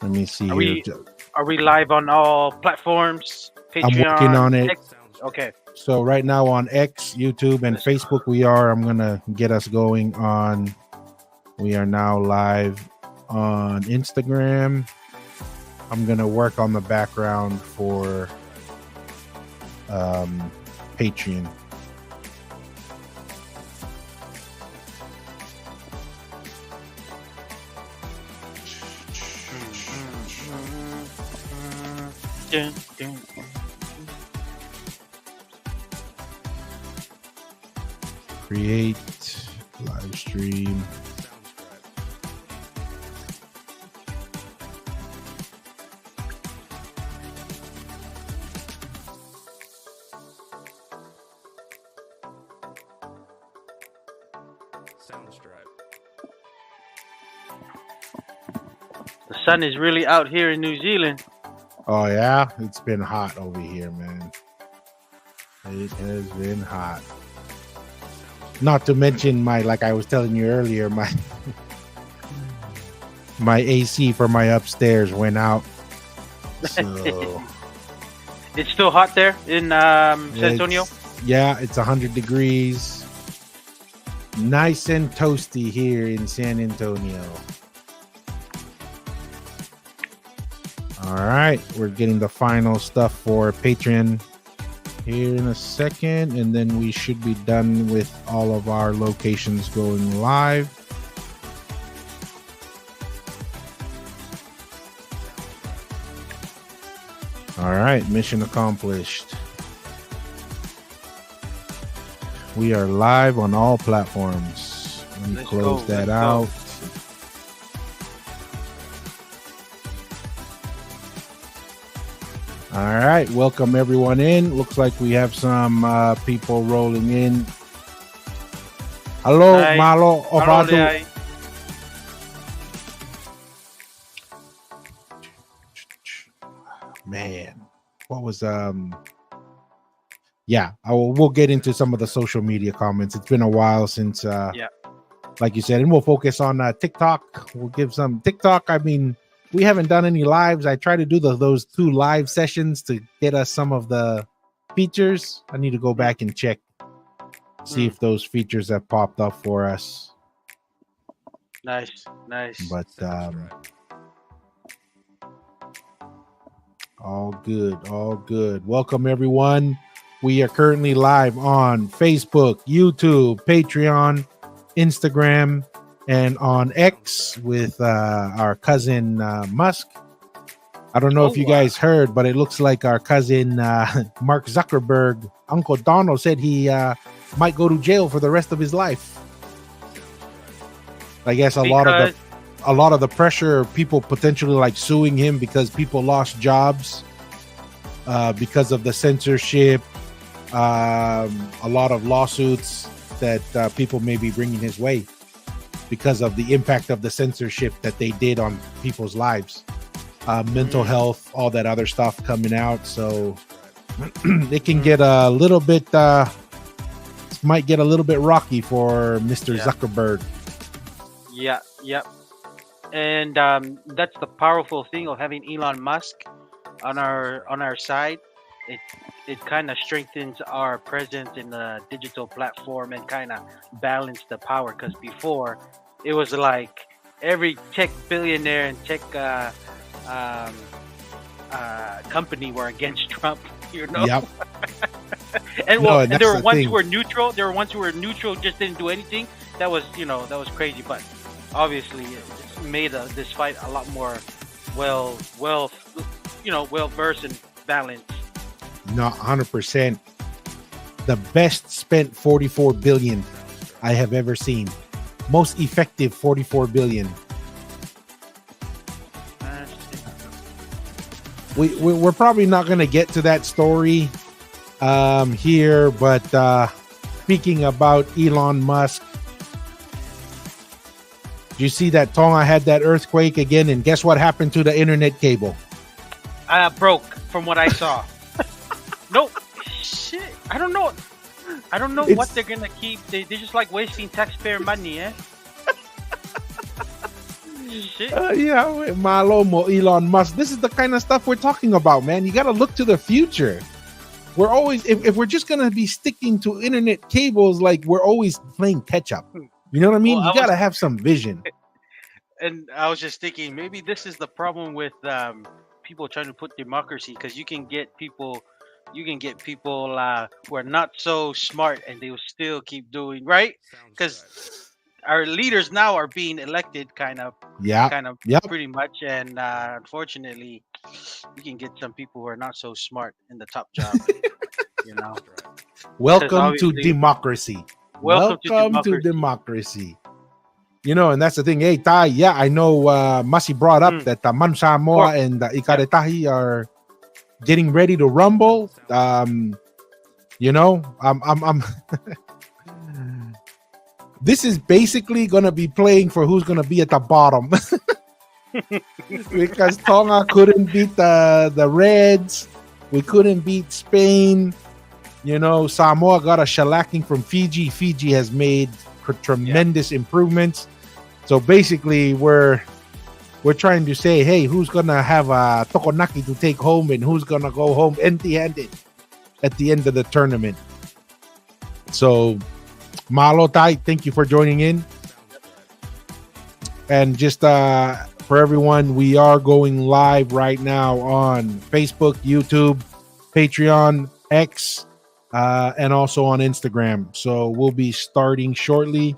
Let me see Are here. we live on all platforms? I'm working Patreon. on it. Okay. So right now on X, YouTube, and Facebook, we are. I'm gonna get us going on. We are now live on Instagram. I'm gonna work on the background for Patreon. Create live stream. The sun is really out here in New Zealand. Oh yeah, it's been hot over here, man. It has been hot. Not to mention like I was telling you earlier, my AC for my upstairs went out. So it's still hot there in San Antonio? Yeah, it's 100 degrees. Nice and toasty here in San Antonio. All right, we're getting the final stuff for Patreon here in a second, and then we should be done with all of our locations going live. All right, mission accomplished. We are live on all platforms. Let me close that out. All right, welcome everyone in. Looks like we have some people rolling in. Hello, Hi. Malo Ovado. Man, what was yeah, we'll get into some of the social media comments. It's been a while since like you said, and we'll focus on TikTok. We'll give some TikTok. I mean, we haven't done any lives. I try to do those 2 live sessions to get us some of the features. I need to go back and check, see if those features have popped up for us. Nice. But all good. Welcome everyone. We are currently live on Facebook, YouTube, Patreon, Instagram, and on X with our cousin Musk. I don't know if you guys heard, but it looks like our cousin Mark Zuckerberg, Uncle Donald, said he might go to jail for the rest of his life. I guess a lot of the pressure, people potentially like suing him because people lost jobs because of the censorship. A lot of lawsuits that people may be bringing his way because of the impact of the censorship that they did on people's lives, mental health, all that other stuff coming out. So it can get a little bit, might get a little bit rocky for Mr. Zuckerberg. Yeah. And that's the powerful thing of having Elon Musk on our side. It kind of strengthens our presence in the digital platform and kind of balance the power, because before it was like every tech billionaire and tech company were against Trump, you know. Yep. and there were ones who were neutral. There were ones who were neutral, just didn't do anything. That was crazy. But obviously, it's made this fight a lot more well versed and balanced. No, 100%. The best spent 44 billion I have ever seen. Most effective 44 billion. We're probably not going to get to that story here, but speaking about Elon Musk, do you see that Tonga had that earthquake again? And guess what happened to the internet cable? Broke from what I saw. No, shit. I don't know what they're gonna keep. They're just like wasting taxpayer money, eh? Shit. Yeah, Malomo, Elon Musk. This is the kind of stuff we're talking about, man. You got to look to the future. We're always, if we're just gonna be sticking to internet cables, like we're always playing catch up. You know what I Well, mean? You got to have some vision. I was just thinking maybe this is the problem with people trying to put democracy because you can get people who are not so smart and they will still keep doing right because our leaders now are being elected Yeah, kind of yep. pretty much, and unfortunately, you can get some people who are not so smart in the top job, you know, because Welcome to obviously, democracy. welcome to Welcome to democracy. democracy. And that's the thing. Hey, Tai, yeah, I know Masi brought up Mm, that Man or Samoa and yeah, Ikaretahi are getting ready to rumble. I'm this is basically going to be playing for who's going to be at the bottom because Tonga couldn't beat the Reds. We couldn't beat Spain. Samoa got a shellacking from Fiji. Fiji has made yeah. tremendous improvements. So basically, we're trying to say, hey, who's gonna have a tokonaki to take home and who's gonna go home empty-handed at the end of the tournament. So, Malo Tai, thank you for joining in. And just for everyone, we are going live right now on Facebook, YouTube, Patreon, X, and also on Instagram. So we'll be starting shortly.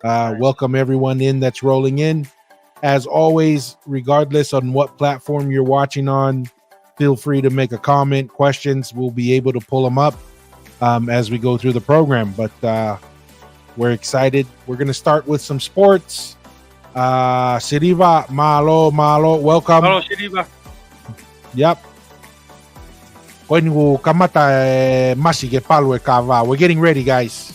Nice. Welcome everyone in that's rolling in. As always, regardless on what platform you're watching on, feel free to make a comment, questions. We'll be able to pull them up as we go through the program. But we're excited. We're going to start with some sports. Siriva, Malo, welcome. Hello, Shiriba. Yep. Koinu kamata masi ke palu e Kava. We're getting ready, guys.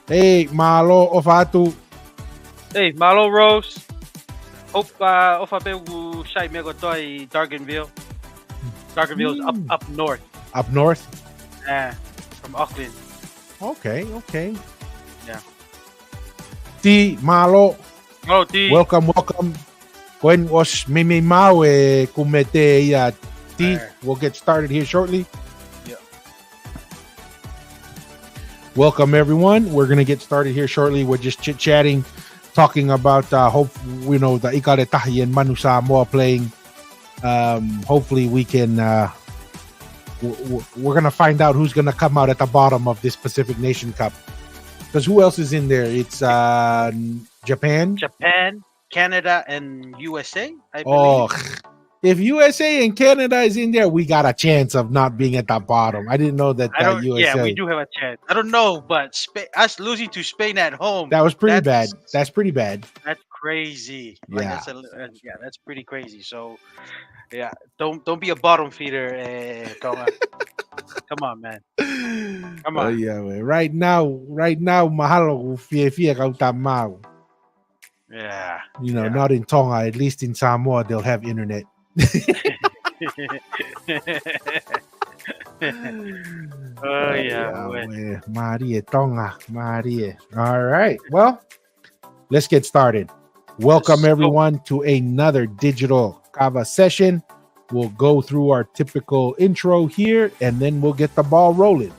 Hey, Malo, ofatu. Hey, Malo Rose. Hope ofa be wu shai mego toi Darganville. Darganville's up north. Up north? From Auckland. Okay. Yeah. Ti, Malo, Oh, T. welcome. When was Mimi Mau kumete ya Ti? We'll get started here shortly. Yeah. Welcome everyone. We're gonna get started here shortly. We're just chit-chatting, talking about hope the Ikare Tahi and Manu Samoa playing. Hopefully we can we're gonna find out who's gonna come out at the bottom of this Pacific Nation Cup. Because who else is in there? It's Japan, Canada, and USA, I Oh, believe. if USA and Canada is in there, we got a chance of not being at the bottom. I didn't know that I don't. Yeah, we USA. do have a chance. I don't know, but us losing to Spain at home. That was pretty bad. That's That's pretty bad. that's crazy. Like Yeah. yeah, that's pretty crazy. So yeah, don't be a bottom feeder, Tonga. Come on, man. Come Oh on. yeah, man. Right now, mahalo fie kau tamau. Yeah. Yeah. Not in Tonga. At least in Samoa, they'll have internet. Oh yeah. boy. Marie Tonga, Marie. All right. Well, let's get started. Welcome Let's go. everyone to another digital Kava session. We'll go through our typical intro here, and then we'll get the ball rolling.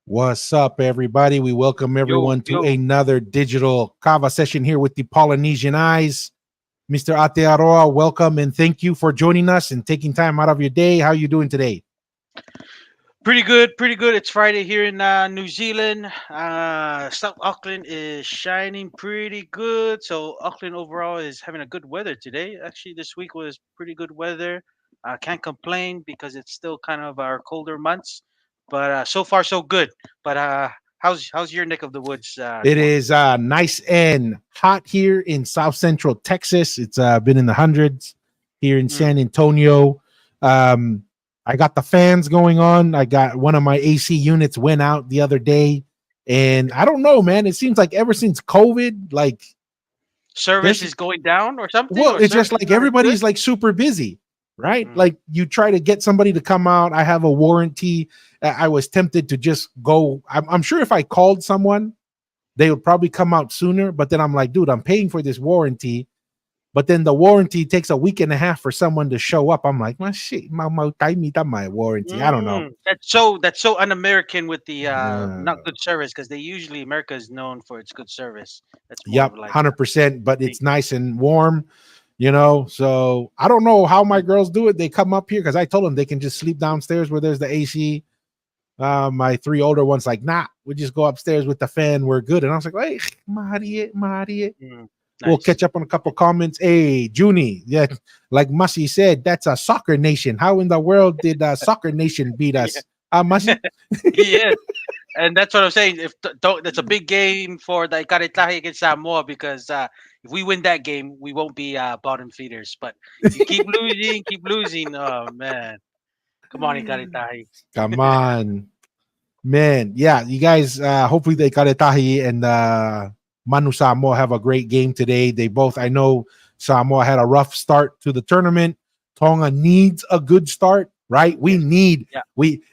What's up, everybody? We welcome everyone to yo. another digital Kava session here with the Polynesian Eyes. Mr. Atearoa, welcome and thank you for joining us and taking time out of your day. How are you doing today? Pretty good. It's Friday here in New Zealand. South Auckland is shining pretty good. So Auckland overall is having a good weather today. Actually, this week was pretty good weather. Can't complain because it's still kind of our colder months. But so far so good. But how's your neck of the woods, It Juan? is nice and hot here in South Central Texas. It's been in the hundreds here in Mm. San Antonio. Um, I got the fans going on. I got one of my AC units went out the other day, and I don't know, man. It seems like ever since COVID, like Service there's is going down or something, well, or it's service just is like not as good. everybody's like super busy, right? Mm. Like you try to get somebody to come out. I have a warranty. I was tempted to just go. I'm sure if I called someone, they would probably come out sooner. But then I'm like, dude, I'm paying for this warranty. But then the warranty takes a week and a half for someone to show up. I'm like, my shit, my warranty. I don't know. That's so un-American with the not Uh, good service because they usually America is known for its good service. That's more yep, of like 100%. But thing. it's nice and warm, So I don't know how my girls do it. They come up here because I told them they can just sleep downstairs where there's the AC. My three older ones like, nah, we just go upstairs with the fan. We're good. And I was like, hey, Marie. Mm, We'll nice. catch up on a couple comments. Hey, Junie, yeah, like Masi said, that's a soccer nation. How in the world did soccer nation beat Yeah, us? Masi? yes, and that's what I'm saying. If don't, that's a big game for the Ikaretahi against Samoa because if we win that game, we won't be bottom feeders. But if you keep losing, oh man, come on, Ikaretahi. Come on. Man, yeah, you guys, hopefully they Karetahi and Manu Samoa have a great game today. They both, I know Samoa had a rough start to the tournament. Tonga needs a good start, right? Yes, yeah,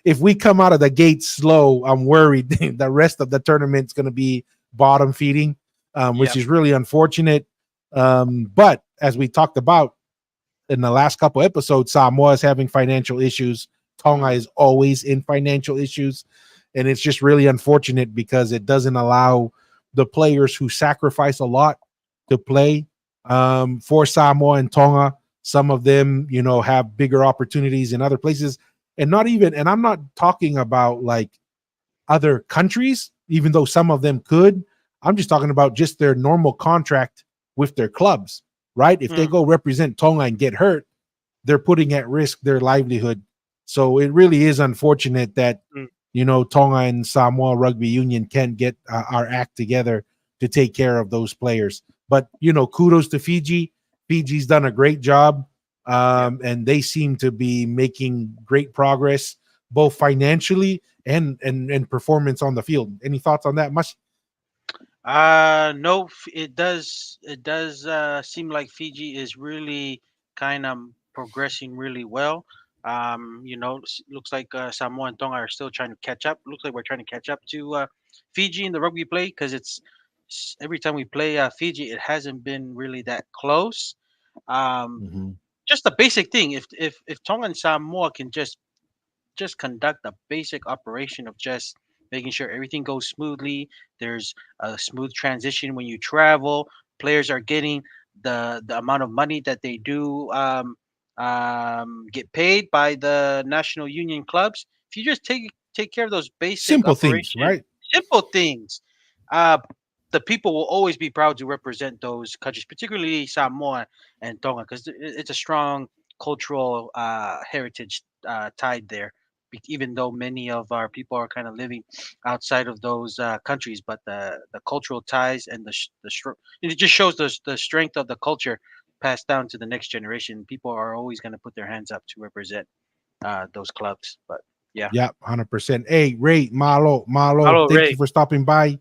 If we come out of the gate slow, I'm worried the rest of the tournament's going to be bottom feeding, which yeah. is really unfortunate. But as we talked about in the last couple episodes, Samoa is having financial issues. Tonga Mm, is always in financial issues. And it's just really unfortunate because it doesn't allow the players who sacrifice a lot to play for Samoa and Tonga. Some of them, have bigger opportunities in other places. And I'm not talking about like other countries, even though some of them could. I'm just talking about just their normal contract with their clubs, right? If they mm, go represent Tonga and get hurt, they're putting at risk their livelihood. So it really is unfortunate that mm. Tonga and Samoa Rugby Union can't get our act together to take care of those players. But kudos to Fiji. Fiji's done a great job, Yeah. and they seem to be making great progress, both financially and performance on the field. Any thoughts on that? Much? No, it does seem like Fiji is really kind of progressing really well. Looks like Samoa and Tonga are still trying to catch up. Looks like we're trying to catch up to Fiji in the rugby play because every time we play Fiji, it hasn't been really that close. Um, Mm-hmm. just a basic thing. If Tonga and Samoa can just conduct a basic operation of just making sure everything goes smoothly. There's a smooth transition when you travel. Players are getting the amount of money that they do get paid by the national union clubs. If you just take care of those basic Simple things, operations, right? simple things, uh, the people will always be proud to represent those countries, particularly Samoa and Tonga, because it's a strong cultural heritage tied there. Even though many of our people are kind of living outside of those countries, but the cultural ties and it just shows the strength of the culture passed down to the next generation. People are always going to put their hands up to represent those clubs. But yeah, Yeah, 100%. Hey, Ray, Malo, hello thank you Ray. for stopping by.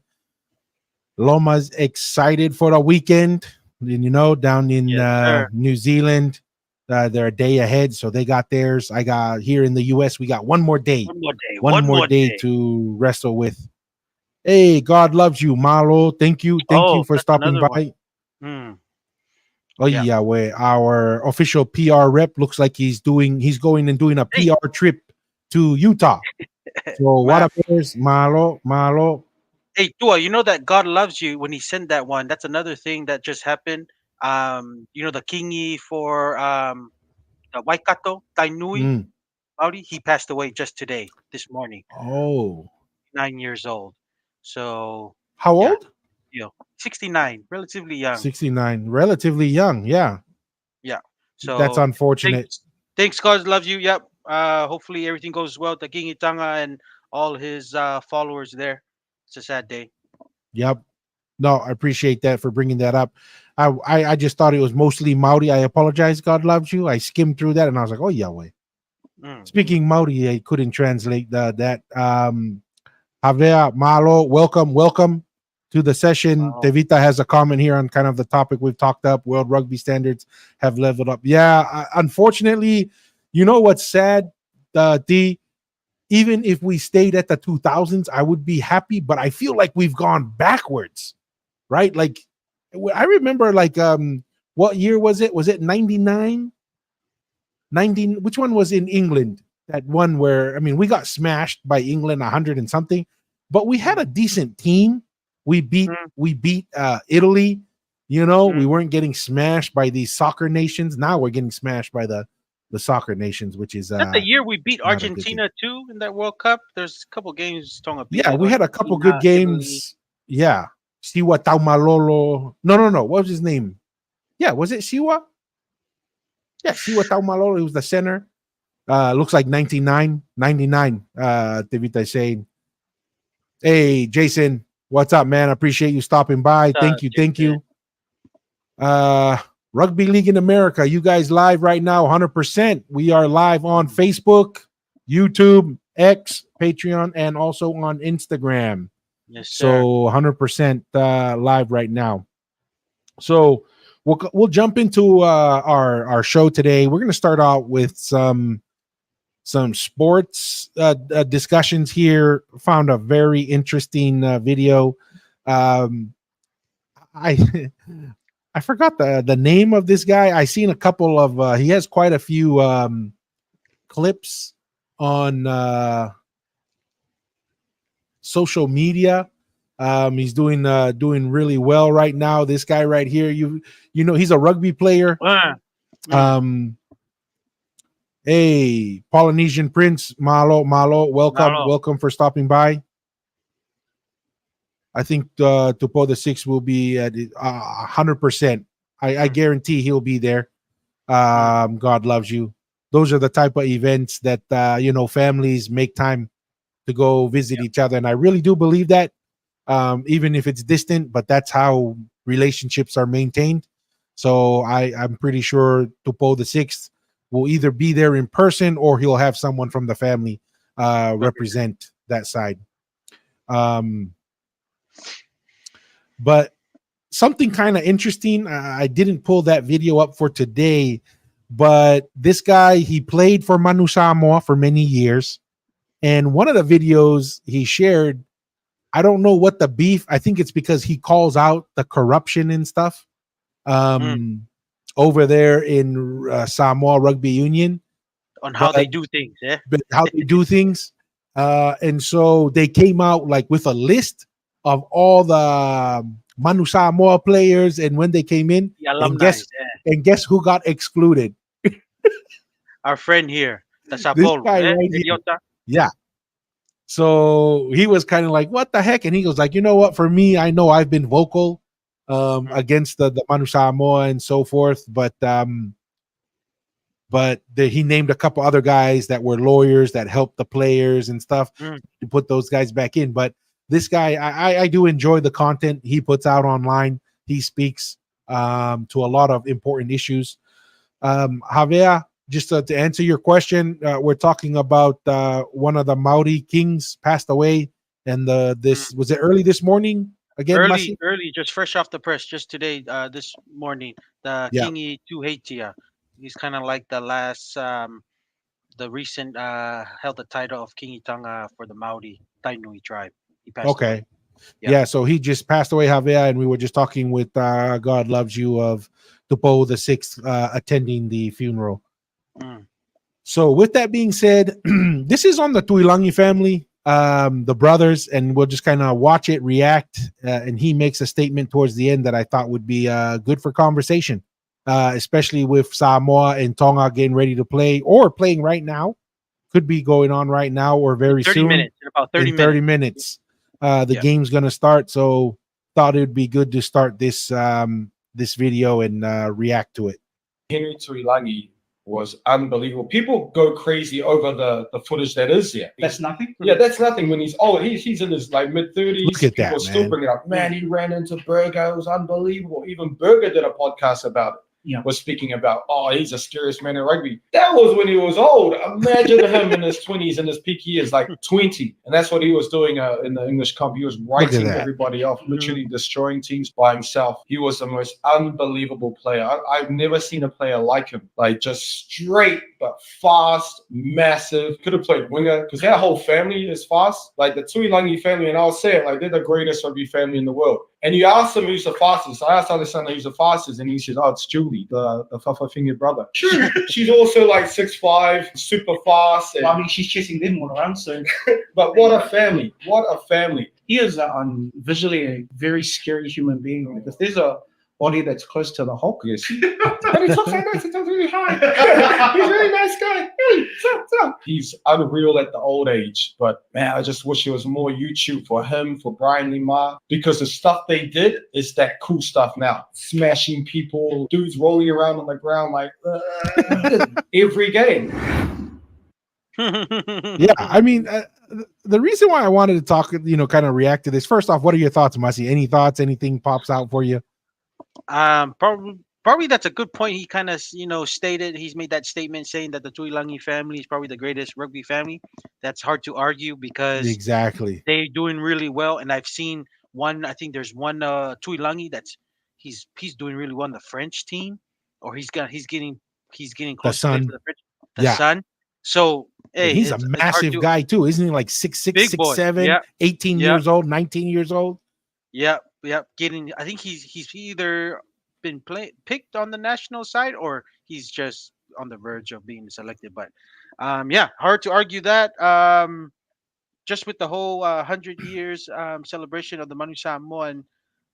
Loma's excited for the weekend. And, down in Yes, sir. New Zealand, they're a day ahead, so they got theirs. I got here in the U.S. We got One more day. one One more more day day. to wrestle with. Hey, God loves you, Malo. Thank you Oh, for that's stopping another one. by. Hmm. Oh Yeah. yeah, where our official PR rep looks like he's going and doing a Hey, PR trip to Utah. So what Matt. up, bears, Malo? Hey, Tua, you know that God loves you when He sent that one. That's another thing that just happened. The kingi for the Waikato, Tainui, Mm. Maori, he passed away just today, this morning, Oh, 9 years old. So, how yeah, old? 69, relatively young. 69, relatively young. Yeah, Yeah. that's So, unfortunate. thanks, God loves you. Yep. Hopefully everything goes well. The Kingi Tanga and all his followers there. It's a sad day. Yep. No, I appreciate that for bringing that up. I just thought it was mostly Maori. I apologize. God loves you. I skimmed through that and I was like, oh Yahweh. Mm. Speaking Maori, I couldn't translate that. Javier Malo, welcome to the session. Wow. Tevita has a comment here on kind of the topic we've talked up. World rugby standards have leveled up. Yeah, unfortunately, you know what's sad, D. Even if we stayed at the 2000s, I would be happy. But I feel like we've gone backwards, right? Like I remember, like what year was it? Was it 99? 19, which one was in England? That one where, I mean, we got smashed by England 100 and something, but we had Mm. a decent team. We beat Mm. we beat Italy. You know, we Mm. weren't getting smashed by these soccer nations. Now we're getting smashed by the soccer nations, which is Is that the year we beat not a good thing. Argentina too in that World Cup? There's a couple games Tonga beat Yeah, like we had a couple good Argentina, Italy. games. Yeah. Siwa Taumalolo. No. What was his name? Yeah, was it Siwa? Yeah, Siwa Taumalolo. He was the center. Looks like 99. Tevita is saying, hey, Jason, what's up, man? I appreciate you stopping by. Thank you. Thank Jason. you. Rugby League in America. You guys live right now, 100%. We are live on Facebook, YouTube, X, Patreon, and also on Instagram. Yes, sir. So 100% live right now. So we'll jump into our show today. We're going to start out with some sports discussions here. Found a very interesting video. I I forgot the name of this guy. I seen a couple of he has quite a few clips on social media. He's doing really well right now. This guy right here, you know, he's a rugby player. Mm. Hey, Polynesian Prince, welcome, Malo. welcome for stopping by. I think Tupo the Six will be at 100%. I guarantee he'll be there. God loves you. Those are the type of events that you know, families make time to go visit each other, and I really do believe that, even if it's distant. But that's how relationships are maintained. So I'm pretty sure Tupo the Sixth will either be there in person or he'll have someone from the family represent that side. But something kind of interesting. I didn't pull that video up for today, but this guy, he played for Manu Samoa for many years. And one of the videos he shared, I don't know what the beef. I think it's because he calls out the corruption and stuff over there in Samoa Rugby Union. On how they But do things, yeah. how they do things. And so they came out like with a list of all the Manu Samoa players and when they came in, The and alumni, yeah. guess who got excluded? Our friend here, the This Sapolo, guy eh? right here. Idiota. Yeah. So he was kind of like, what the heck? And he goes like, you know what? For me, I know I've been vocal against the Manu Samoa and so forth, but he named a couple other guys that were lawyers that helped the players and stuff to put those guys back in. But this guy, I do enjoy the content he puts out online. He speaks to a lot of important issues. Javier, just to answer your question, we're talking about one of the Maori kings passed away, and this was it early this morning again, Masi? Early, just fresh off the press, just today, this morning. The Yeah. Kingi Tuheitia. He's kind of like the last, the recent, held the title of Kingi Tonga for the Maori Tainui tribe. He passed away. Okay. Yeah, so he just passed away, Javier, and we were just talking with God Loves You of Tupo the Sixth attending the funeral. So with that being said, this is on the Tuilangi family, the brothers, and we'll just kind of watch it react. And he makes a statement towards the end that I thought would be good for conversation, especially with Samoa and Tonga getting ready to play or playing right now. Could be going on right now or very 30 soon. minutes, in about 30 in 30 minutes. minutes. The game's going to start. So thought it would be good to start this this video and react to it. Here Tuilangi was unbelievable. People go crazy over the footage that is there. That's nothing. Yeah, that's nothing. When he's old, he's in his like mid 30s. Look at People that, still man. bring it up. Man, he ran into Berger. It was unbelievable. Even Berger did a podcast about it. Yeah. Was speaking about, oh, he's the scariest man in rugby. That was when he was old. Imagine him in his 20s, in his peak years, like 20. And that's what he was doing in the English Cup. He was writing that. everybody off, literally destroying teams by himself. He was the most unbelievable player. I've never seen a player like him. Like, just straight, but fast, massive. Could have played winger, because their whole family is fast. Like, the Tuilangi family, and I'll say it, like, they're the greatest rugby family in the world. And you ask him who's the fastest. I asked Alessandra who's the fastest, and he said, oh, it's Julie, the Fafa-Finger brother. Sure. She's also like 6'5", super fast. And, Well, I mean, she's chasing them all around. So, but what a family. What a family. he is visually a very scary human being. Like, if there's a body that's close to the Hulk, Yes. And he talks like that. He talks really high. He's a really nice guy. Hey, what's up? He's unreal at the old age. But man, I just wish there was more YouTube for him, for Brian Lima, because the stuff they did is that cool stuff now. Smashing people, dudes rolling around on the ground like every game. Yeah, I mean, the reason why I wanted to talk, kind of react to this. First off, what are your thoughts, Masi? Any thoughts? Anything pops out for you? Probably that's a good point. He kind of stated, he's made that statement saying that the Tuilangi family is probably the greatest rugby family. That's hard to argue because Exactly. they're doing really well. And I've seen one. I think there's one Tuilangi that's he's doing really well on the French team, or he's getting close to play son. for the French. The Yeah. son. So hey, He's a it's hard massive to- guy too, isn't he? Like 6'6", Big boy. 6'7", Yeah. 18 Yeah. years old, 19 years old. Yep. Getting. I think he's either been picked on the national side or he's just on the verge of being selected. But yeah, hard to argue that. Just with the whole 100 years celebration of the Manu Samoa, and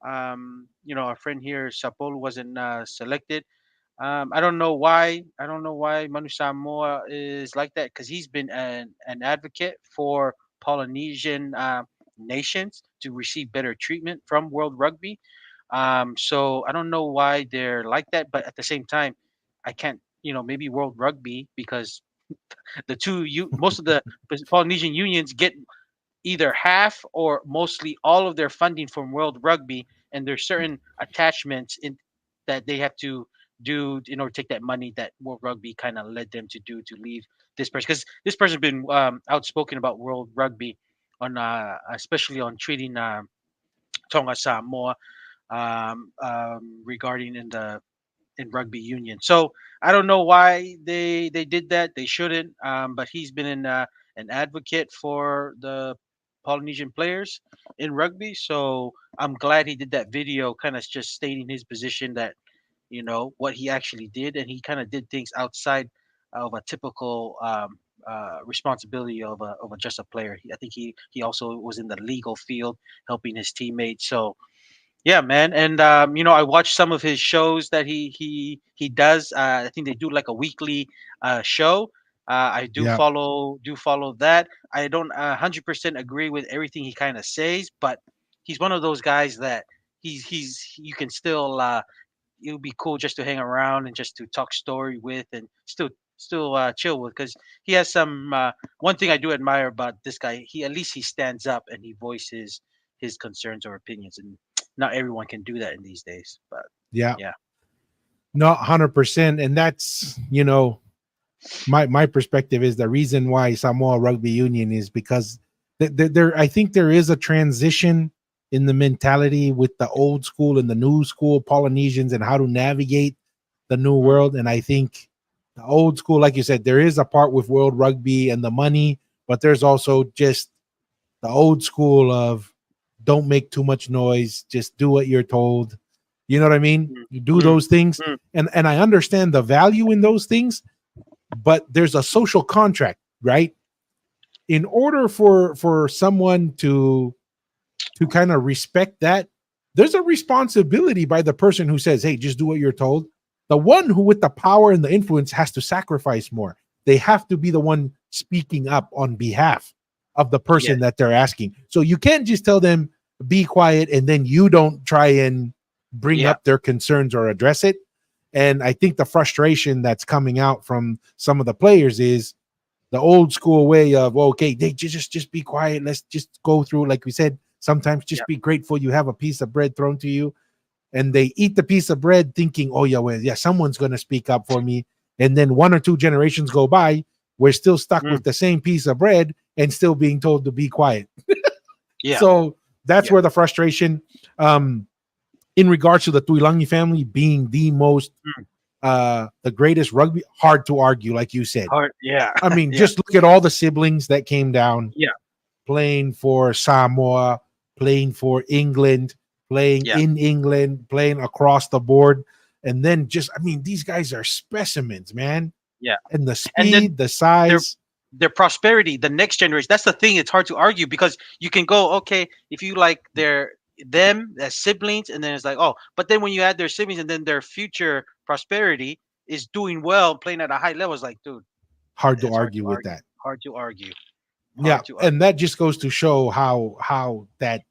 our friend here Sapol wasn't selected. I don't know why. I don't know why Manu Samoa is like that, because he's been an advocate for Polynesian nations to receive better treatment from World Rugby. So I don't know why they're like that, but at the same time, I can't. Maybe World Rugby, because most of the Polynesian unions get either half or mostly all of their funding from World Rugby, and there's certain attachments in that they have to do in order to take that money that World Rugby kind of led them to do to leave this person, because this person's been outspoken about World Rugby on especially on treating Tonga Samoa regarding in rugby union. So I don't know why they did that. They shouldn't. But he's been an advocate for the Polynesian players in rugby. So I'm glad he did that video, kind of just stating his position that what he actually did, and he kind of did things outside of a typical responsibility of just a player. I think he also was in the legal field helping his teammates. So yeah, man, and I watched some of his shows that he does. I think they do like a weekly show. I do Yeah. follow that. I don't 100% agree with everything he kind of says, but he's one of those guys that he's you can still it would be cool just to hang around and just to talk story with, and still chill with, because he has some one thing I do admire about this guy. He, at least he stands up and he voices his concerns or opinions, and not everyone can do that in these days. But Yeah. Yeah. No, 100%. And that's, my perspective is the reason why Samoa Rugby Union is because there I think there is a transition in the mentality with the old school and the new school Polynesians and how to navigate the new world. And I think the old school, like you said, there is a part with World Rugby and the money, but there's also just the old school of don't make too much noise, just do what you're told. You know what I mean? You do those things. And I understand the value in those things, but there's a social contract, right? In order for someone to kind of respect that, there's a responsibility by the person who says, hey, just do what you're told. The one who with the power and the influence has to sacrifice more. They have to be the one speaking up on behalf of the person that they're asking. So you can't just tell them, be quiet, and then you don't try and bring up their concerns or address it. And I think the frustration that's coming out from some of the players is the old school way of, okay, they just be quiet. Let's just go through. Like we said, sometimes just Yeah. be grateful you have a piece of bread thrown to you. And they eat the piece of bread thinking, oh, yeah, well, yeah, someone's going to speak up for me. And then 1 or 2 generations go by. We're still stuck Mm. with the same piece of bread and still being told to be quiet. Yeah. So that's Yeah. where the frustration, in regards to the Tuilangi family being the most, the greatest rugby, hard to argue, like you said. Hard. Yeah. I mean, Yeah. just look at all the siblings that came down. Yeah. Playing for Samoa, playing for England, playing Yeah. in England, playing across the board. And then just, I mean, these guys are specimens, man. Yeah. And the And then speed, the size. their prosperity, the next generation. That's the thing. It's hard to argue because you can go, okay, if you like them as siblings, and then it's like, oh, but then when you add their siblings and then their future prosperity is doing well, playing at a high level, it's like, dude, Hard to it's hard argue to with argue. that. Hard to argue. Yeah. Hard to argue. And that just goes to show how that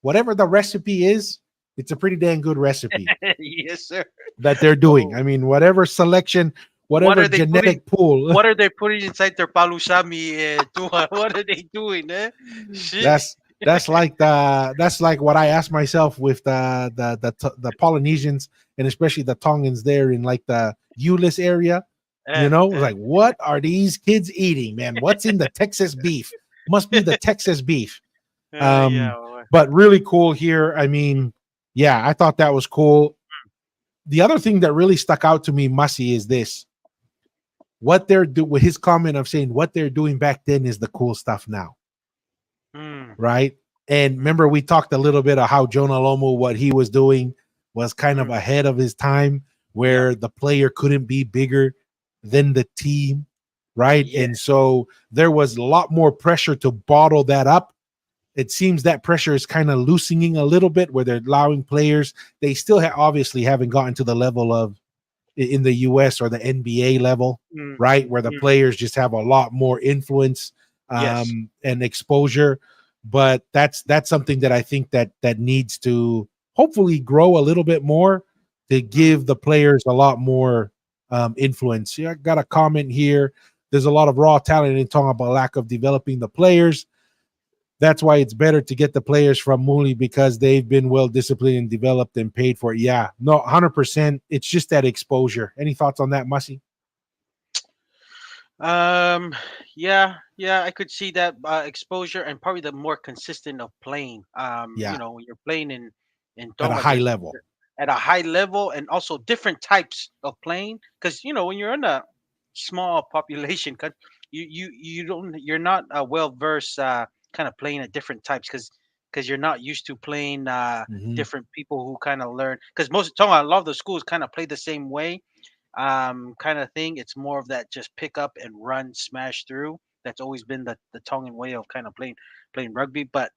whatever the recipe is, it's a pretty dang good recipe Yes, sir. that they're doing. Oh. I mean, whatever selection, What whatever are they genetic pool. What are they putting inside their palusami? What are they doing? Shit. That's like what I asked myself with the Polynesians and especially the Tongans there in like the Euless area. You know, like what are these kids eating, man? What's in the Texas beef? Must be the Texas beef. Yeah. But really cool here. I mean, yeah, I thought that was cool. The other thing that really stuck out to me, Mussy, is this: what they're doing with his comment of saying what they're doing back then is the cool stuff now. Right. And remember, we talked a little bit of how Jonah Lomu, what he was doing was kind of ahead of his time, where the player couldn't be bigger than the team. Right. Yeah. And so there was a lot more pressure to bottle that up. It seems that pressure is kind of loosening a little bit where they're allowing players. They still obviously haven't gotten to the level of in the US or the NBA level, right? Where the players just have a lot more influence Yes. and exposure. But that's something that I think that needs to hopefully grow a little bit more to give the players a lot more influence. Yeah, I got a comment here. There's a lot of raw talent in talking about lack of developing the players. That's why it's better to get the players from Muli because they've been well disciplined and developed and paid for it. Yeah, no, 100%. It's just that exposure. Any thoughts on that, Mussy? Yeah, I could see that exposure and probably the more consistent of playing. Yeah. You know, when you're playing in At a Tonga, high there's level. at a high level and also different types of playing because you know when you're in a small population you're not well versed kind of playing at different types because you're not used to playing different people who kind of learn because most of Tonga, a lot of the schools kind of play the same way kind of thing. It's more of that just pick up and run smash through. That's always been the Tongan way of kind of playing rugby. But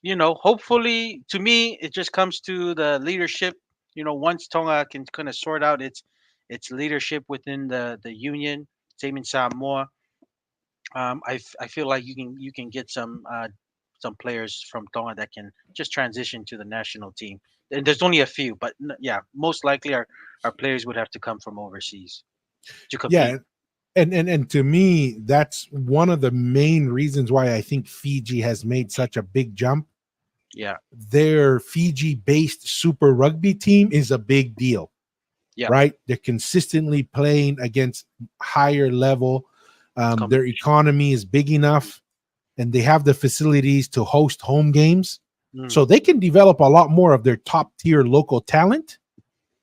you know, hopefully, to me, it just comes to the leadership. You know, once Tonga can kind of sort out its leadership within the union, same in Samoa. I feel like you can get some players from Tonga that can just transition to the national team. And there's only a few, but yeah, most likely our players would have to come from overseas to compete. Yeah. And to me, that's one of the main reasons why I think Fiji has made such a big jump. Yeah. Their Fiji-based Super Rugby team is a big deal. Yeah. Right? They're consistently playing against higher level. Their economy is big enough and they have the facilities to host home games. So they can develop a lot more of their top tier local talent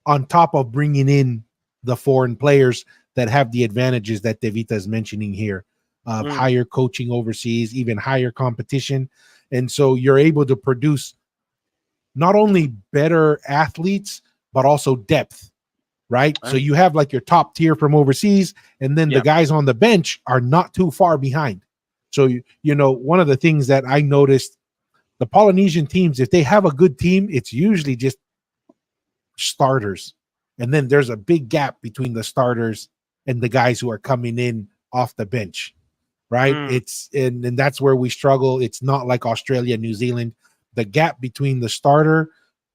on top of bringing in the foreign players that have the advantages that Devita is mentioning here of higher coaching overseas, even higher competition. And so you're able to produce not only better athletes, but also depth, right? So you have like your top tier from overseas, and then the guys on the bench are not too far behind. So, you know, one of the things that I noticed, the Polynesian teams, if they have a good team, it's usually just starters. And then there's a big gap between the starters and the guys who are coming in off the bench, right? It's and that's where we struggle. It's not like Australia, New Zealand. The gap between the starter,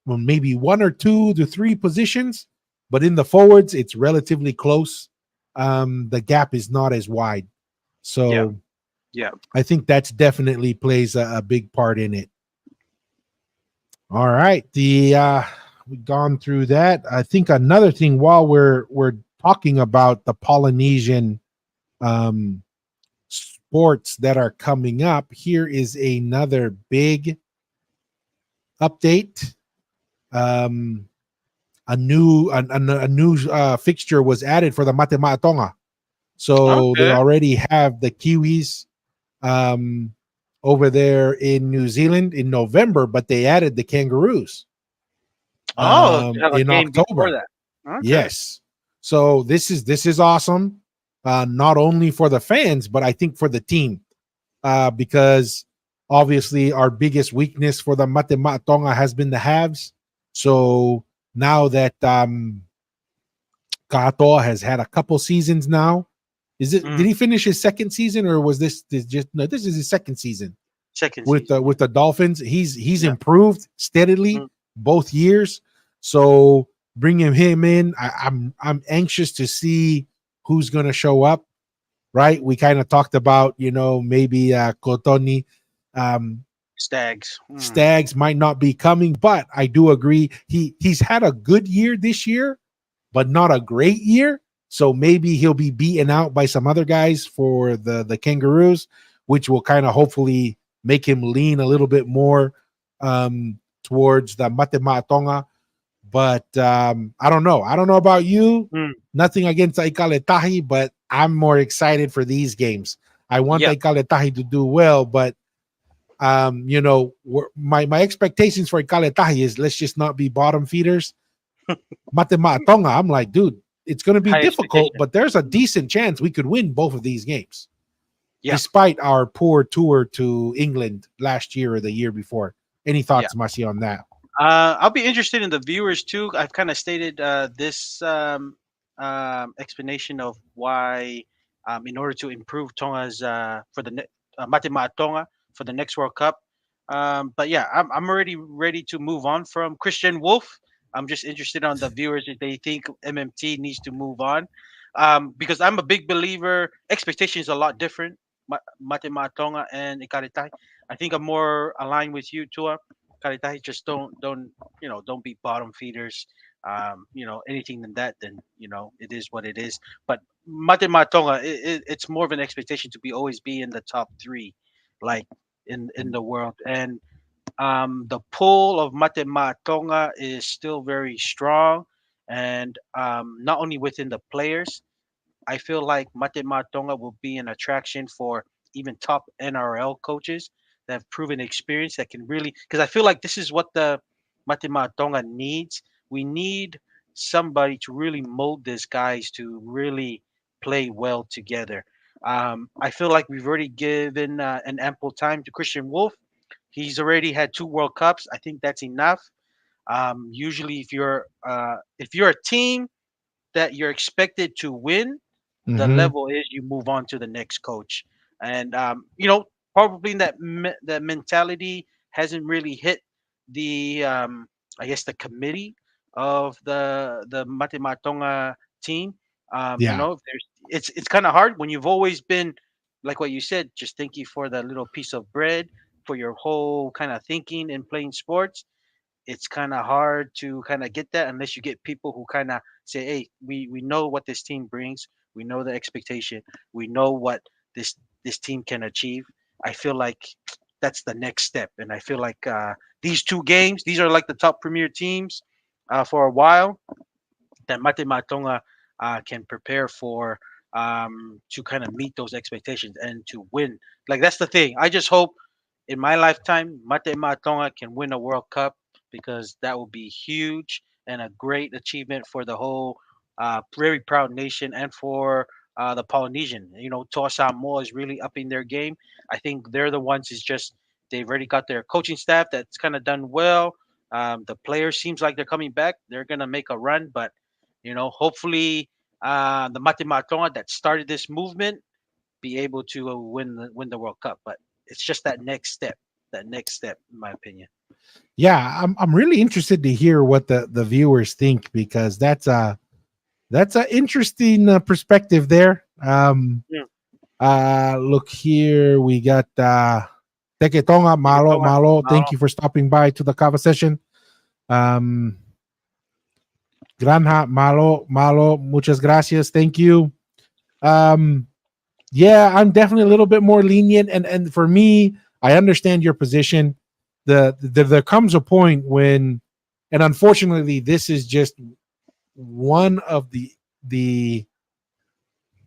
well, maybe 1 or 2 to 3 positions, but in the forwards, it's relatively close. The gap is not as wide. Yeah. So Yeah. I think that's definitely plays a big part in it. All right. We've gone through that. I think another thing while we're talking about the Polynesian um sports that are coming up, here is another big update. Um a new fixture was added for the Mate Tonga. So they Okay. already have the Kiwis um, over there in New Zealand in November, but they added the Kangaroos Oh, to have a in game before October. that. Okay. Yes. So this is awesome, not only for the fans, but I think for the team, because obviously our biggest weakness for the Mate Tonga has been the halves. So now that Kato has had a couple seasons now. Is it? Mm, Did he finish his second season, or was this just no? This is his second season second with season. the Dolphins. He's Yeah. improved steadily Mm, both years. So bringing him in, I'm anxious to see who's going to show up. Right? We kind of talked about maybe Kotoni. Um, Stags. Stags might not be coming, but I do agree he's had a good year this year, but not a great year. So maybe he'll be beaten out by some other guys for the Kangaroos, which will kind of hopefully make him lean a little bit more towards the Matema Tonga. But I don't know. I don't know about you. Mm, Nothing against Aikaletahi, but I'm more excited for these games. I want yeah. Aikaletahi to do well, but my expectations for Ikaletahi is let's just not be bottom feeders. Matema Tonga, I'm like, dude, it's going to be High difficult, expectation. but there's a Mm, decent chance we could win both of these games, yeah. despite our poor tour to England last year or the year before. Any Yeah. thoughts, Masi, on that? I'll be interested in the viewers too. I've kind of stated this explanation of why, in order to improve Tonga's for the Matima Tonga for the next World Cup. But yeah, I'm already ready to move on from Christian Wolf. I'm just interested on the viewers if they think MMT needs to move on, because I'm a big believer. Expectation is a lot different. Matima Tonga and Ikaritai. I think I'm more aligned with you, Tua. Kalitahi, just don't be bottom feeders. Anything than that, then it is what it is. But Mate Matonga, it's more of an expectation to be always be in the top three, like in the world. And the pull of Mate Matonga is still very strong, and not only within the players, I feel like Mate Matonga will be an attraction for even top NRL coaches that have proven experience that can really, because I feel like this is what the Mate Matonga needs. We need somebody to really mold these guys to really play well together. I feel like we've already given an ample time to Christian Wolf. He's already had two World Cups. I think that's enough. Usually, if you're a team that you're expected to win, the Mm-hmm. level is you move on to the next coach. And probably that mentality hasn't really hit the I guess the committee of the Matematonga team. Yeah. If there's it's kind of hard when you've always been like what you said, just thinking for that little piece of bread for your whole kind of thinking and playing sports. It's kind of hard to kind of get that unless you get people who kind of say, "Hey, we know what this team brings. We know the expectation. We know what this team can achieve." I feel like that's the next step, and I feel like these two games, these are like the top premier teams for a while that Mate Matonga can prepare for to kind of meet those expectations and to win. Like that's the thing. I just hope in my lifetime Mate Matonga can win a World Cup because that will be huge and a great achievement for the whole very proud nation and for the Polynesian. Toa Samoa is really upping their game. I think they're the ones is just they've already got their coaching staff that's kind of done well. The players seems like they're coming back. They're gonna make a run, but hopefully the Mate Matonga that started this movement be able to win the World Cup. But it's just that next step. that next step, in my opinion. Yeah, I'm really interested to hear what the viewers think, because that's a interesting perspective there. Yeah. Look here, we got Teketonga Malo Ikaw nga, Malo. Malo. Thank you for stopping by to the Kava session. Um, Granha Malo Malo, muchas gracias. Thank you. Um, yeah, I'm definitely a little bit more lenient, and for me, I understand your position. There comes a point when, and unfortunately, this is just one of the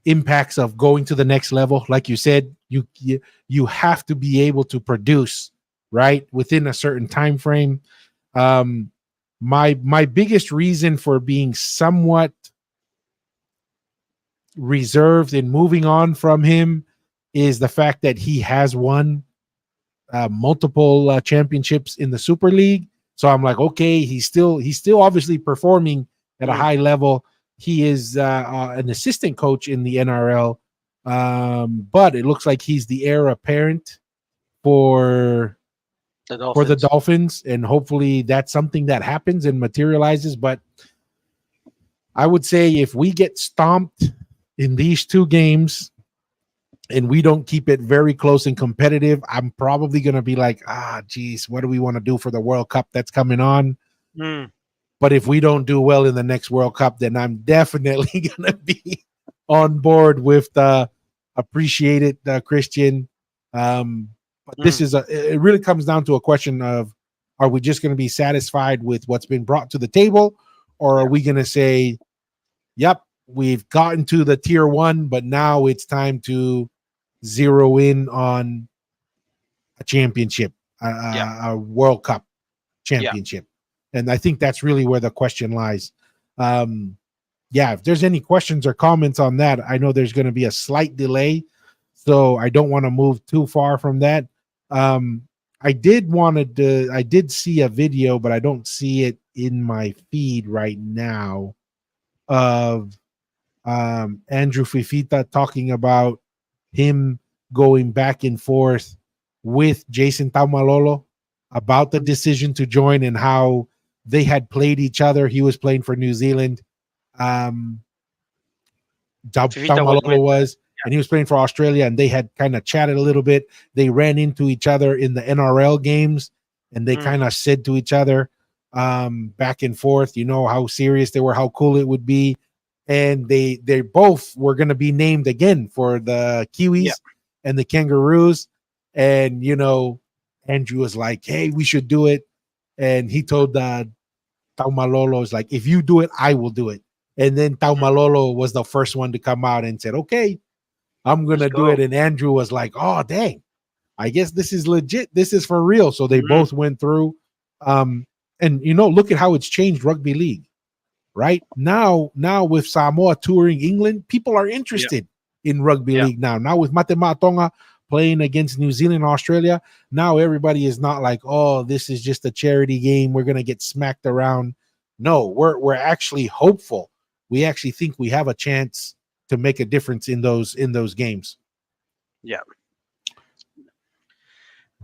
impacts of going to the next level. Like you said, you have to be able to produce right within a certain time frame. Um, my biggest reason for being somewhat reserved and moving on from him is the fact that he has won multiple championships in the Super League. So I'm like, okay, he's still obviously performing at a Mm. high level. He is an assistant coach in the NRL, but it looks like he's the heir apparent for The for the Dolphins. Dolphins, and hopefully that's something that happens and materializes. But I would say if we get stomped in these two games and we don't keep it very close and competitive, I'm probably going to be like, geez, what do we want to do for the World Cup that's coming on? Mm. But if we don't do well in the next World Cup, then I'm definitely going to be on board with the appreciated Christian. But this is it really comes down to a question of, are we just going to be satisfied with what's been brought to the table? Or are we going to say, yep, we've gotten to the tier one, but now it's time to zero in on a championship, a World Cup Yeah. championship? And I think that's really where the question lies. Yeah, if there's any questions or comments on that, I know there's going to be a slight delay, so I don't want to move too far from that. I did see a video, but I don't see it in my feed right now, of Andrew Fifita talking about him going back and forth with Jason Taumalolo about the decision to join and how they had played each other. He was playing for New Zealand. Um, Fifita was Taumalolo with. was, and he was playing for Australia, and they had kind of chatted a little bit. They ran into each other in the NRL games, and they kind of said to each other back and forth, how serious they were, how cool it would be. And they both were going to be named again for the Kiwis and the Kangaroos. And, Andrew was like, hey, we should do it. And he told Taumalolo, is like, if you do it, I will do it. And then Taumalolo was the first one to come out and said, okay, I'm going Let's to do go. it. And Andrew was like, oh, dang, I guess this is legit. This is for real. So they both went through. And, look at how it's changed rugby league. Right now with Samoa touring England, people are interested in rugby league now. Now with Matema Tonga playing against New Zealand and Australia, now everybody is not like, oh, this is just a charity game, we're gonna get smacked around. No, we're actually hopeful. We actually think we have a chance to make a difference in those games. Yeah.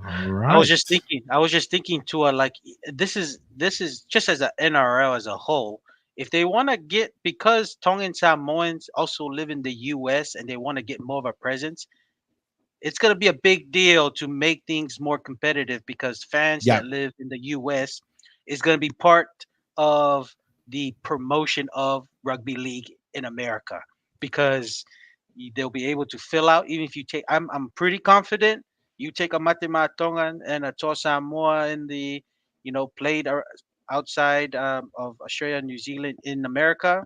All right. I was just thinking too. Like this is just as a NRL as a whole. If they want to get, because Tongan Samoans also live in the U.S. and they want to get more of a presence, it's going to be a big deal to make things more competitive, because fans Yeah. that live in the U.S. is going to be part of the promotion of rugby league in America, because they'll be able to fill out. Even if you take, I'm pretty confident you take a Matema Tongan and a Toa Samoa in the, played outside of Australia and New Zealand in America,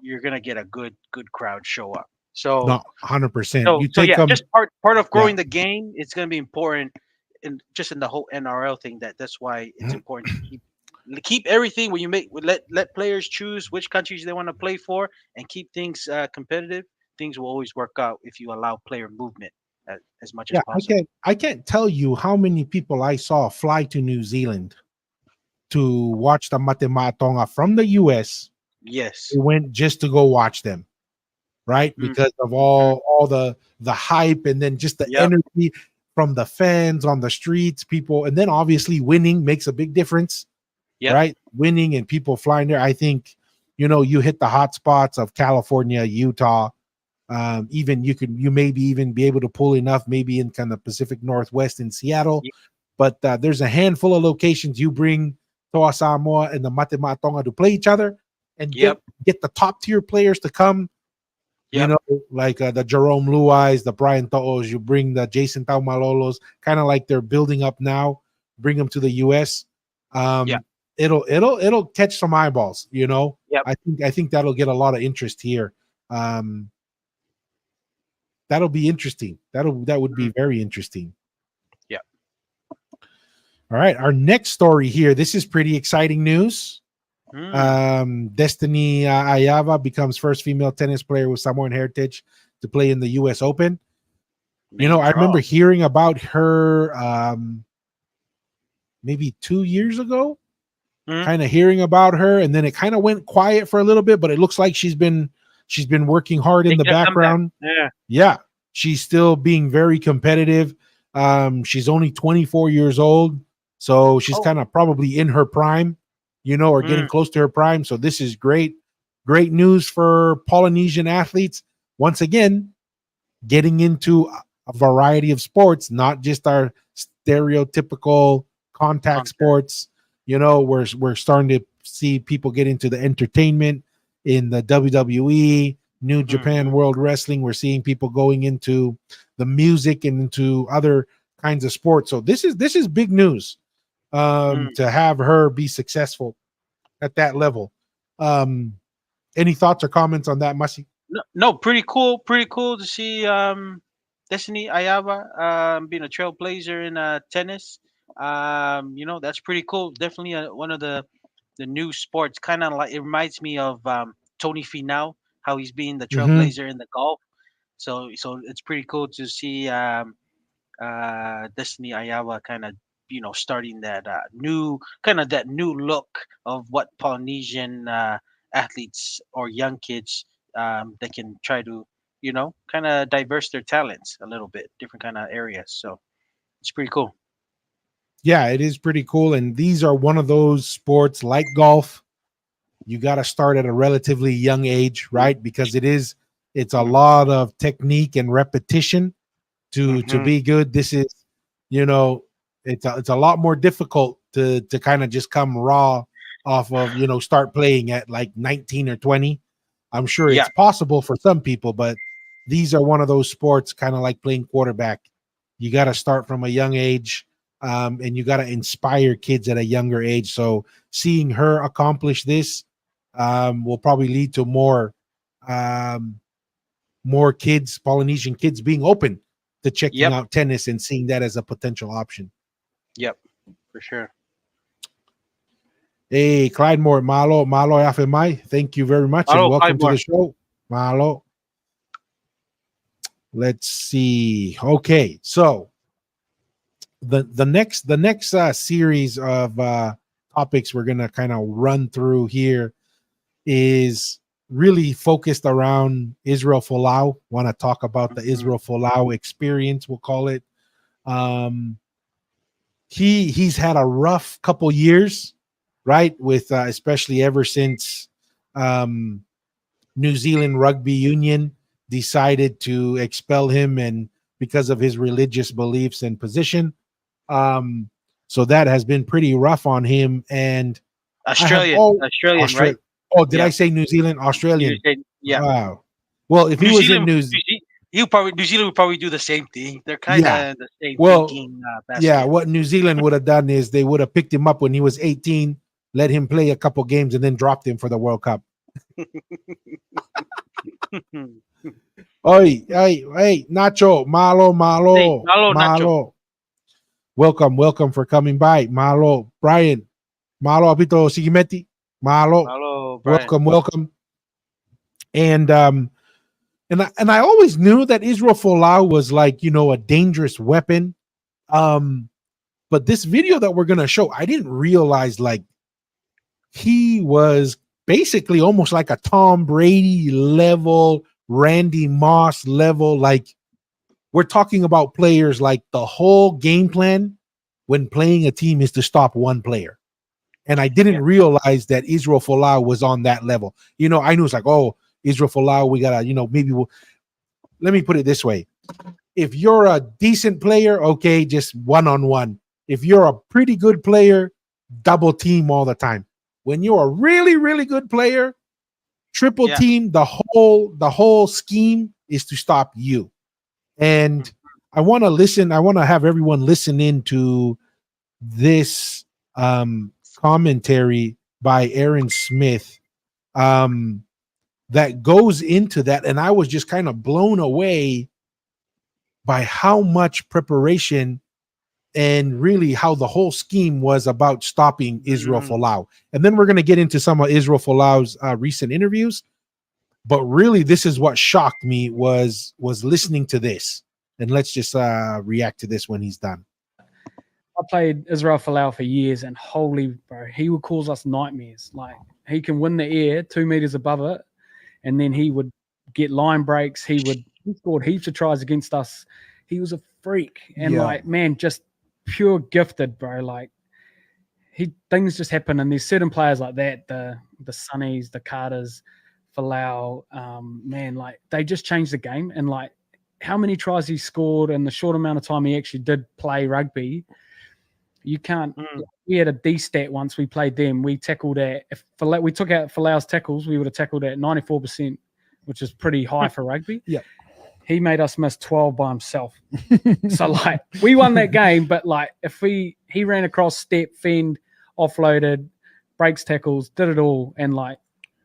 you're gonna get a good crowd show up. So No, 100%. so You so take yeah, them. just part of Yeah. growing the game. It's going to be important, in just in the whole NRL thing. That's why it's important to keep everything when you let players choose which countries they want to play for, and keep things competitive. Things will always work out if you allow player movement as much as Yeah, possible. I can't tell you how many people I saw fly to New Zealand to watch the Matema Tonga from the US. Yes. They went just to go watch them, right? Mm. Because of all the hype, and then just the Yep. energy from the fans on the streets, people, and then obviously winning makes a big difference, Yep. right? Winning and people flying there. I think, you hit the hot spots of California, Utah. Even you maybe even be able to pull enough, maybe in kind of Pacific Northwest in Seattle. Yep. But there's a handful of locations you bring Toa Samoa and the Mate Tonga to play each other and Yep. get the top tier players to come. Yep. Like the Jerome Luais, the Brian To'os, you bring the Jason Taumalolos, kind of like they're building up now, bring them to the US. Yeah. It'll catch some eyeballs, Yep. I think that'll get a lot of interest here. That'll be interesting. That would be very interesting. Yeah. All right, our next story here. This is pretty exciting news. Destiny Ayava becomes first female tennis player with Samoan heritage to play in the U.S. Open. I remember hearing about her maybe 2 years ago. Kind of hearing about her, and then it kind of went quiet for a little bit. But it looks like she's been working hard in the background. Yeah, she's still being very competitive. She's only 24 years old, so she's kind of probably in her prime, or getting close to her prime. So this is great news for Polynesian athletes. Once again, getting into a variety of sports, not just our stereotypical contact sports. We're starting to see people get into the entertainment in the WWE, New Japan World Wrestling. We're seeing people going into the music and into other kinds of sports. So this is big news to have her be successful at that level. Any thoughts or comments on that, Masi? No, pretty cool to see Destiny Ayava being a trailblazer in tennis. That's pretty cool. Definitely one of the new sports. Kind of like, it reminds me of Tony Finau, how he's being the trailblazer in the golf. So it's pretty cool to see Destiny Ayava kind of starting that new look of what Polynesian athletes or young kids that can try to kind of diverse their talents a little bit, different kind of areas. So it's pretty cool. Yeah, it is pretty cool. And these are one of those sports like golf. You got to start at a relatively young age, right? Because it's a lot of technique and repetition to be good. This is, it's a lot more difficult to kind of just come raw off of, start playing at like 19 or 20. I'm sure it's possible for some people, but these are one of those sports kind of like playing quarterback. You got to start from a young age. And you got to inspire kids at a younger age. So seeing her accomplish this will probably lead to more kids, Polynesian kids, being open to checking out tennis and seeing that as a potential option. Yep, for sure. Hey, Clyde Moore, Malo Afemai, thank you very much and welcome to the show, Malo. Let's see. Okay, so the next series of topics we're gonna kind of run through here is really focused around Israel Folau. Want to talk about the Israel Folau experience, we'll call it. He's had a rough couple years, right? With especially ever since New Zealand Rugby Union decided to expel him, and because of his religious beliefs and position. So that has been pretty rough on him. And Australian, right? Oh, did I say New Zealand? Australian. Yeah. Wow. Well, if he was in New Zealand, New Zealand would probably do the same thing. They're kind of the same thinking. Yeah, what New Zealand would have done is they would have picked him up when he was 18, let him play a couple games, and then dropped him for the World Cup. Oi, Nacho, Malo. Hey, Nacho. Welcome for coming by, Malo. Brian, Malo Apito Sigimeti, Malo. Welcome. And I always knew that Israel Folau was like, a dangerous weapon. But this video that we're gonna show, I didn't realize like he was basically almost like a Tom Brady level, Randy Moss level, like we're talking about players like the whole game plan when playing a team is to stop one player. And I didn't Yeah. realize that Israel Folau was on that level. I knew it's like, oh, Israel Folau, we gotta, maybe let me put it this way. If you're a decent player, okay, just one-on-one. If you're a pretty good player, double team all the time. When you're a really, really good player, triple Yeah. team, the whole scheme is to stop you. And I want to have everyone listen into this commentary by Aaron Smith that goes into that. And I was just kind of blown away by how much preparation and really how the whole scheme was about stopping Israel Folau. And then we're going to get into some of Israel Folau's recent interviews. But really, this is what shocked me was listening to this. And let's just react to this when he's done. I played Israel Folau for years, and holy bro, he would cause us nightmares. Like, he can win the air 2 meters above it, and then he would get line breaks. He scored heaps of tries against us. He was a freak, and like, man, just pure gifted, bro. Like, things just happen, and there's certain players like that, the Sunnies, the Carters, Folau, man, like, they just changed the game. And like, how many tries he scored in the short amount of time he actually did play rugby. You can't. We had a D stat once. We played them. We tackled at. If we took out Folau's tackles, we would have tackled at 94%, which is pretty high for rugby. Yeah. He made us miss 12 by himself. So like, we won that game, but like, if he ran across, step, fend, offloaded, breaks, tackles, did it all, and like,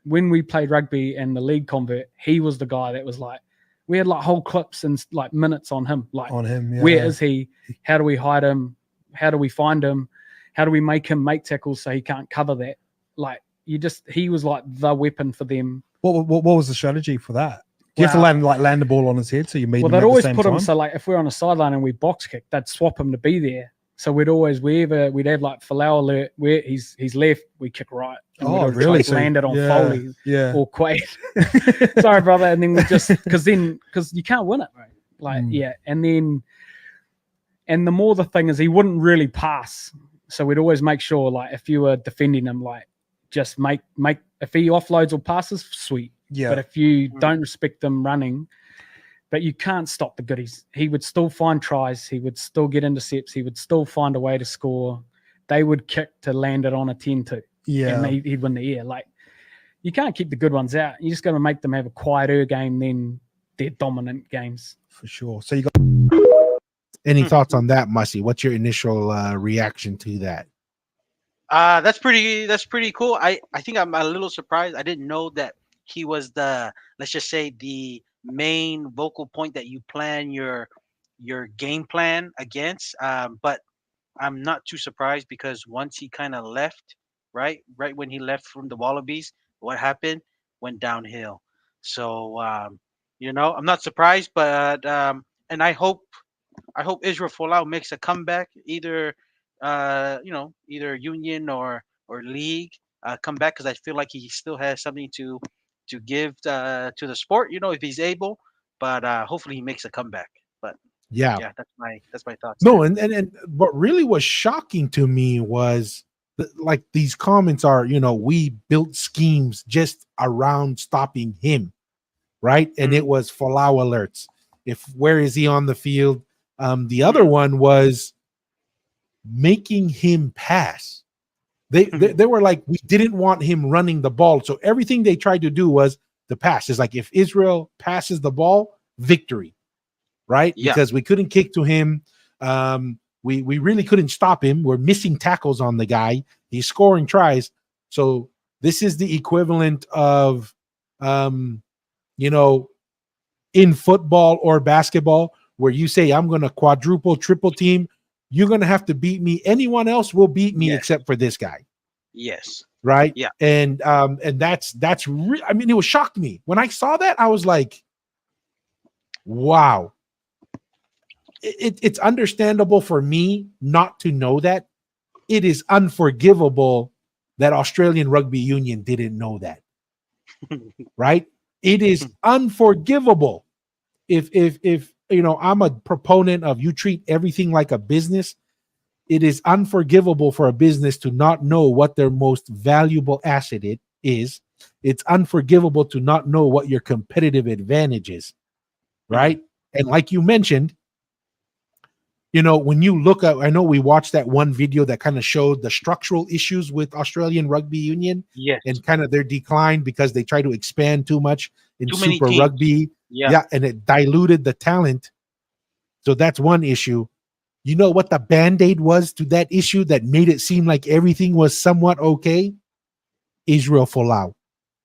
when we played rugby and the league convert, he was the guy that was like, we had like whole clips and like minutes on him. Like, On him, yeah. Where is he? How do we hide him? How do we find him? How do we make him make tackles so he can't cover that? Like, he was like the weapon for them. What was the strategy for that? Do you have to land the ball on his head so you made him they'd at the always same put him, time? so like, if we're on a sideline and we box kick, they'd swap him to be there. So we'd have like Folau alert where he's left, we kick right. And Oh, we'd really? like land it on Foley Yeah. or Quaid. Sorry, brother. And then we just because you can't win it, right? Like, yeah. And the more the thing is, he wouldn't really pass. So we'd always make sure, like, if you were defending him, like, just make if he offloads or passes, sweet. Yeah. But if you don't respect them running, but you can't stop the goodies. He would still find tries. He would still get intercepts. He would still find a way to score. They would kick to land it on a 10-2. Yeah. And he'd win the air. Like, you can't keep the good ones out. You just got to make them have a quieter game than their dominant games. For sure. So you got Any thoughts on that, Mussy? What's your initial reaction to that? That's pretty cool. I think I'm a little surprised. I didn't know that he was let's just say the main vocal point that you plan your game plan against. But I'm not too surprised because once he kind of left, right when he left from the Wallabies, what happened? Went downhill. So I'm not surprised, but and I hope Israel Folau makes a comeback, either either union or league, come back, because I feel like he still has something to give to the sport, if he's able. But hopefully he makes a comeback. But Yeah. that's my thoughts. No, there. and what really was shocking to me was like these comments are, we built schemes just around stopping him, right? And it was Folau alerts. Where is he on the field? The other one was making him pass. They were like, we didn't want him running the ball. So everything they tried to do was the pass. It's like, if Israel passes the ball, victory, right? Yeah. Because we couldn't kick to him. We really couldn't stop him. We're missing tackles on the guy. He's scoring tries. So this is the equivalent of, in football or basketball, where you say, I'm going to quadruple, triple team. You're going to have to beat me. Anyone else will beat me except for this guy. Yes. Right. Yeah. And that's it was shocked me when I saw that. I was like, wow. It's understandable for me not to know that. It is unforgivable that Australian Rugby Union didn't know that. Right? It is unforgivable. If I'm a proponent of you treat everything like a business. It is unforgivable for a business to not know what their most valuable asset it is. It's unforgivable to not know what your competitive advantage is, Mm. right? And like you mentioned, when you look at, I know we watched that one video that kind of showed the structural issues with Australian Rugby Union Yes. and kind of their decline because they try to expand too much in Too many Super teams. Rugby. Yeah. Yeah, and it diluted the talent. So that's one issue. You know what the band-aid was to that issue that made it seem like everything was somewhat okay? Israel Folau,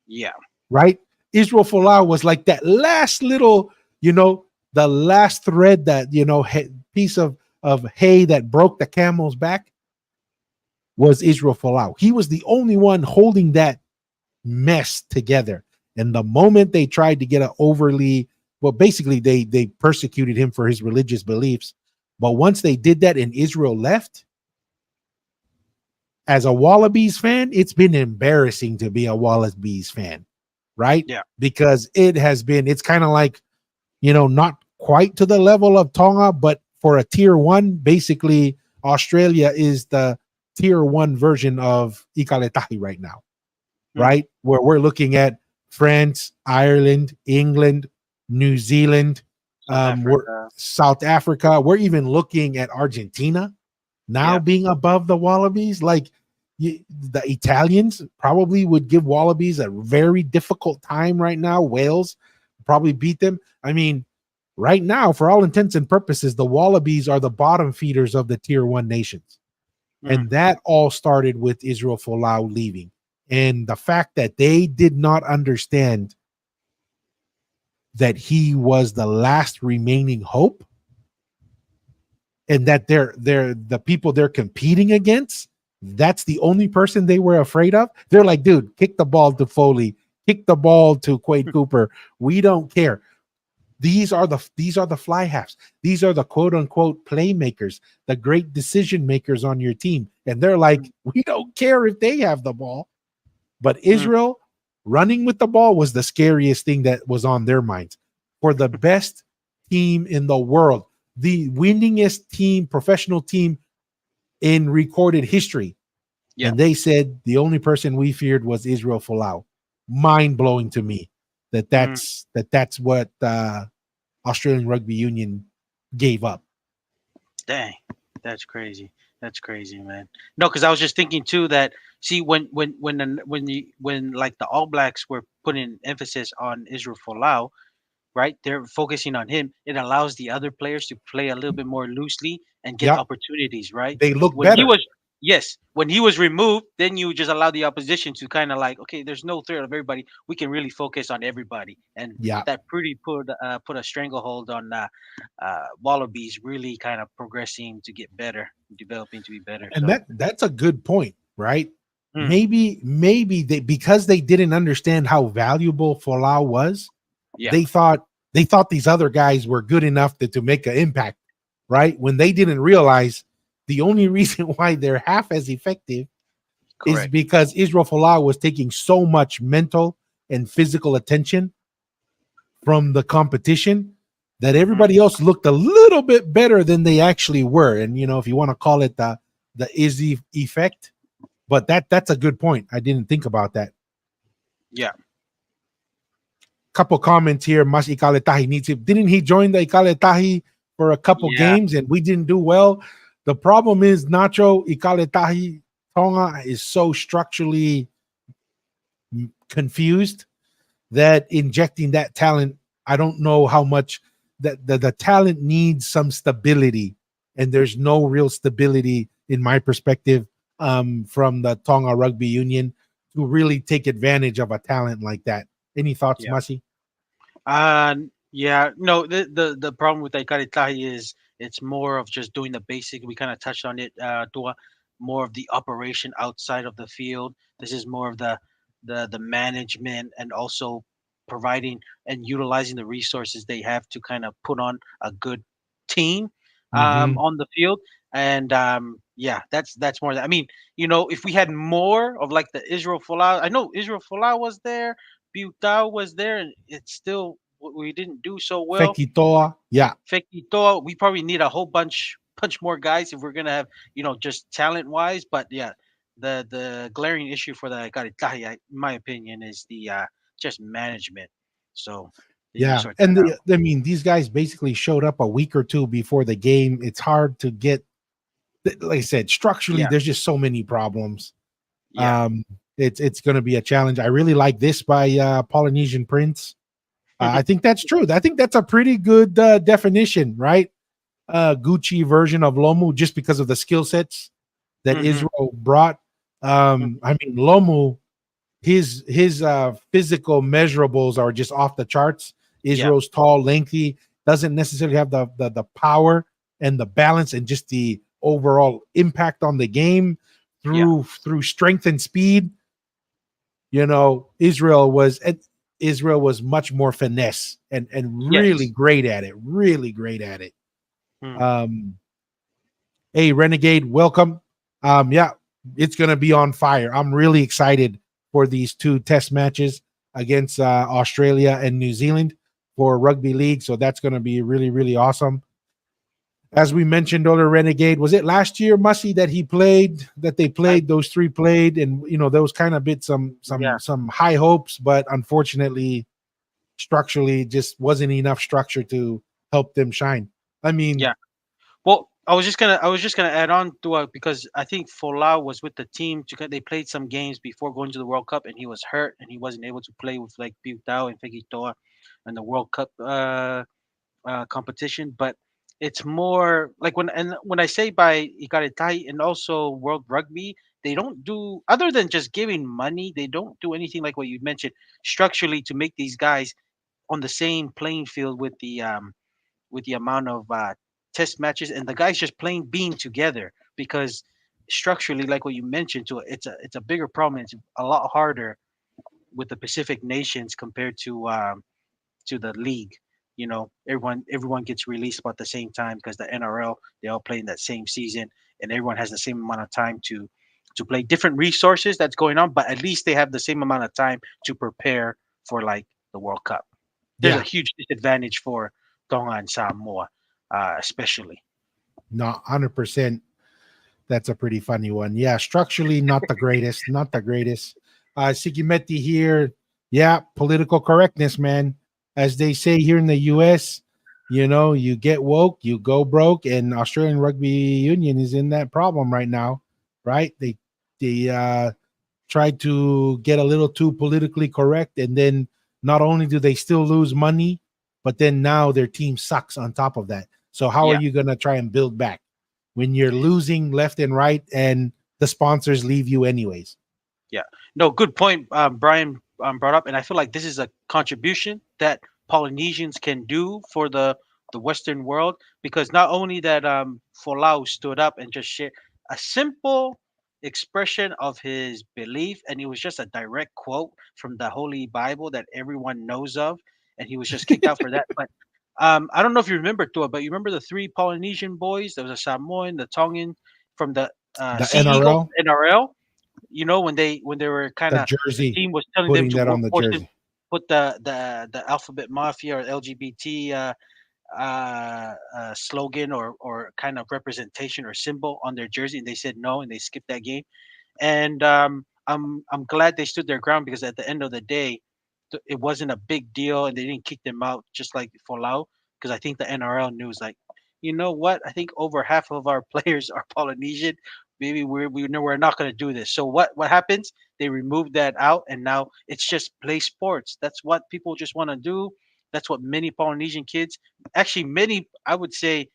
Yeah. right? Israel Folau was like that last little, the last thread that, piece of hay that broke the camel's back was Israel Folau. He was the only one holding that mess together. And the moment they tried to get an overly, well, basically they persecuted him for his religious beliefs. But once they did that and Israel left, as a Wallabies fan, it's been embarrassing to be a Wallabies fan, right? Yeah. Because it's kind of like, not quite to the level of Tonga, but for a tier one, basically Australia is the tier one version of Ikaletahi right now, Mm. right? Where we're looking at France, Ireland, England, New Zealand, South we're Africa. South Africa. We're even looking at Argentina now Yeah. being above the Wallabies. Like the Italians probably would give Wallabies a very difficult time right now. Wales probably beat them. I mean, right now, for all intents and purposes, the Wallabies are the bottom feeders of the tier one nations. Mm. And that all started with Israel Folau leaving. And the fact that they did not understand that he was the last remaining hope and that they're the people they're competing against, that's the only person they were afraid of. They're like, dude, kick the ball to Foley, kick the ball to Quade Cooper. We don't care. These are the fly halves. These are the quote unquote playmakers, the great decision makers on your team. And they're like, we don't care if they have the ball. But Mm. Israel running with the ball was the scariest thing that was on their minds. For the best team in the world, the winningest team, professional team in recorded history. Yeah. And they said the only person we feared was Israel Folau. Mind blowing to me that Mm. that's what Australian Rugby Union gave up. Dang, that's crazy. That's crazy, man. No, because I was just thinking too that see when like the All Blacks were putting emphasis on Israel Folau, right? They're focusing on him. It allows the other players to play a little bit more loosely and get Yep, opportunities, right? they look When he better. was yes, when he was removed, then you just allow the opposition to kind of like, okay, there's no threat of everybody. We can really focus on everybody, and Yeah, that pretty put a stranglehold on Wallabies really kind of progressing to get better, developing to be better. and So that's a good point, right? mm, Maybe they, because they didn't understand how valuable Folau was, yeah, they thought these other guys were good enough to make an impact, right? When they didn't realize the only reason why they're half as effective is correct. because Israel Folau was taking so much mental and physical attention from the competition that Hmm. everybody else looked a little bit better than they actually were. And if you want to call it the Izzy effect, but that's a good point. I didn't think about that. Yeah, Couple comments here. Mas Ikaletahi needs it. Didn't he join the Ikaletahi for a couple yeah, games and we didn't do well? The problem is Nacho Ikaletahi Tonga is so structurally confused that injecting that talent, I don't know how much that the talent needs some stability, and there's no real stability in my perspective from the Tonga Rugby Union to really take advantage of a talent like that. Any thoughts, yeah. Masi? Yeah, no, the problem with Ikaritahi is it's more of just doing the basic. We kind of touched on it, Tua, more of the operation outside of the field. This is more of the management and also providing and utilizing the resources they have to kind of put on a good team Mm-hmm. on the field. And yeah, that's more. I mean, if we had more of like the Israel Folau, I know Israel Folau was there, Butau was there, and it's still we didn't do so well. Fekitoa. Yeah. Fekito, we probably need a whole bunch more guys if we're gonna have just talent wise. But yeah, the glaring issue for the Garitahi, in my opinion, is the just management. So they need to Yeah. sort And that out. I mean, these guys basically showed up a week or two before the game. It's hard to get, like I said, structurally, Yeah, there's just so many problems. yeah, It's going to be a challenge. I really like this by Polynesian Prince. I think that's true. I think that's a pretty good definition, right? Gucci version of Lomu, just because of the skill sets that hmm Israel brought. I mean, Lomu, his physical measurables are just off the charts. yeah, Israel's tall, lengthy, doesn't necessarily have the power and the balance and just the overall impact on the game yeah, through strength and speed. Israel was much more finesse and really yes. great at it. Really great at it. Mm. Um, hey, Renegade, welcome. Yeah, it's gonna be on fire. I'm really excited for these two test matches against Australia and New Zealand for rugby league. So that's gonna be really, really awesome. As we mentioned, Ola Renegade, was it last year, Mussy, that they I, played, those three played, and those kind of bit yeah, some high hopes, but unfortunately, structurally, just wasn't enough structure to help them shine. I mean, yeah. Well, I was just gonna add on to because I think Folau was with the team. They played some games before going to the World Cup, and he was hurt, and he wasn't able to play with like Piutao and Fekitoa and the World Cup competition. But it's more like when I say by Ikaritai and also World Rugby, they don't do other than just giving money. They don't do anything like what you mentioned structurally to make these guys on the same playing field with the amount of test matches and the guys just playing being together because structurally, like what you mentioned, it's a bigger problem. It's a lot harder with the Pacific nations compared to the league. Everyone gets released about the same time because the NRL they all play in that same season, and everyone has the same amount of time to play. Different resources that's going on, but at least they have the same amount of time to prepare for like the World Cup. There's a yeah, huge disadvantage for Tonga and Samoa, especially. no, 100%. That's a pretty funny one. Yeah, structurally not the greatest, not the greatest. Sikimeti here, yeah, political correctness, man. As they say here in the US, you get woke, you go broke, and Australian Rugby Union is in that problem right now, right? They tried to get a little too politically correct, and then not only do they still lose money, but then now their team sucks on top of that. So how are Yeah, you gonna try and build back when you're losing left and right, and the sponsors leave you anyways? yeah. No, good point. Brian brought up, and I feel like this is a contribution that Polynesians can do for the Western world because not only that Folau stood up and just shared a simple expression of his belief, and it was just a direct quote from the Holy Bible that everyone knows of, and he was just kicked out for that. But I don't know if you remember to it, but you remember the three Polynesian boys? There was a Samoan, the Tongan from the The Sea Eagles NRL, NRL. When they were kind the of the jersey, team was telling them putting to that on the force them jersey. put the alphabet mafia or LGBT slogan or kind of representation or symbol on their jersey, and they said no, and they skipped that game. And I'm glad they stood their ground because at the end of the day, it wasn't a big deal, and they didn't kick them out just like Folau. Because I think the NRL news like, you know what? I think over half of our players are Polynesian. Maybe we know we're not going to do this. So what happens? They remove that out, and now it's just play sports. That's what people just want to do. That's what many Polynesian kids, actually many, I would say,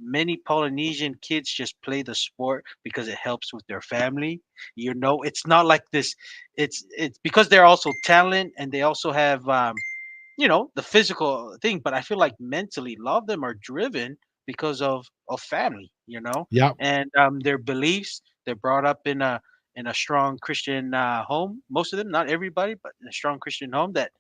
many Polynesian kids just play the sport because it helps with their family. It's not like this. It's because they're also talent and they also have the physical thing, but I feel like mentally a lot of them are driven because of family, Yep. and their beliefs. They're brought up in a strong Christian home. Most of them, not everybody, but in a strong Christian home that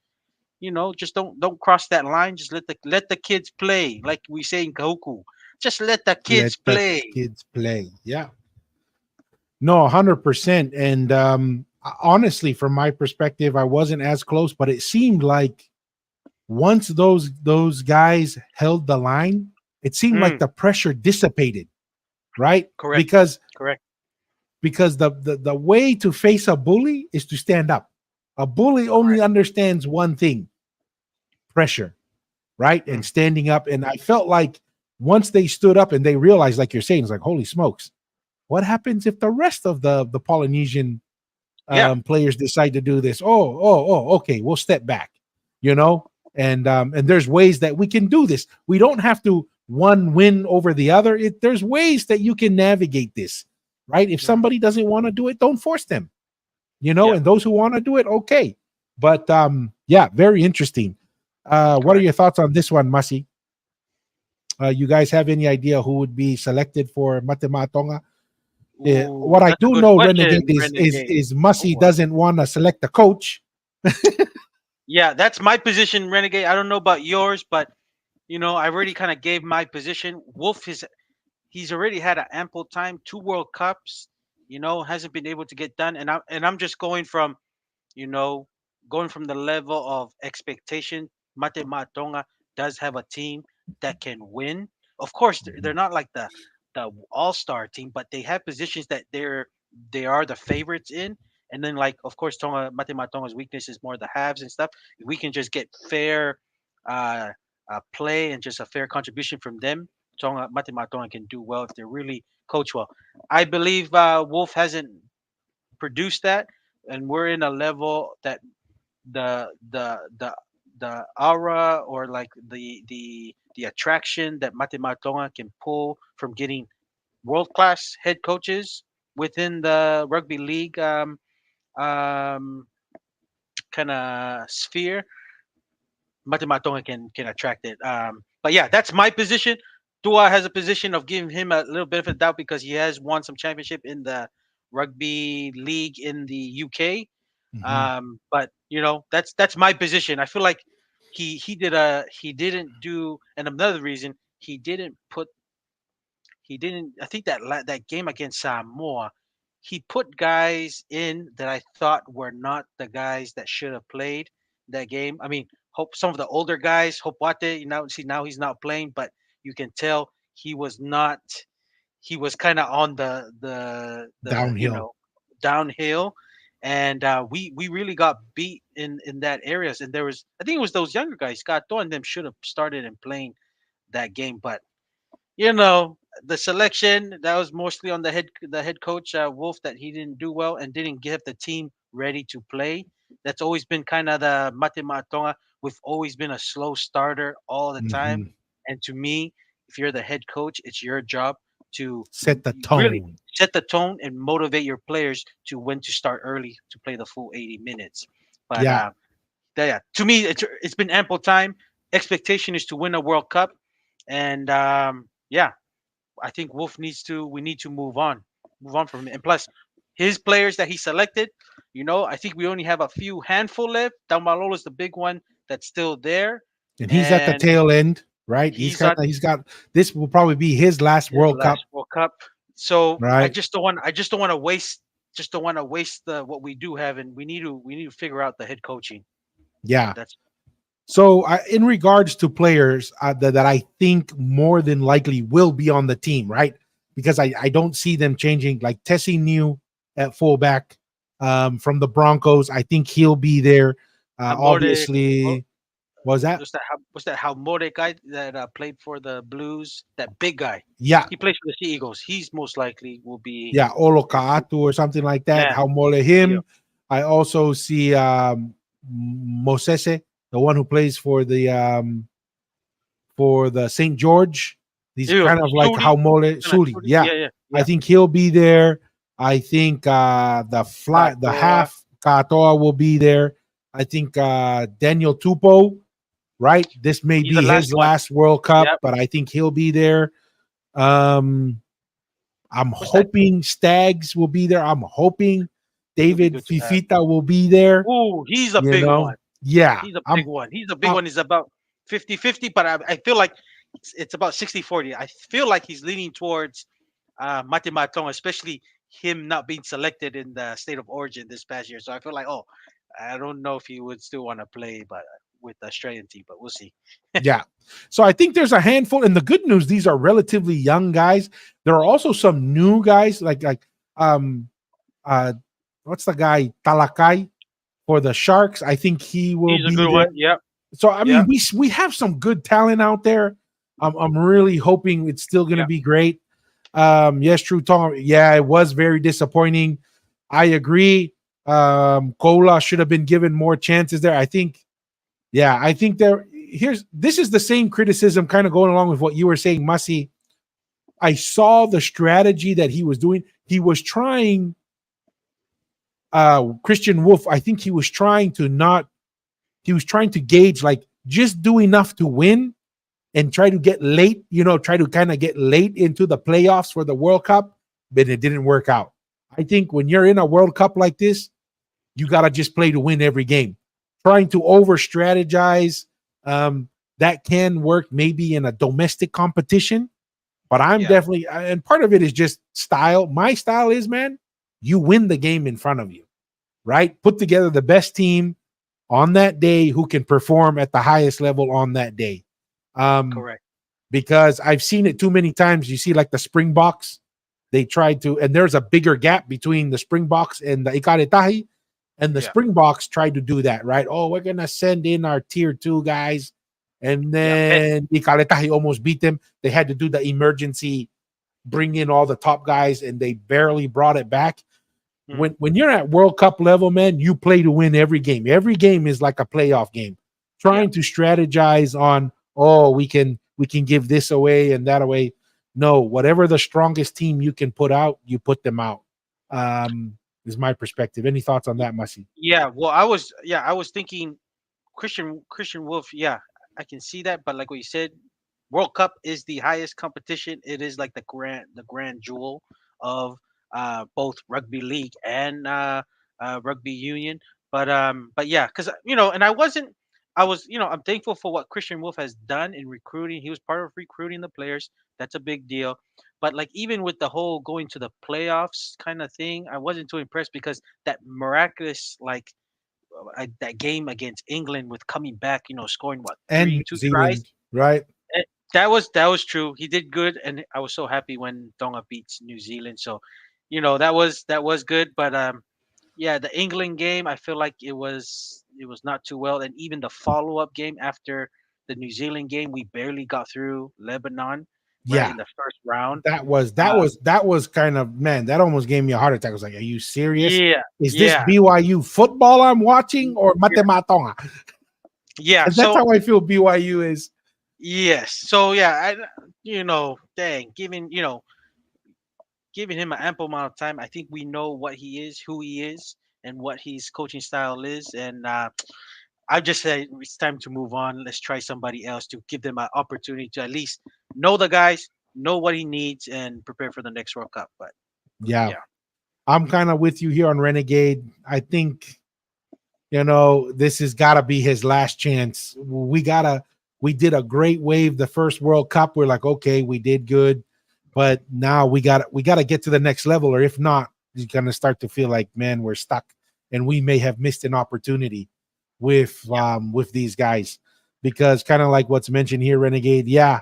just don't cross that line. Just let the kids play, like we say in Kahuku. Just let the Let kids the play. kids play. Yeah. No, 100%. And honestly, from my perspective, I wasn't as close, but it seemed like once those guys held the line, it seemed like Mm, the pressure dissipated, right? correct. Because Correct. the way to face a bully is to stand up. A bully only Correct. understands one thing: pressure, right? And Mm, standing up. And I felt like once they stood up and they realized, like you're saying, it's like, holy smokes, what happens if the rest of the Polynesian yeah. players decide to do this? Okay, we'll step back, you know. And there's ways that we can do this. We don't have to one win over the other. There's ways that you can navigate this, right? If Mm, somebody doesn't want to do it, don't force them, you know. yeah. And those who want to do it, okay. But yeah, very interesting. What are Correct. your thoughts on this one, Masi? You guys have any idea who would be selected for Matematonga? What Ooh, I that's a do good know, Renegade, question, Renegade. is Oh Mussy boy. doesn't want to select a coach. Yeah, that's my position, Renegade. I don't know about yours, but I already kind of gave my position. Wolf is he's already had an ample time, two World Cups. Hasn't been able to get done, and I'm just you know, going from the level of expectation. Mate Matonga does have a team that can win. Of course, they're not like the all-star team, but they have positions that they are the favorites in. And then, like, of course, Mate Matonga's weakness is more the halves and stuff. If we can just get fair uh, play and just a fair contribution from them, Mate Matonga can do well if they're really coached well. I believe Wolf hasn't produced that, and we're in a level that the the the the aura, or like the attraction that Mate Matonga can pull from getting world class head coaches within the rugby league um, kind of sphere. Mate Matonga can attract it. But yeah, that's my position. Tua has a position of giving him a little bit of a doubt because he has won some championship in the rugby league in the UK. Mhm. But that's my position. I feel like he didn't do, and another reason he didn't. I think that game against Samoa, he put guys in that I thought were not the guys that should have played that game. I mean, hope some of the older guys, Hope Wate, see now he's not playing, but you can tell he was not. He was kind of on the Downhill. downhill, and we really got beat in that areas. And there was, I think it was those younger guys, Scott Thorne, them should have started and playing that game, but you know the selection that was mostly on the head coach Wolf, that he didn't do well and didn't get the team ready to play. That's always been kind of the Mate Matonga. We've always been a slow starter all the time, Mhm. and to me, if you're the head coach, it's your job to Set the really tone. set the tone and motivate your players to when to start early to play the full 80 minutes. But Yeah, yeah, to me, it's been ample time. Expectation is to win a World Cup, and yeah, I think Wolf needs to. We need to move on from him. And plus, his players that he selected, I think we only have a few handful left. Tamalolo is the big one that's still there, and he's at the and tail end, right? he's at He's got this will probably be his last his World last Cup, World Cup. So I right? just don't want. I just don't want to waste the what we do have, and we need to figure out the head coaching. Yeah. That's So, in regards to players that I think more than likely will be on the team, right? Because I don't see them changing. Like Tessie New at fullback from the Broncos, I think he'll be there. Hamore. Obviously, what was that? What's that Hamore guy that played for the Blues? That big guy. Yeah, He plays for the Sea Eagles. He's most likely will be. yeah, Olokaatu or something like that. Yeah. How Mole Yeah. him. I also see Mosese, the one who plays for the St. George. He's Ew, kind of like Sudi. how Mole Kinda Suli. Sudi. Yeah, Yeah, yeah, I yeah. think he'll be there. I think the Katoa. half Katoa will be there. I think Daniel Tupo, right? This may He's the be last his one. last World Cup, Yep. but I think he'll be there. Um, I'm What's that? hoping Stags will be there. I'm hoping He'll be David good to have. Fifita will be there. Ooh, he's a You big one. know, yeah, He's a big one. He's a big I'm one. He's about 50-50, but I feel like it's about 60-40. I feel like he's leaning towards Mate Matong, especially him not being selected in the state of origin this past year. So I feel like, I don't know if he would still want to play, but with the Australian team, but we'll see. Yeah. So I think there's a handful. And the good news, these are relatively young guys. There are also some new guys like uh what's the guy Talakai for the Sharks. I think he will He's a be good there. one. Yep. So I Yep. mean, we have some good talent out there. I'm really hoping it's still going to Yep. be great. Yes, true, Tom. Yeah, it was very disappointing. I agree. Kola should have been given more chances there. I think. Yeah, I think this is the same criticism, kind of going along with what you were saying, Masi. I saw the strategy that he was doing. He was trying. Christian Wolf. I think he was trying to not. He was trying to gauge like just do enough to win and try to get late, try to kind of get late into the playoffs for the World Cup, but it didn't work out. I think when you're in a World Cup like this, you got to just play to win every game. Trying to over strategize, that can work maybe in a domestic competition, but I'm definitely, and part of it is just style. My style is, man, you win the game in front of you, right? Put together the best team on that day who can perform at the highest level on that day. Correct. Because I've seen it too many times. You see, like the Springboks, they tried to, and there's a bigger gap between the Springboks and the Ikaretahi, and the Springboks tried to do that, right? Oh, we're gonna send in our tier 2 guys, and then Ikaretahi almost beat them. They had to do the emergency, bring in all the top guys, and they barely brought it back. When you're at World Cup level, man, you play to win every game. Every game is like a playoff game. Trying to strategize on, we can give this away and that away. No, whatever the strongest team you can put out, you put them out. Is my perspective. Any thoughts on that, Masi? Yeah. Well, I was thinking Christian Wolf. Yeah, I can see that, but like what you said, World Cup is the highest competition. It is like the grand jewel of both rugby league and rugby union. But yeah, because and I was I'm thankful for what Christian Wolf has done in recruiting. He was part of recruiting the players. That's a big deal. But like even with the whole going to the playoffs kind of thing, I wasn't too impressed because that miraculous that game against England with coming back, scoring what And New two tries. Zealand, right? Eh, that was true. He did good, and I was so happy when Tonga beats New Zealand. So, that was good. But yeah, the England game, I feel like it was not too well, and even the follow up game after the New Zealand game, we barely got through Lebanon right Yeah. in the first round. That was kind of, man, that almost gave me a heart attack. I was like, are you serious? Yeah, Is this yeah, BYU football I'm watching or Matematonga? yeah. And that's So how I feel BYU is. yes, so yeah, dang, giving him an ample amount of time. I think we know what he is, who he is, and what his coaching style is. And I just say it's time to move on. Let's try somebody else to give them an opportunity to at least know the guys, know what he needs, and prepare for the next World Cup. But Yeah. yeah, I'm kind of with you here on Renegade. I think, this has got to be his last chance. We did a great wave the first World Cup. We're like, okay, we did good, but now we got to get to the next level, or if not, you're gonna start to feel like, man, we're stuck, and we may have missed an opportunity with these guys, because kind of like what's mentioned here, Renegade. Yeah,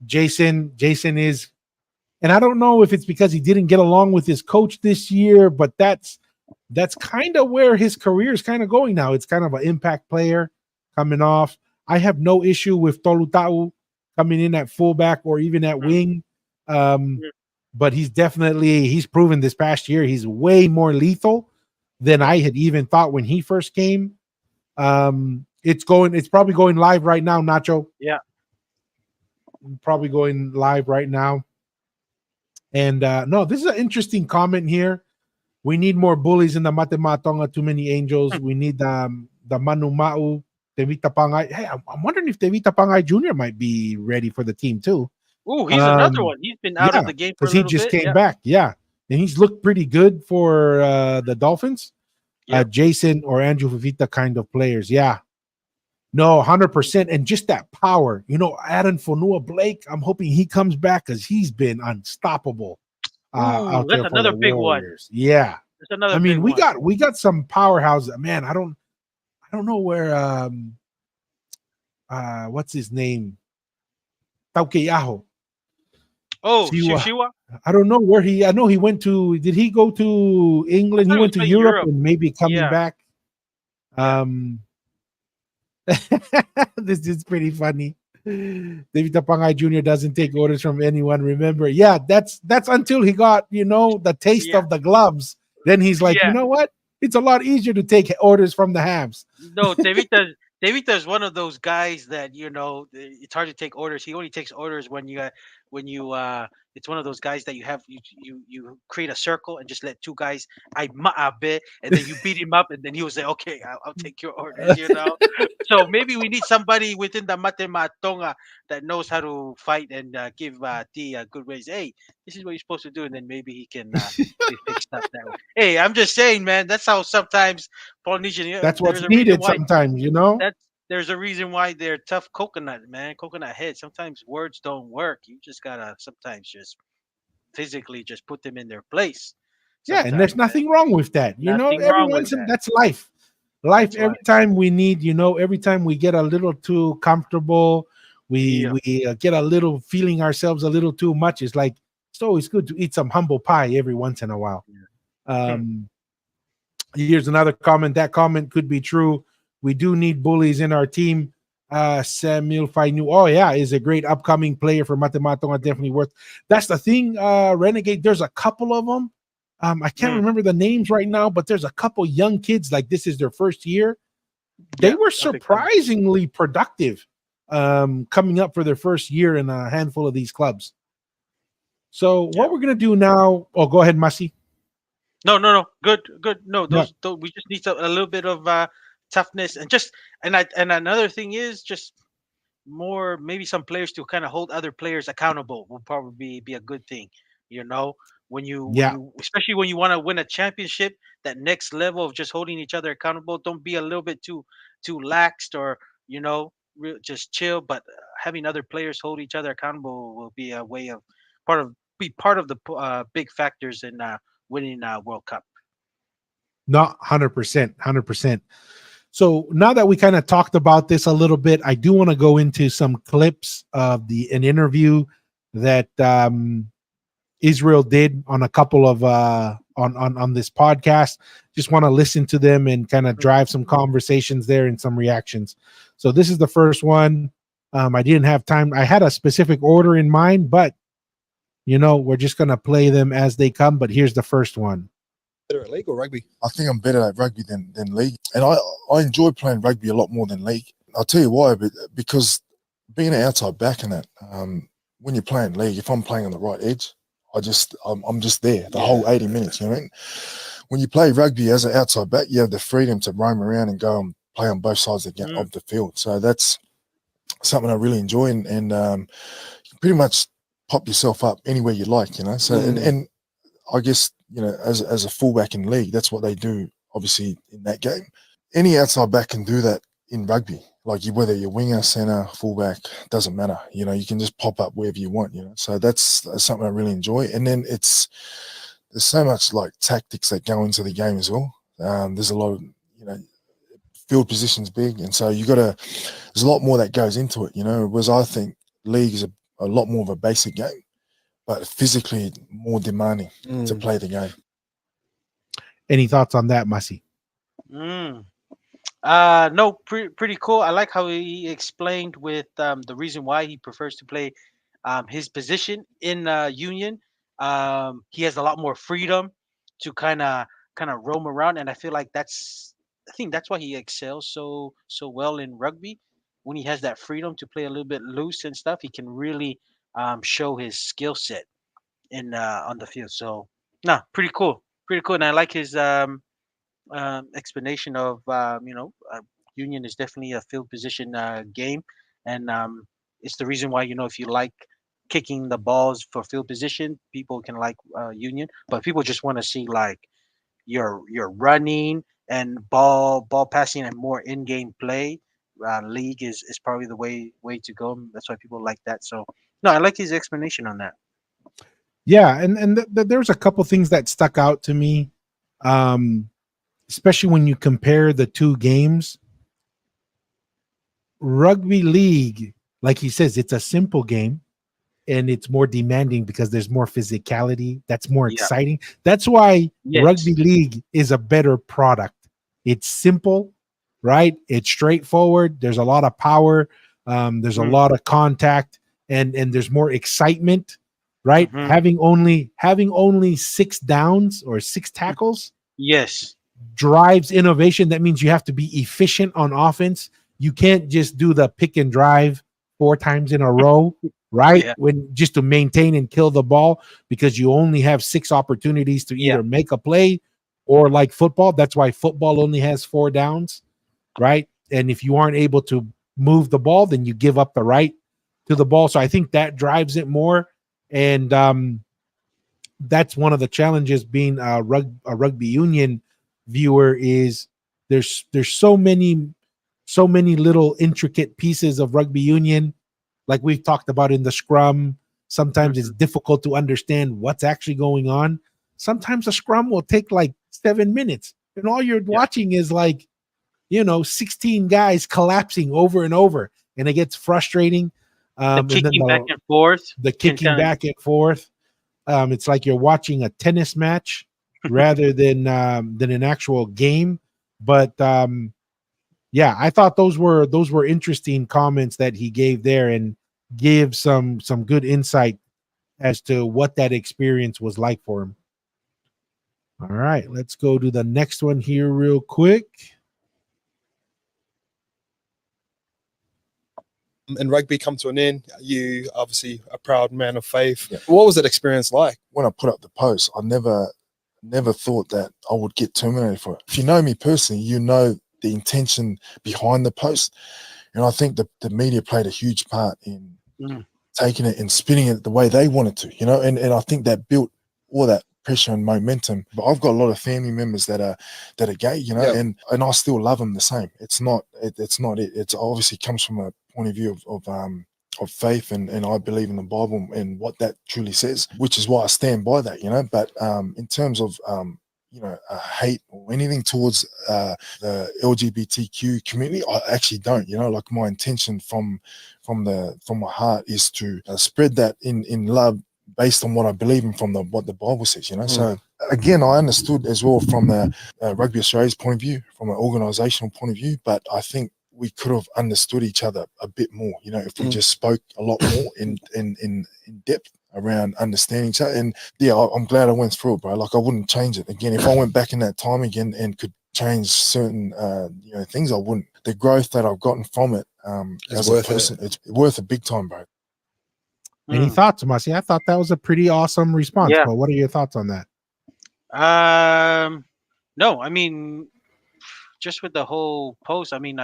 Jason is, and I don't know if it's because he didn't get along with his coach this year, but that's kind of where his career is kind of going now. It's kind of an impact player coming off. I have no issue with Tolutau coming in at fullback or even at wing. But he's proven this past year he's way more lethal than I had even thought when he first came. It's probably going live right now, Nacho. yeah. Probably going live right now. And no, this is an interesting comment here. We need more bullies in the Matematonga, too many angels. We need the Manu Ma'u, Tevita Pangay. Hey, I'm wondering if Tevita Pangay Jr. might be ready for the team too. Ooh, he's another one. He's been out of the game for a because he little just bit. came back. Yeah, and he's looked pretty good for the Dolphins. Yep. Jason or Andrew Fafita kind of players. Yeah. No, 100%. And just that power. Adam Fonua Blake, I'm hoping he comes back because he's been unstoppable out that's there for another the big one. Warriors. Yeah. That's another I mean, big one. we got some powerhouses. Man, I don't know where what's his name? Taukeyaho. Oh, Siwa. Shiwa. I don't know where I know he went to. Did he go to I England? He thought he was went to playing Europe Europe. and maybe coming Yeah. back. Yeah. This is pretty funny. David Tapangai Jr. doesn't take orders from anyone. Remember, yeah, that's until he got the taste Yeah. of the gloves. Then he's like, you Yeah. know what? It's a lot easier to take orders from the Habs. No, Tevita's one of those guys that it's hard to take orders. He only takes orders when you it's one of those guys that you create a circle and just let two guys I ma'abe and then you beat him up and then he will say okay I'll take your orders. So maybe we need somebody within the mate matonga that knows how to fight and give T a good raise. Hey, this is what you're supposed to do and then maybe he can be fixed up that way. Hey, I'm just saying, man. That's how sometimes Polynesian. That's There's what's a reason needed why sometimes. there's a reason why they're tough coconut, man. Coconut head. Sometimes words don't work. You just gotta sometimes just physically just put them in their place. Yeah, and there's Sometimes, man. nothing wrong with that. Nothing Every wrong with once in that. that's life. Life That's every life. time we need, every time we get a little too comfortable, we Yeah. we get a little feeling ourselves a little too much. It's like it's always good to eat some humble pie every once in a while. Hmm. Here's another comment. That comment could be true. We do need bullies in our team. Samuel Fainu, oh yeah, is a great upcoming player for Matematonga. Definitely worth. That's the thing, Renegade. There's a couple of them. I can't Mm. remember the names right now, but there's a couple young kids like this is their first year. They Yeah, were up and coming. surprisingly productive coming up for their first year in a handful of these clubs. So what Yeah. we're gonna do now? Oh, go ahead, Masi. No. Good. No, Yeah. those we just need a little bit of toughness and another thing is just more maybe some players to kind of hold other players accountable will probably be a good thing. You know, when Yeah. you especially when you want to win a championship, that next level of just holding each other accountable. Don't be a little bit too laxed or just chill. But having other players hold each other accountable will be a way of part of the big factors in winning World Cup. Not 100%, 100%. So now that we kind of talked about this a little bit, I do want to go into some clips of an interview that Israel did on a couple of on this podcast. Just want to listen to them and kind of drive some conversations there and some reactions. So this is the first one. I didn't have time. I had a specific order in mind, but we're just gonna play them as they come. But here's the first one. Better at league or rugby? I think I'm better at rugby than league. And I enjoy playing rugby a lot more than league. I'll tell you why, because being an outside back in that, when you're playing league, if I'm playing on the right edge, I'm just there the whole 80 minutes, you know what I mean? When you play rugby as an outside back, you have the freedom to roam around and go and play on both sides of the field. So that's something I really enjoy and you can pretty much pop yourself up anywhere you like, So and I guess, as a fullback in league, that's what they do, obviously, in that game. Any outside back can do that in rugby. Like whether you're winger, centre, fullback, doesn't matter. You can just pop up wherever you want, So that's something I really enjoy. And then there's so much like tactics that go into the game as well. There's a lot of, field position's big. And so there's a lot more that goes into it, whereas I think league is a lot more of a basic game, but physically more demanding to play the game. Any thoughts on that, Masi? No, pretty cool. I like how he explained with the reason why he prefers to play his position in Union. He has a lot more freedom to kind of roam around, and I feel like I think that's why he excels so well in rugby. When he has that freedom to play a little bit loose and stuff, he can really show his skill set in on the field. So, nah, pretty cool, and I like his explanation of Union is definitely a field position game, and it's the reason why if you like kicking the balls for field position, people can like Union, but people just want to see like your running and ball passing and more in game play. League is probably the way to go. That's why people like that. So no, I like his explanation on that. Yeah, and there's a couple things that stuck out to me, especially when you compare the two games. rugby league, like he says, it's a simple game and it's more demanding because there's more physicality. That's more Yeah. exciting. That's why Yes. rugby league is a better product. It's simple, right? It's straightforward. There's a lot of power. There's a Mm, lot of contact, and there's more excitement, right? hmm Having only 6 downs or 6 tackles Yes. drives innovation. That means you have to be efficient on offense. You can't just do the pick and drive 4 times in a row, right? Yeah. When just to maintain and kill the ball because you only have 6 opportunities to Yeah. either make a play or like football. That's why football only has 4 downs, right? And if you aren't able to move the ball, then you give up the right to the ball. So I think that drives it more. And that's one of the challenges being a rugby union viewer is there's so many little intricate pieces of rugby union like we've talked about in the scrum. Sometimes it's hmm difficult to understand what's actually going on. Sometimes a scrum will take like 7 minutes and all you're Yeah. watching is like 16 guys collapsing over and over and it gets frustrating. The And then kicking back and forth the can kicking kind of. back and forth. It's like you're watching a tennis match rather than an actual game. But yeah, I thought those were interesting comments that he gave there, and give some good insight as to what that experience was like for him. All right, let's go to the next one here real quick. And rugby come to an end. You obviously a proud man of faith. Yeah. What was that experience like? When I put up the post, I never thought that I would get terminated for it. If you know me personally, you know the intention behind the post. And I think the media played a huge part in Mm, taking it and spinning it the way they wanted to, and I think that built all that pressure and momentum. But I've got a lot of family members that are gay, Yeah. and I still love them the same. It's not it. It's obviously comes from a point of view of faith, and I believe in the Bible and what that truly says, which is why I stand by that. But in terms of hate or anything towards the LGBTQ community, I actually don't. Like my intention from my heart is to spread that in love based on what I believe in from what the Bible says. So again, I understood as well from the Rugby Australia's point of view, from an organisational point of view, but I think we could have understood each other a bit more. If we just spoke a lot more in depth around understanding each other. And yeah, I'm glad I went through it, bro. Like I wouldn't change it again. If I went back in that time again and could change certain things, I wouldn't. The growth that I've gotten from it It's as worth a person, it's worth it big time, bro. Any mm. thoughts, Masi? I thought that was a pretty awesome response, Yeah. but what are your thoughts on that? No, I mean, just with the whole post, I mean,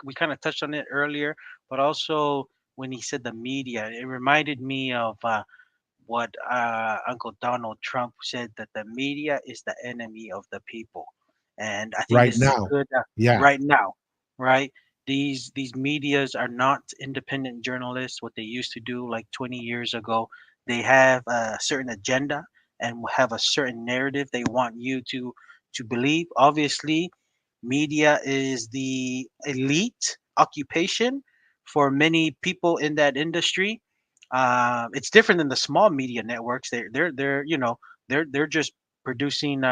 we kind of touched on it earlier, but also when he said the media, it reminded me of what Uncle Donald Trump said, that the media is the enemy of the people, and I think Right this is now. good Yeah. right now, right? These medias are not independent journalists. What they used to do like 20 years ago, they have a certain agenda and have a certain narrative they want you to believe. Obviously, media is the elite occupation for many people in that industry. It's different than the small media networks. They're just producing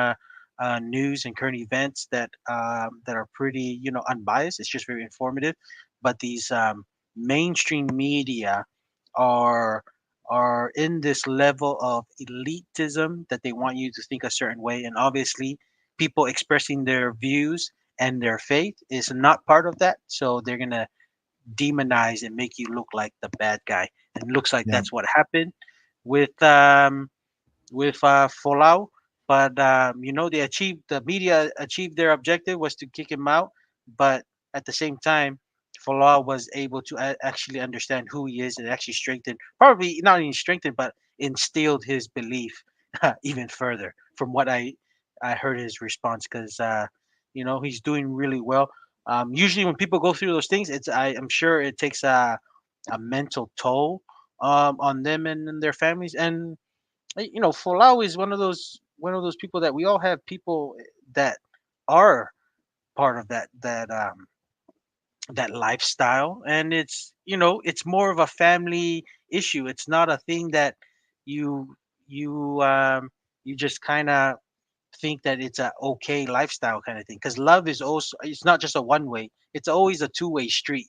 news and current events that are pretty unbiased. It's just very informative. But these mainstream media are are in this level of elitism that they want you to think a certain way, and obviously people expressing their views and their faith is not part of that, so they're gonna demonize and make you look like the bad guy. And it looks like Yeah. that's what happened with Folau. But the media achieved their objective was to kick him out. But at the same time, Folau was able to actually understand who he is and actually strengthen, probably not even strengthen, but instilled his belief even further. From what I heard his response, because he's doing really well. Usually when people go through those things, I'm sure it takes a mental toll on them and their families. And Folau is one of those people that we all have people that are part of that that lifestyle, and it's, it's more of a family issue. It's not a thing that you you um you just kind of think that it's a okay lifestyle kind of thing, because love is also, it's not just a one way, it's always a two-way street.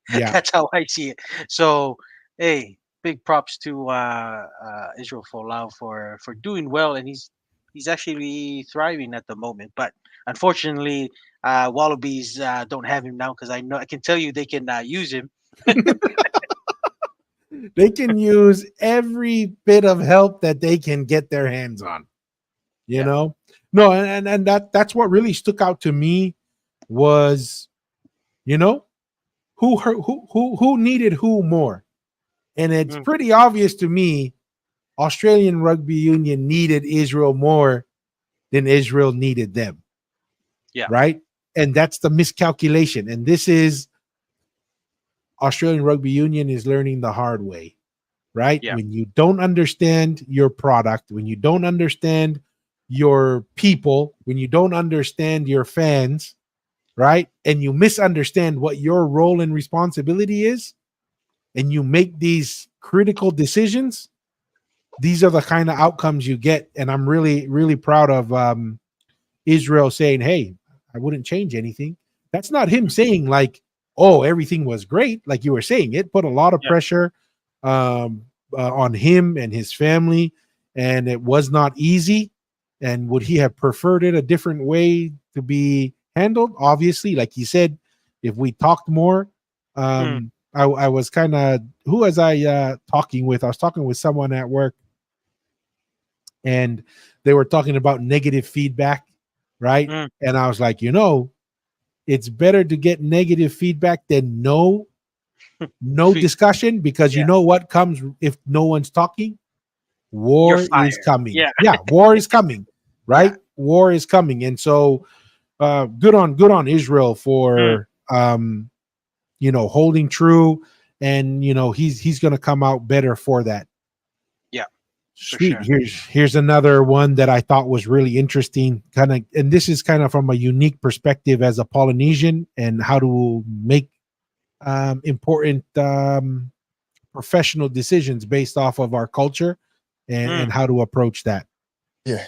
Yeah. That's how I see it. So, hey, big props to Israel Folau for doing well, and he's actually thriving at the moment. But unfortunately, Wallabies don't have him now, because I can tell you they can use him. They can use every bit of help that they can get their hands on. You Yeah. know, no, and that's what really stuck out to me was, you know, who needed who more, and it's Mm, pretty obvious to me. Australian Rugby Union needed Israel more than Israel needed them, yeah. right? And that's the miscalculation. And this is Australian Rugby Union is learning the hard way, right? Yeah. When you don't understand your product, when you don't understand your people, when you don't understand your fans, right? And you misunderstand what your role and responsibility is, and you make these critical decisions, these are the kind of outcomes you get. And I'm really, really proud of Israel saying, "Hey, I wouldn't change anything." That's not him Mm, saying like, "Oh, everything was great." Like you were saying, it put a lot of yeah. pressure um, on him and his family, and it was not easy. And would he have preferred it a different way to be handled? Obviously, like he said, if we talked more, Mm, I was kind of who was I talking with? I was talking with someone at work, and they were talking about negative feedback, right? mm. And I was like, it's better to get negative feedback than no Fe- discussion, because you yeah. know what comes if no one's talking? You're War is fired. coming. Yeah. Yeah, war is coming, Yeah. right? War is coming. And so good on Israel Mm, for holding true, and he's going to come out better for that. yeah. For Sweet. sure. Here's another one that I thought was really interesting, kind of, and this is kind of from a unique perspective as a Polynesian, and how to make important professional decisions based off of our culture, and Mm. how to approach that. Yeah.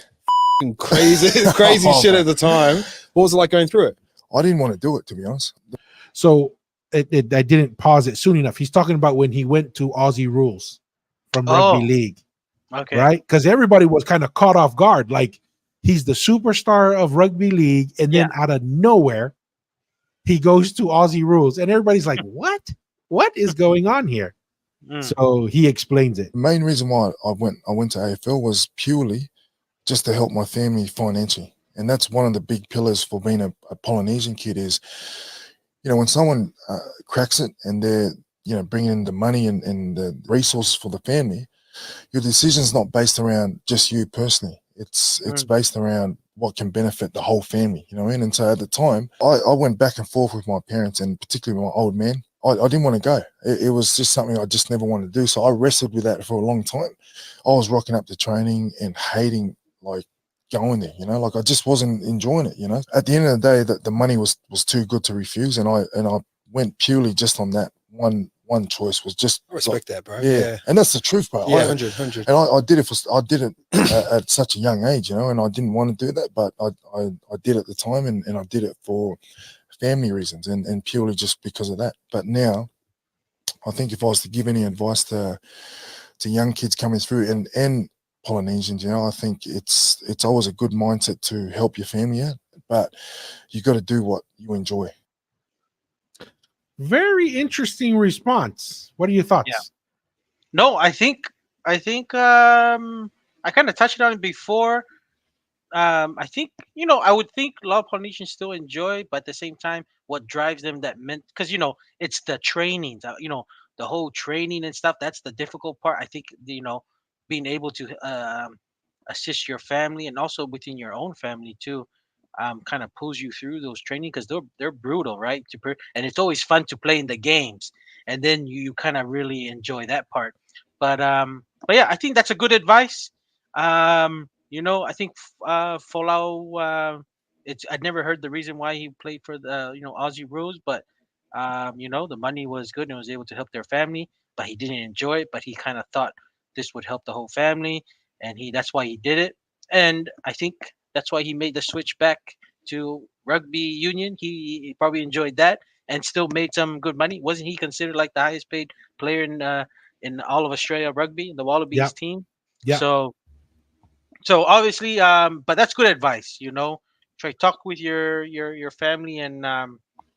Crazy, crazy Oh, shit man. at the time. What was it like going through it? I didn't want to do it, to be honest. So I didn't pause it soon enough. He's talking about when he went to Aussie Rules from Rugby Oh, League, okay. right? Because everybody was kind of caught off guard. Like, he's the superstar of Rugby League, and Yeah. then out of nowhere, he goes to Aussie Rules, and everybody's like, "What? What is going on here?" Mm. So he explains it. The main reason why I went to AFL was purely just to help my family financially. And that's one of the big pillars for being a Polynesian kid is, when someone cracks it and they're, bringing in the money and the resources for the family, your decision's not based around just you personally. It's Mm. based around what can benefit the whole family, you know what I mean? And so at the time, I went back and forth with my parents, and particularly my old man. I didn't want to go. It was just something I just never wanted to do. So I wrestled with that for a long time. I was rocking up to training and hating like going there, like I just wasn't enjoying it. At the end of the day, the money was too good to refuse, and I went purely just on that one choice was just I respect that, bro. yeah, Yeah. and that's the truth, bro. Yeah, 100. And I did it I did it at such a young age, and I didn't want to do that, but I did at the time, and I did it for family reasons and purely just because of that. But now, I think if I was to give any advice to young kids coming through and Polynesians, I think it's always a good mindset to help your family out, but you got to do what you enjoy. Very interesting response. What are your Yeah. thoughts? No, I think I kind of touched on it before. I think, I would think a lot of Polynesians still enjoy, but at the same time, what drives them, that meant, because it's the trainings, the whole training and stuff. That's the difficult part. I think, being able to assist your family, and also within your own family too, kind of pulls you through those training, because they're brutal, right? And it's always fun to play in the games, and then you kind of really enjoy that part. But yeah, I think that's a good advice. I think Folau, it's I'd never heard the reason why he played for the Aussie Rules, but The money was good and was able to help their family, but he didn't enjoy it. But he kind of thought this would help the whole family, and that's why he did it. And I think that's why he made the switch back to rugby union. He probably enjoyed that and still made some good money. Wasn't he considered like the highest paid player in all of Australia rugby, the Wallabies Yep. team? Yep. So obviously, but that's good advice. Try talk with your family, and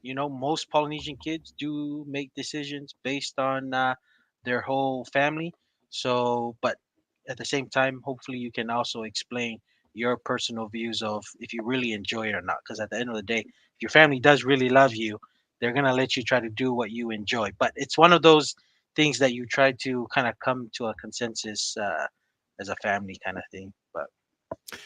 most Polynesian kids do make decisions based on their whole family. So, but at the same time, hopefully, you can also explain your personal views of if you really enjoy it or not. Because at the end of the day, if your family does really love you, they're gonna let you try to do what you enjoy. But it's one of those things that you try to kind of come to a consensus as a family kind of thing. But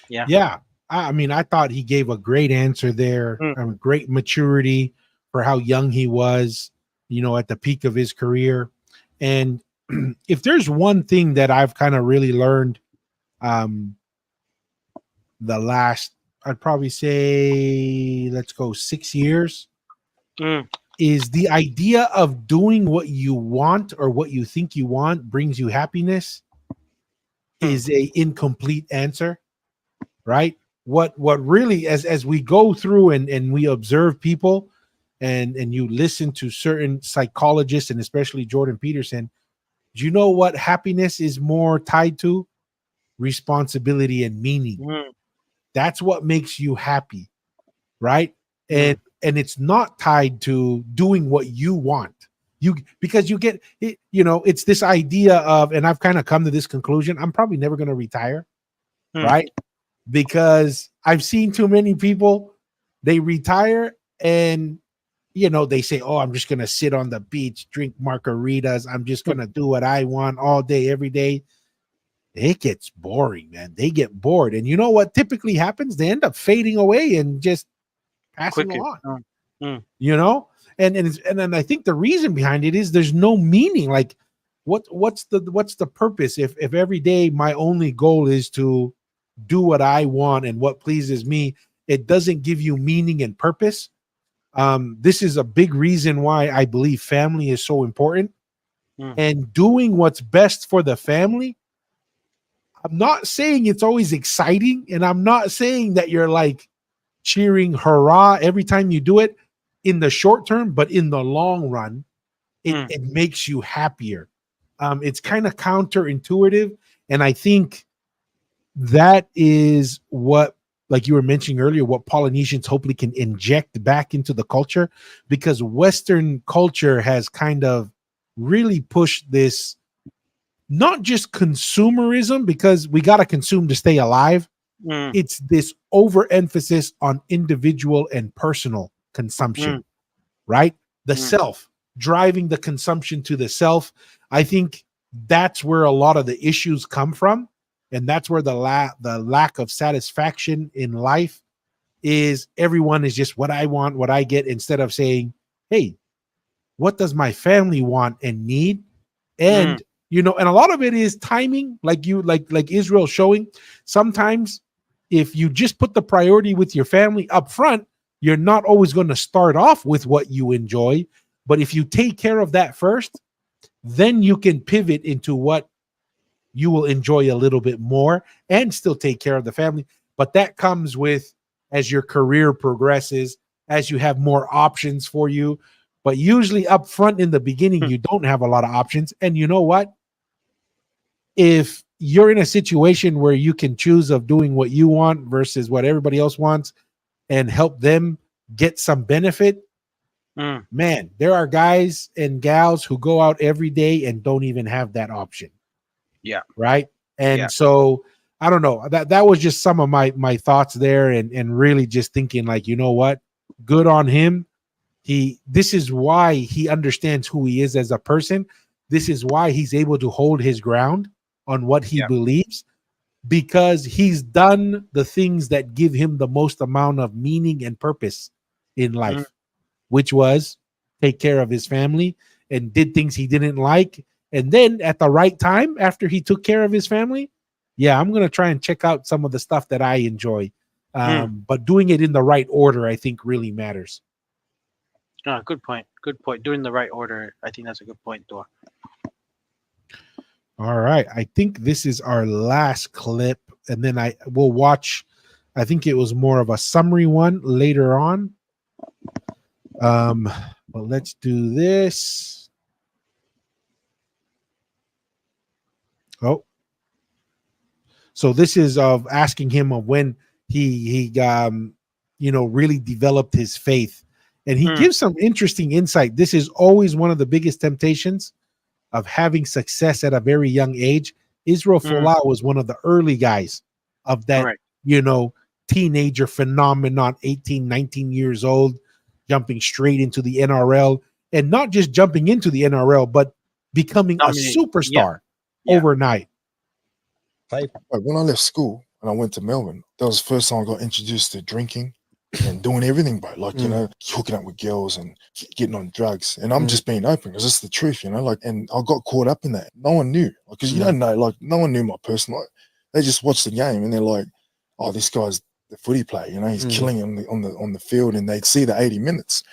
yeah. Yeah. I mean, I thought he gave a great answer there, Mm. great maturity for how young he was, at the peak of his career. And if there's one thing that I've kind of really learned, um, the last, I'd probably say, let's go 6 years, Mm. is the idea of doing what you want or what you think you want brings you happiness is a incomplete answer, right? What really, as we go through and we observe people and you listen to certain psychologists and especially Jordan Peterson, do you know what happiness is more tied to? Responsibility and meaning. Mm. That's what makes you happy, right? Mm. And it's not tied to doing what you want. Because you get it, it's this idea of, and I've kind of come to this conclusion, I'm probably never going to retire, Mm. right? Because I've seen too many people, they retire and they say, oh, I'm just going to sit on the beach, drink margaritas, I'm just going to do what I want all day every day. It gets boring, man. They get bored, and you know what typically happens? They end up fading away and just passing Quicker. on. Mm. And then I think the reason behind it is there's no meaning. Like, what's the purpose if every day my only goal is to do what I want and what pleases me? It doesn't give you meaning and purpose. This is a big reason why I believe family is so important, Mm. and doing what's best for the family. I'm not saying it's always exciting, and I'm not saying that you're like cheering hurrah every time you do it in the short term, but in the long run, it makes you happier. It's kind of counterintuitive, and I think that is what, like you were mentioning earlier, what Polynesians hopefully can inject back into the culture, because Western culture has kind of really pushed this, not just consumerism, because we got to consume to stay alive. Mm. It's this overemphasis on individual and personal consumption, right? The self, driving the consumption to the self. I think that's where a lot of the issues come from. And that's where the lack of satisfaction in life is. Everyone is just what I want, what I get, instead of saying, hey, what does my family want and need? And and a lot of it is timing, like Israel showing. Sometimes if you just put the priority with your family up front, you're not always going to start off with what you enjoy. But if you take care of that first, then you can pivot into what you will enjoy a little bit more and still take care of the family. But that comes with, as your career progresses, as you have more options for you. But usually up front in the beginning, you don't have a lot of options. And you know what? If you're in a situation where you can choose of doing what you want versus what everybody else wants and help them get some benefit, man, there are guys and gals who go out every day and don't even have that option. Yeah. Right. And so I don't know, that was just some of my thoughts there, and really just thinking, like, you know what, good on him. This is why he understands who he is as a person. This is why he's able to hold his ground on what he believes, because he's done the things that give him the most amount of meaning and purpose in life, which was take care of his family, and did things he didn't like. And then at the right time, after he took care of his family, I'm going to try and check out some of the stuff that I enjoy. But doing it in the right order, I think, really matters. Good point. Good point. Doing the right order. I think that's a good point, Dor. All right. I think this is our last clip, and then I will watch. I think it was more of a summary one later on. But let's do this. Oh, so this is of asking him of when he really developed his faith, and he gives some interesting insight. This is always one of the biggest temptations of having success at a very young age. Israel Folau was one of the early guys of that, Correct. Teenager phenomenon, 18, 19 years old, jumping straight into the NRL, and not just jumping into the NRL, but becoming a superstar overnight. Like when I left school and I went to Melbourne, that was the first time I got introduced to drinking and doing everything, bro. Like, hooking up with girls and getting on drugs. And I'm just being open because it's the truth, and I got caught up in that. No one knew, because you don't know, like, no one knew my personal. They just watched the game and they're like, oh, this guy's the footy player, he's killing it on the field, and they'd see the 80 minutes.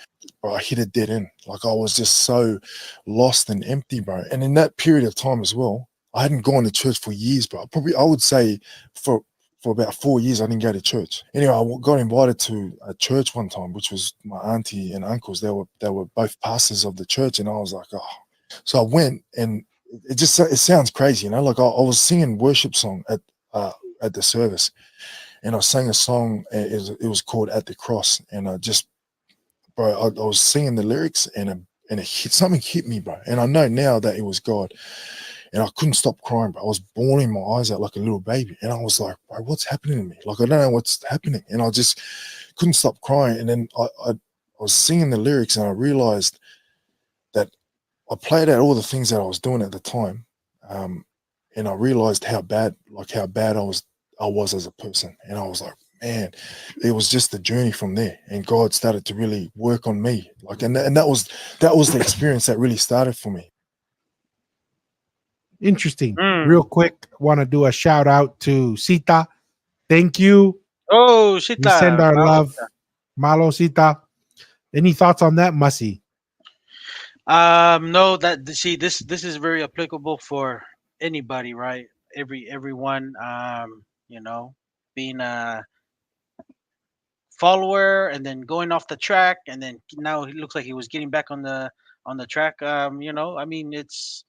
Bro, I hit a dead end. Like, I was just so lost and empty, bro. And in that period of time as well, I hadn't gone to church for years, bro. I would say for about 4 years, I didn't go to church. Anyway, I got invited to a church one time, which was my auntie and uncles. They were both pastors of the church, and I was like, oh. So I went, and it sounds crazy, like I was singing worship song at the service, and I sang a song. It was called "At the Cross," and I was singing the lyrics, and something hit me, bro. And I know now that it was God. And I couldn't stop crying, but I was bawling my eyes out like a little baby. And I was like, bro, what's happening to me? Like, I don't know what's happening. And I just couldn't stop crying. And then I was singing the lyrics, and I realized that I played out all the things that I was doing at the time. And I realized how bad I was as a person. And I was like, man, it was just the journey from there. And God started to really work on me. Like, and that was the experience that really started for me. Interesting. Real quick, want to do a shout out to Sita. Thank you. Oh, Sita. We send our love. Malo Sita. Any thoughts on that, Mussy? No, this is very applicable for anybody, right? Everyone, being a follower and then going off the track, and then now it looks like he was getting back on the track. It's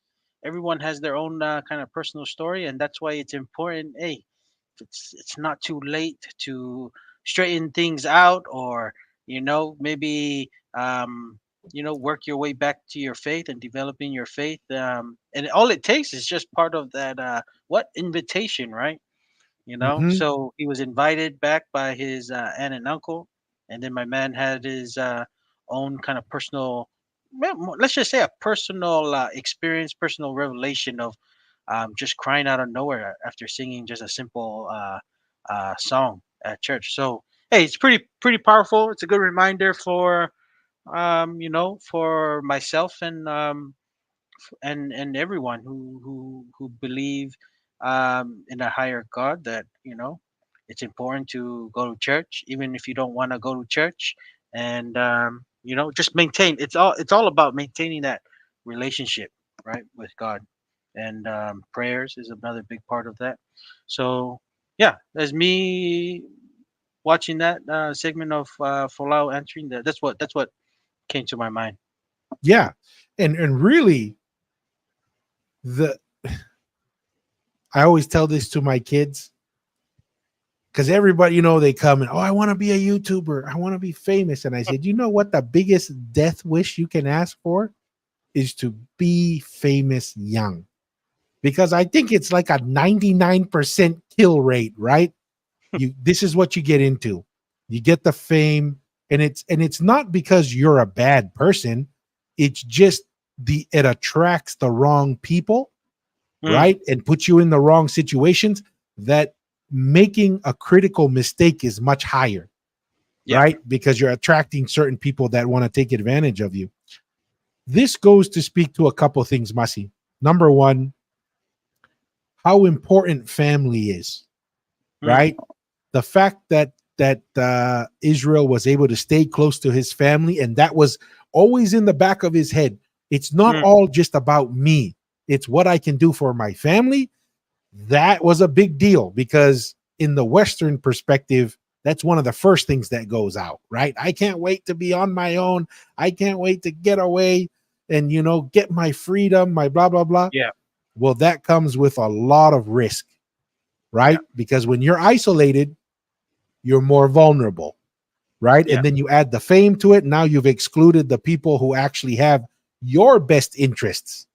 everyone has their own kind of personal story, and that's why it's important. Hey, it's not too late to straighten things out, or maybe work your way back to your faith and developing your faith. And all it takes is just part of that invitation, right? So he was invited back by his aunt and uncle, and then my man had his own kind of personal, let's just say a personal experience, personal revelation of just crying out of nowhere after singing just a simple song at church. So hey, it's pretty powerful. It's a good reminder for for myself and and everyone who believe in a higher God, that it's important to go to church even if you don't want to go to church, and just maintain. It's all about maintaining that relationship, right, with God, and prayers is another big part of that. So yeah, as me watching that segment of Folau answering that, that's what came to my mind. Yeah, and really, I always tell this to my kids, because everybody, they come and, oh, I want to be a YouTuber, I want to be famous. And I said, you know what the biggest death wish you can ask for is to be famous young, because I think it's like a 99% kill rate, right? This is what you get into. You get the fame, and it's not because you're a bad person. It's just it attracts the wrong people, right? And puts you in the wrong situations, that making a critical mistake is much higher, right? Because you're attracting certain people that want to take advantage of you. This goes to speak to a couple of things, Masi. Number one, how important family is, right? The fact that Israel was able to stay close to his family, and that was always in the back of his head. It's not Mm. all just about me. It's what I can do for my family. That was a big deal because in the Western perspective, that's one of the first things that goes out, right? I can't wait to be on my own. I can't wait to get away and, get my freedom, my blah, blah, blah. Yeah. Well, that comes with a lot of risk, Yeah. right? Because when you're isolated, you're more vulnerable, right? Yeah. And then you add the fame to it. Now you've excluded the people who actually have your best interests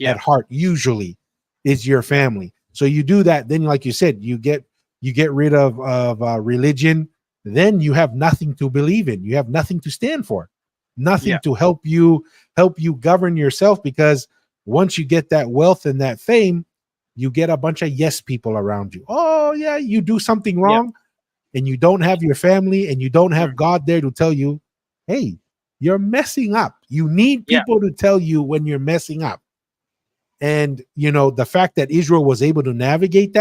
at Yeah. heart, usually is your Yeah. family. So you do that, then like you said, you get rid of religion, then you have nothing to believe in. You have nothing to stand for, nothing Yeah. to help you govern yourself, because once you get that wealth and that fame, you get a bunch of yes people around you. Oh yeah, you do something Yeah. wrong and you don't have your family and you don't Mm. have God there to tell you, hey, you're messing up. You need Yeah. people to tell you when you're messing up. And the fact that Israel was able to navigate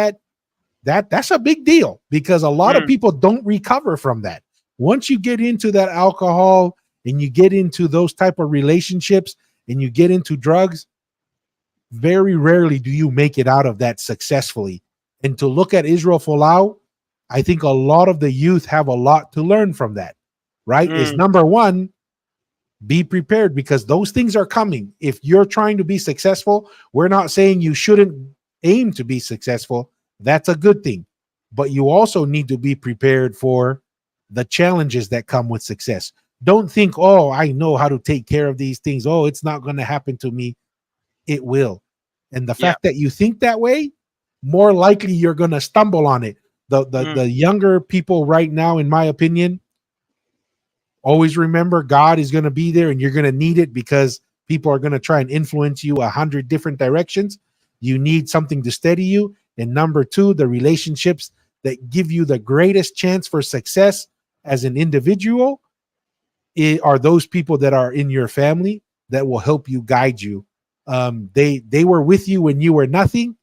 that's a big deal, because a lot of Mm. people don't recover from that. Once you get into that alcohol and you get into those type of relationships and you get into drugs, very rarely do you make it out of that successfully. And to look at Israel Folau, I think a lot of the youth have a lot to learn from that, right? Is Mm. number one, be prepared, because those things are coming. If you're trying to be successful, we're not saying you shouldn't aim to be successful. That's a good thing. But you also need to be prepared for the challenges that come with success. Don't think, oh, I know how to take care of these things. Oh, it's not going to happen to me. It will. And the Yeah. fact that you think that way, more likely you're going to stumble on it. Mm. The younger people right now, in my opinion, always remember God is going to be there and you're going to need it, because people are going to try and influence you 100 different directions. You need something to steady you. And number two, the relationships that give you the greatest chance for success as an individual are those people that are in your family that will help you, guide you. They were with you when you were nothing.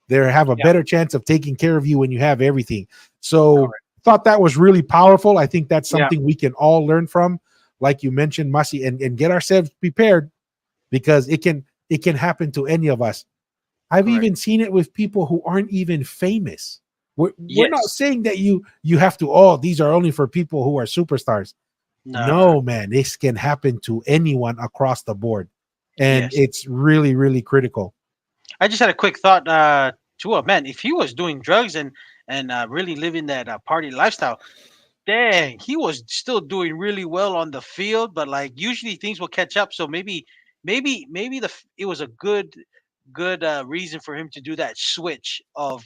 They have a Yeah. better chance of taking care of you when you have everything. So Correct. thought that was really powerful. I think that's Yeah. something we can all learn from, like you mentioned, Masi, and get ourselves prepared, because it can happen to any of us. I've Correct. even seen it with people who aren't even famous. We're not Yes. saying that you have to, oh, these are only for people who are superstars. No. No, man, this can happen to anyone across the board. And Yes. it's really, really critical. I just had a quick thought. To man, if he was doing drugs and really living that party lifestyle, dang, he was still doing really well on the field. But like usually things will catch up. So maybe it was a good reason for him to do that switch of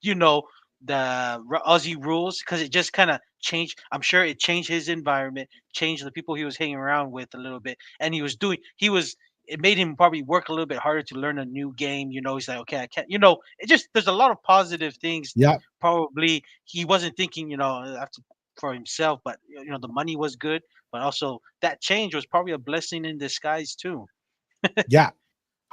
you know Aussie rules, because it just kind of changed. I'm sure it changed his environment, changed the people he was hanging around with a little bit, and he was. It made him probably work a little bit harder to learn a new game. He's like, okay, I can't. It just there's a lot of positive things. Yeah, Probably he wasn't thinking, after for himself, but the money was good, but also that change was probably a blessing in disguise too. yeah.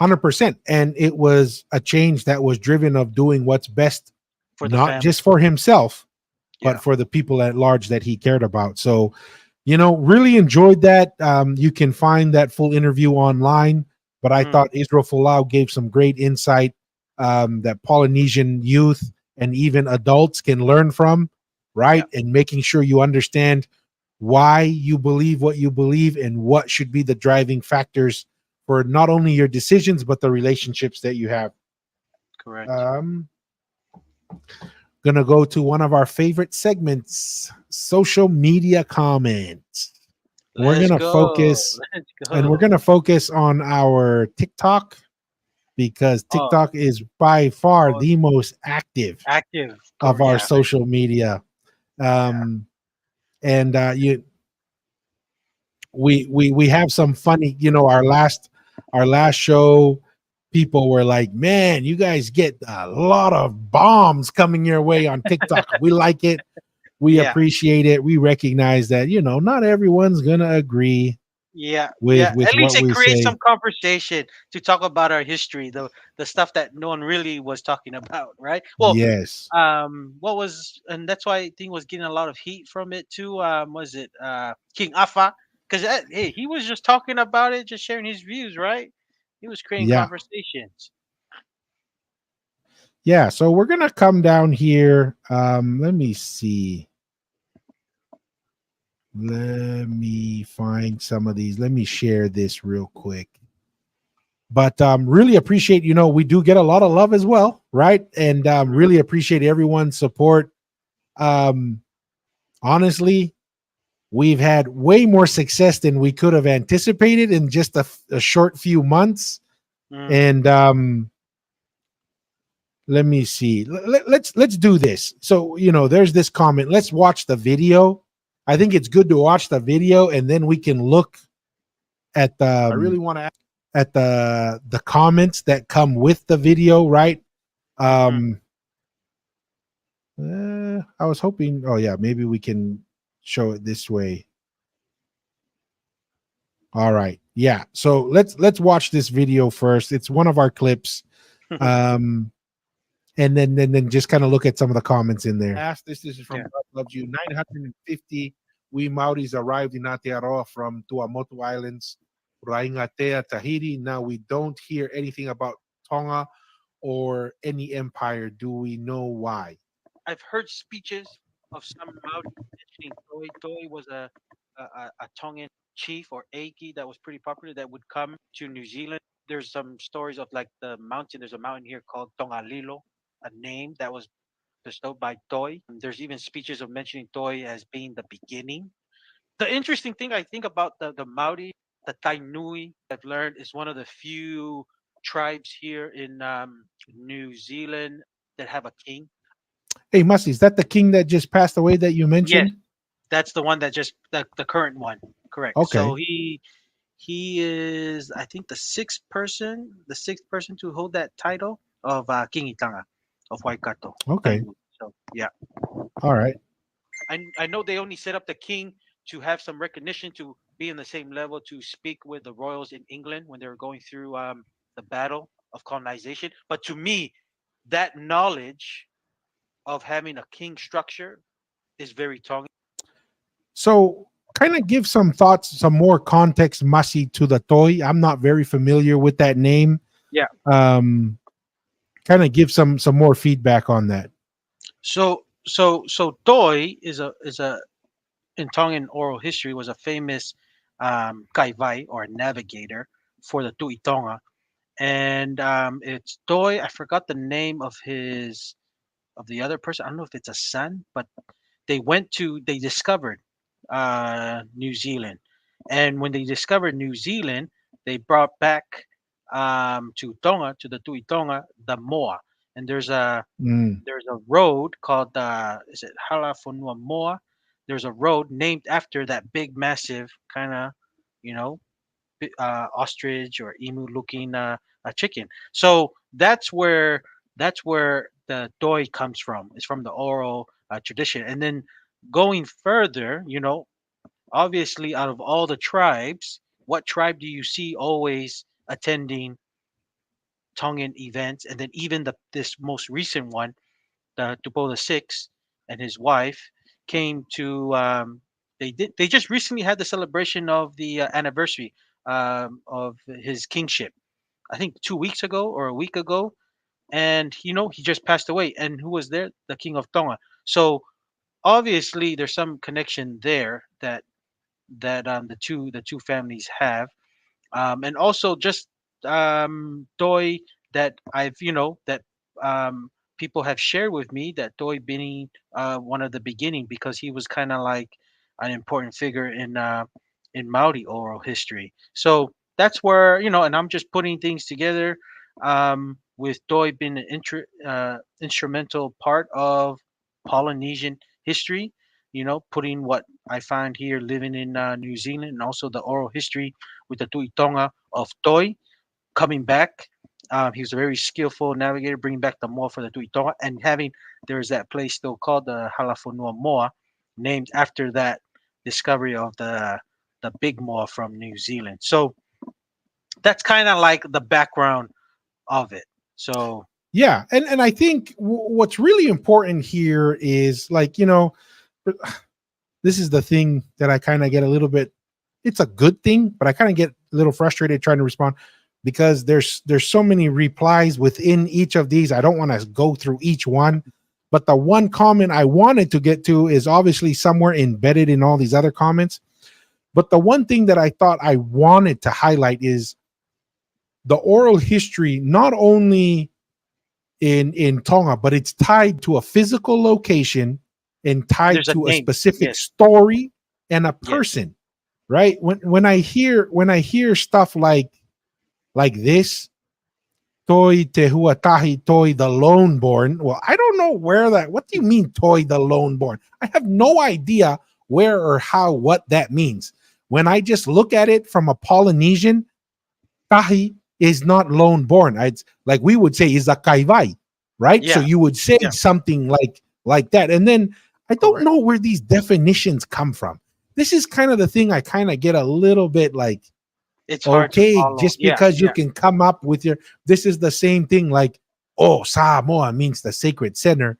100%. And it was a change that was driven of doing what's best, For the not family. just for himself, but Yeah. for the people at large that he cared about. So, really enjoyed that. You can find that full interview online, but I Mm, thought Israel Folau gave some great insight that Polynesian youth and even adults can learn from, yeah. right? And making sure you understand why you believe what you believe and what should be the driving factors for not only your decisions but the relationships that you have. Correct. Um, gonna go to one of our favorite segments, social media comments. We're Let's gonna go. focus, Let's and we're go. gonna focus on our TikTok, because Oh, TikTok is by far oh, the most active active. of our Yeah. social media. Yeah. Um, and you we have some funny, our last show, people were like, man, you guys get a lot of bombs coming your way on TikTok. We like it, we Yeah. appreciate it, we recognize that not everyone's gonna agree Yeah. with Yeah. with At least what it we creates some say. conversation to talk about our history, the stuff that no one really was talking about, right? Well, Yes. what was and that's why I think was getting a lot of heat from it too. Was it King Afa? Because hey, he was just talking about it, just sharing his views, right? He was creating Yeah. conversations. Yeah. So we're gonna come down here. Let me see. Let me find some of these. Let me share this real quick. But really appreciate, we do get a lot of love as well, right? And really appreciate everyone's support. Um, honestly, we've had way more success than we could have anticipated in just a short few months. Mm. And let me see. Let's do this. So, there's this comment. Let's watch the video. I think it's good to watch the video, and then we can look at the. I really want to at the comments that come with the video, right? I was hoping. Oh yeah, maybe we can show it this way. All right, yeah. So let's watch this video first. It's one of our clips, and then just kind of look at some of the comments in there. This is from Yeah. God Loves You. 950 we Maoris arrived in Aotearoa from Tuamotu Islands, Raingatea, Tahiti. Now we don't hear anything about Tonga or any empire. Do we know why? I've heard speeches of some Maori mentioning Toi. Toi was a Tongan chief or Aiki that was pretty popular that would come to New Zealand. There's some stories of like the mountain. There's a mountain here called Tongalilo, a name that was bestowed by Toi. There's even speeches of mentioning Toi as being the beginning. The interesting thing I think about the Maori, the Tainui, I've learned is one of the few tribes here in New Zealand that have a king. Hey, Mussy, is that the king that just passed away that you Yes, mentioned? that's the one that just the current one. Correct. So Okay. he is I think the sixth person to hold that title of King Itanga of Waikato. Okay. Tainui. So yeah. All right. I know they only set up the king to have some recognition to be in the same level to speak with the royals in England when they were going through the battle of colonization. But to me, that knowledge of having a king structure is very Tongan. So kind of give some thoughts, some more context, Mussy, to the Toi. I'm not very familiar with that name. Yeah. Kind of give some more feedback on that. So Toi is a in Tongan oral history was a famous kaivai or navigator for the Tuitonga, and it's Toi. I forgot the name of the other person. I don't know if it's a son, but they discovered New Zealand, and when they discovered New Zealand, they brought back to Tonga to the Tuitonga the moa, and Mm. there's a road called is it Halafonua Moa? There's a road named after that big, massive kind of, you know, ostrich or emu looking chicken. So that's where the doi comes from. It's from the oral tradition. And then going further, obviously out of all the tribes, what tribe do you see always attending Tongan events? And then even this most recent one, the Tupo the and his wife came to. They just recently had the celebration of the anniversary of his kingship. I think 2 weeks ago or a week ago, and he just passed away. And who was there? The king of Tonga. So obviously there's some connection there that the two families have, and also just Doi that that um, people have shared with me that Doi being one of the beginning because he was kind of like an important figure in Maori oral history. So that's where and I'm just putting things together with Doi being an instrumental part of Polynesian history. Putting what I find here living in New Zealand and also the oral history with the Tuitonga of Toi coming back. He was a very skillful navigator, bringing back the moa for the Tuitonga, and there's that place still called the Halafonua Moa, named after that discovery of the big moa from New Zealand. So that's kind of like the background of it. So Yeah, and I think what's really important here is, like, this is the thing that I kind of get a little bit it's a good thing, but I kind of get a little frustrated trying to respond because there's so many replies within each of these. I don't want to go through each one, but the one comment I wanted to get to is obviously somewhere embedded in all these other comments. But the one thing that I thought I wanted to highlight is the oral history, not only in Tonga, but it's tied to a physical location and tied There's a to a name. specific Yes. story and a Yes. person, right? When I hear stuff like this, Toi Te Huatahi Toi the Lone Born. Well, I don't know where that. What do you mean Toi the Lone Born? I have no idea where or how what that means. When I just look at it from a Polynesian, Tahi is not lone born. It's like we would say is a kaivai, right? So Yeah. you would say Yeah. something like that. And then I don't Correct. know where these definitions come from. This is kind of the thing I kind of get a little bit like, It's hard to okay, follow. just Yeah. because you Yeah. can come up with your, this is the same thing like, oh, Samoa means the sacred center.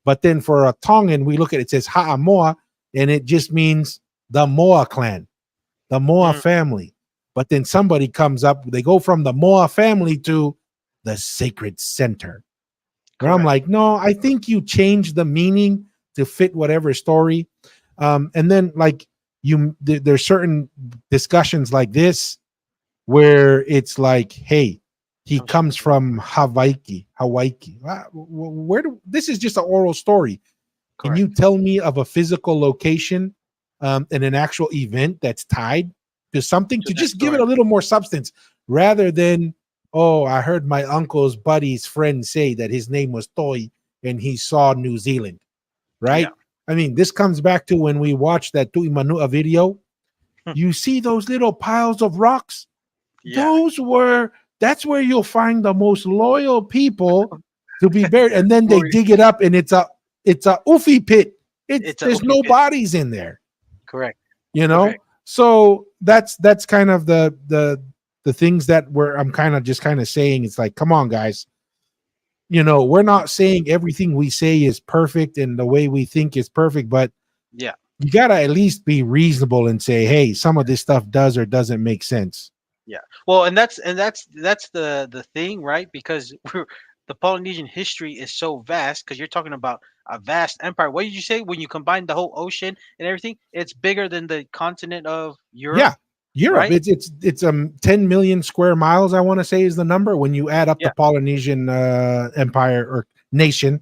But then for a Tongan, we look at it, it says Ha'amoa, and it just means the Moa clan, the Moa Mm. family. But then somebody comes up, they go from the Moa family to the sacred center. Where I'm Correct. like, no, I think you change the meaning to fit whatever story. And then like there's certain discussions like this where it's like, hey, he comes from Hawaii. Where do this is just an oral story. Can Correct. you tell me of a physical location and an actual event that's tied to something To to that just give it story. a little more substance rather than, oh, I heard my uncle's buddy's friend say that his name was Toy and he saw New Zealand, right? Yeah. I mean, this comes back to when we watched that Tui Manua video. You see those little piles of rocks? Yeah. That's where you'll find the most loyal people to be buried. And then they Glory. dig it up and it's a oofy pit. It's a There's oofy no pit. bodies in there, Correct. you know. Correct. So that's kind of the things that I'm kind of saying. It's like, come on, guys. You know, we're not saying everything we say is perfect and the way we think is perfect, but Yeah. you gotta at least be reasonable and say, hey, some of this stuff does or doesn't make sense. Yeah. Well, and that's the thing, right? Because the Polynesian history is so vast. Because you're talking about a vast empire. What did you say? When you combine the whole ocean and everything, it's bigger than the continent of Europe, Yeah, Europe. right? It's 10 million square miles. I want to say is the number when you add up the Yeah. Polynesian empire or nation.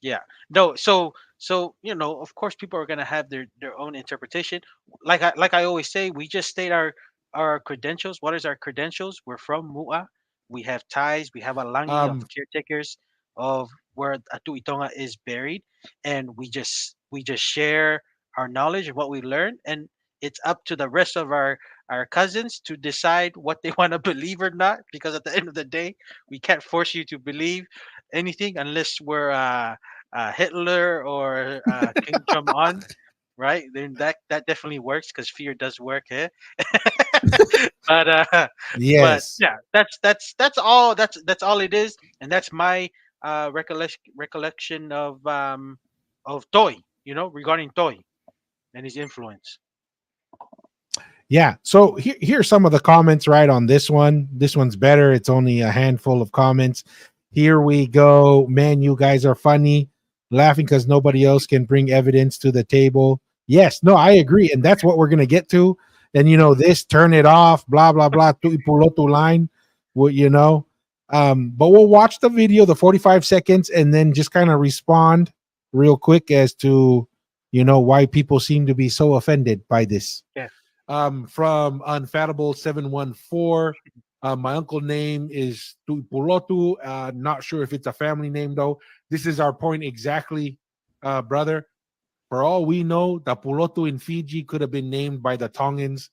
Yeah. No. So of course, people are gonna have their own interpretation. Like I always say, we just state our credentials. What is our credentials? We're from Mu'a. We have ties. We have a langi of Um, caretakers of where Atu Itonga is buried, and we just share our knowledge of what we learned, and it's up to the rest of our cousins to decide what they want to believe or not. Because at the end of the day, we can't force you to believe anything unless we're Hitler or King Jong Un, right? Then that definitely works because fear does work here. but but yes. yeah, that's all. That's all it is, and that's my recollection of Toy. Regarding Toy and his influence. Yeah. So here's some of the comments right on this one. This one's better. It's only a handful of comments. Here we go. Man, you guys are funny. Laughing because nobody else can bring evidence to the table. Yes, no, I agree. And that's what we're gonna get to. And this turn it off, blah, blah, blah, tu ipulotu line. Well, but we'll watch the video, the 45 seconds, and then just kind of respond real quick as to why people seem to be so offended by this. Yeah. From Unfathomable 714. My uncle name is Tuipulotu. Not sure if it's a family name though. This is our point exactly, brother. For all we know, the Pulotu in Fiji could have been named by the Tongans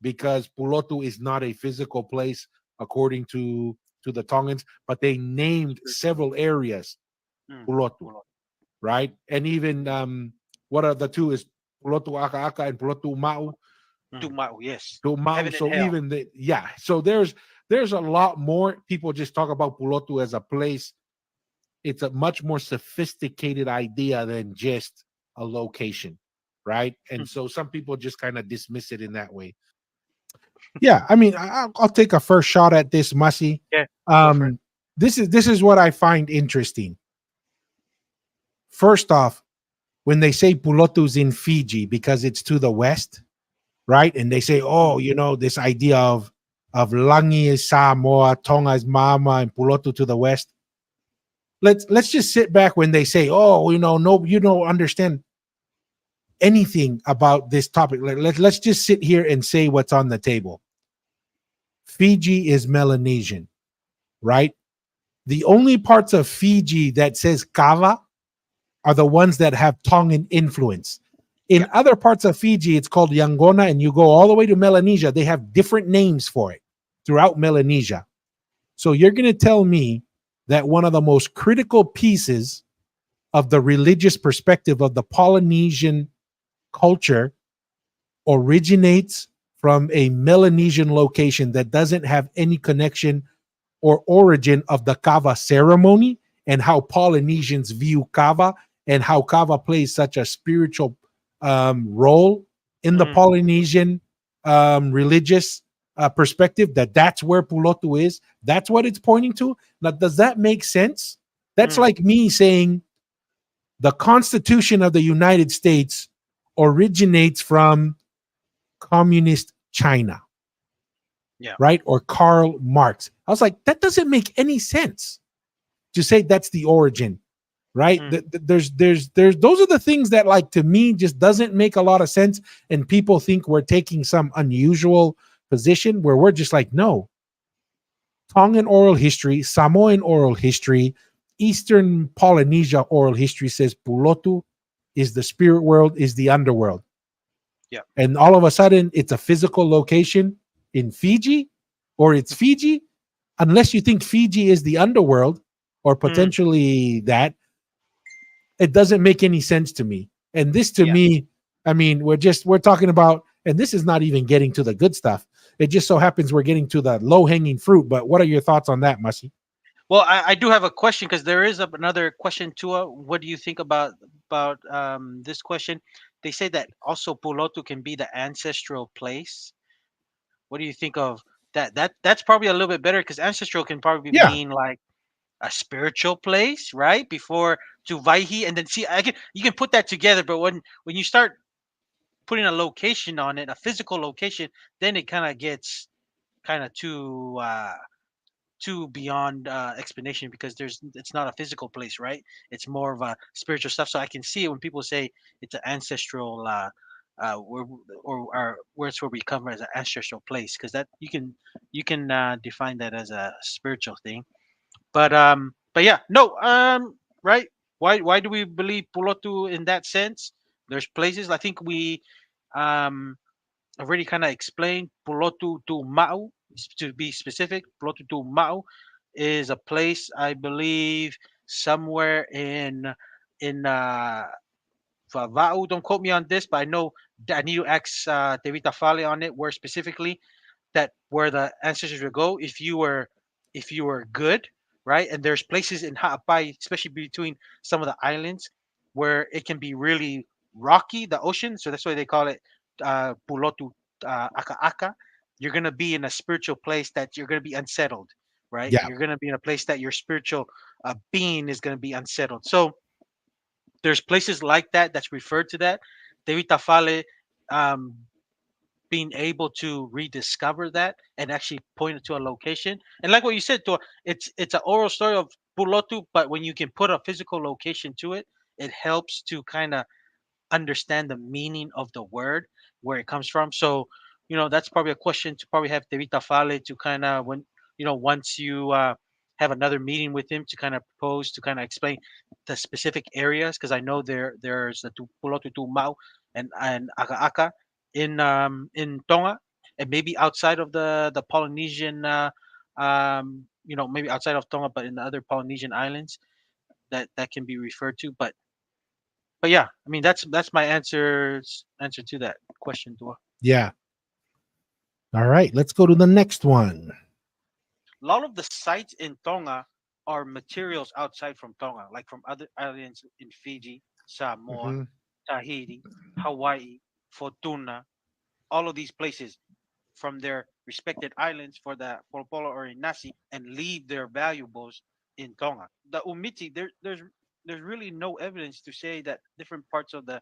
because Pulotu is not a physical place according to the Tongans, but they named several areas Pulotu, right? And even what are the two is Pulotu Aka Aka and Pulotu Ma'u. Tumau, yes. To Ma'u. Heaven and So hell. even so there's a lot more. People just talk about Pulotu as a place. It's a much more sophisticated idea than just a location. right? And so some people just kind of dismiss it in that way. Yeah, I mean, I'll take a first shot at this, Masi. Yeah, go for it. This is what I find interesting. First off, when they say Pulotu's in Fiji because it's to the west, right? And they say, oh, this idea of Langi is Samoa, Tonga is Mama, and Pulotu to the west. Let's just sit back when they say, oh, no, you don't understand anything about this topic. Let's just sit here and say what's on the table. Fiji is Melanesian, right? The only parts of Fiji that says Kava are the ones that have Tongan influence. In other parts of Fiji, it's called Yangona, and you go all the way to Melanesia. They have different names for it throughout Melanesia. So you're going to tell me that one of the most critical pieces of the religious perspective of the Polynesian culture originates from a Melanesian location that doesn't have any connection or origin of the Kava ceremony and how Polynesians view Kava and how Kava plays such a spiritual role in the Polynesian religious perspective, that's where Pulotu is. That's what it's pointing to. Now, does that make sense? That's like me saying the Constitution of the United States originates from communist China. Yeah. Right? Or Karl Marx. I was like, that doesn't make any sense to say that's the origin, right? There's those are the things that, like, to me just doesn't make a lot of sense. And people think we're taking some unusual position where we're just like, no. Tongan oral history, Samoan oral history, Eastern Polynesia oral history says Pulotu is the spirit world, is the underworld. Yeah. And all of a sudden it's a physical location in Fiji, or it's Fiji, unless you think Fiji is the underworld or potentially that, it doesn't make any sense to me. And this to me, I mean, we're talking about, and this is not even getting to the good stuff. It just so happens we're getting to the low hanging fruit. But what are your thoughts on that, Masi? Well, I do have a question because there is another question too. What do you think about this question? They say that also Pulotu can be the ancestral place. What do you think of that? That's probably a little bit better because ancestral can probably Yeah. mean like a spiritual place, right? Before to Vaihi, and then see, you can put that together. But when you start putting a location on it, a physical location, then it kind of gets kind of too beyond explanation because it's not a physical place, right? It's more of a spiritual stuff. So I can see it when people say it's an ancestral where, or where it's where we come as an ancestral place, because that you can define that as a spiritual thing. But yeah, no, right? Why do we believe Pulotu in that sense? There's places I think we um already kind of explained. Pulotu tu Mau, to be specific, Pulotu tu Mau is a place I believe somewhere in Vava'u. Don't quote me on this, but I know that I need to ask Devita Fale on it, where specifically that where the ancestors would go if you were good, right? And there's places in Ha'apai, especially between some of the islands, where it can be really rocky, the ocean. So that's why they call it Pulotu Aka Aka. You're gonna be in a spiritual place that you're gonna be unsettled, right? Yeah. You're gonna be in a place that your spiritual being is gonna be unsettled. So there's places like that that's referred to that. David Tafale um, being able to rediscover that and actually point it to a location. And like what you said, to it's an oral story of Pulotu, but when you can put a physical location to it, it helps to kind of understand the meaning of the word, where it comes from. So, that's probably a question to probably have Devita Fale to kind of when once you have another meeting with him to kind of propose to kind of explain the specific areas, because I know there's the Pulotu Mau and Aka Aka in Tonga, and maybe outside of the Polynesian maybe outside of Tonga, but in the other Polynesian islands that can be referred to. But yeah, I mean that's my answer to that question, Dua. Yeah. All right. Let's go to the next one. A lot of the sites in Tonga are materials outside from Tonga, like from other islands in Fiji, Samoa, Mhm. Tahiti, Hawaii, Fortuna, all of these places from their respected islands for the Polopolo or Inasi and leave their valuables in Tonga. The Umiti, there's really no evidence to say that different parts of the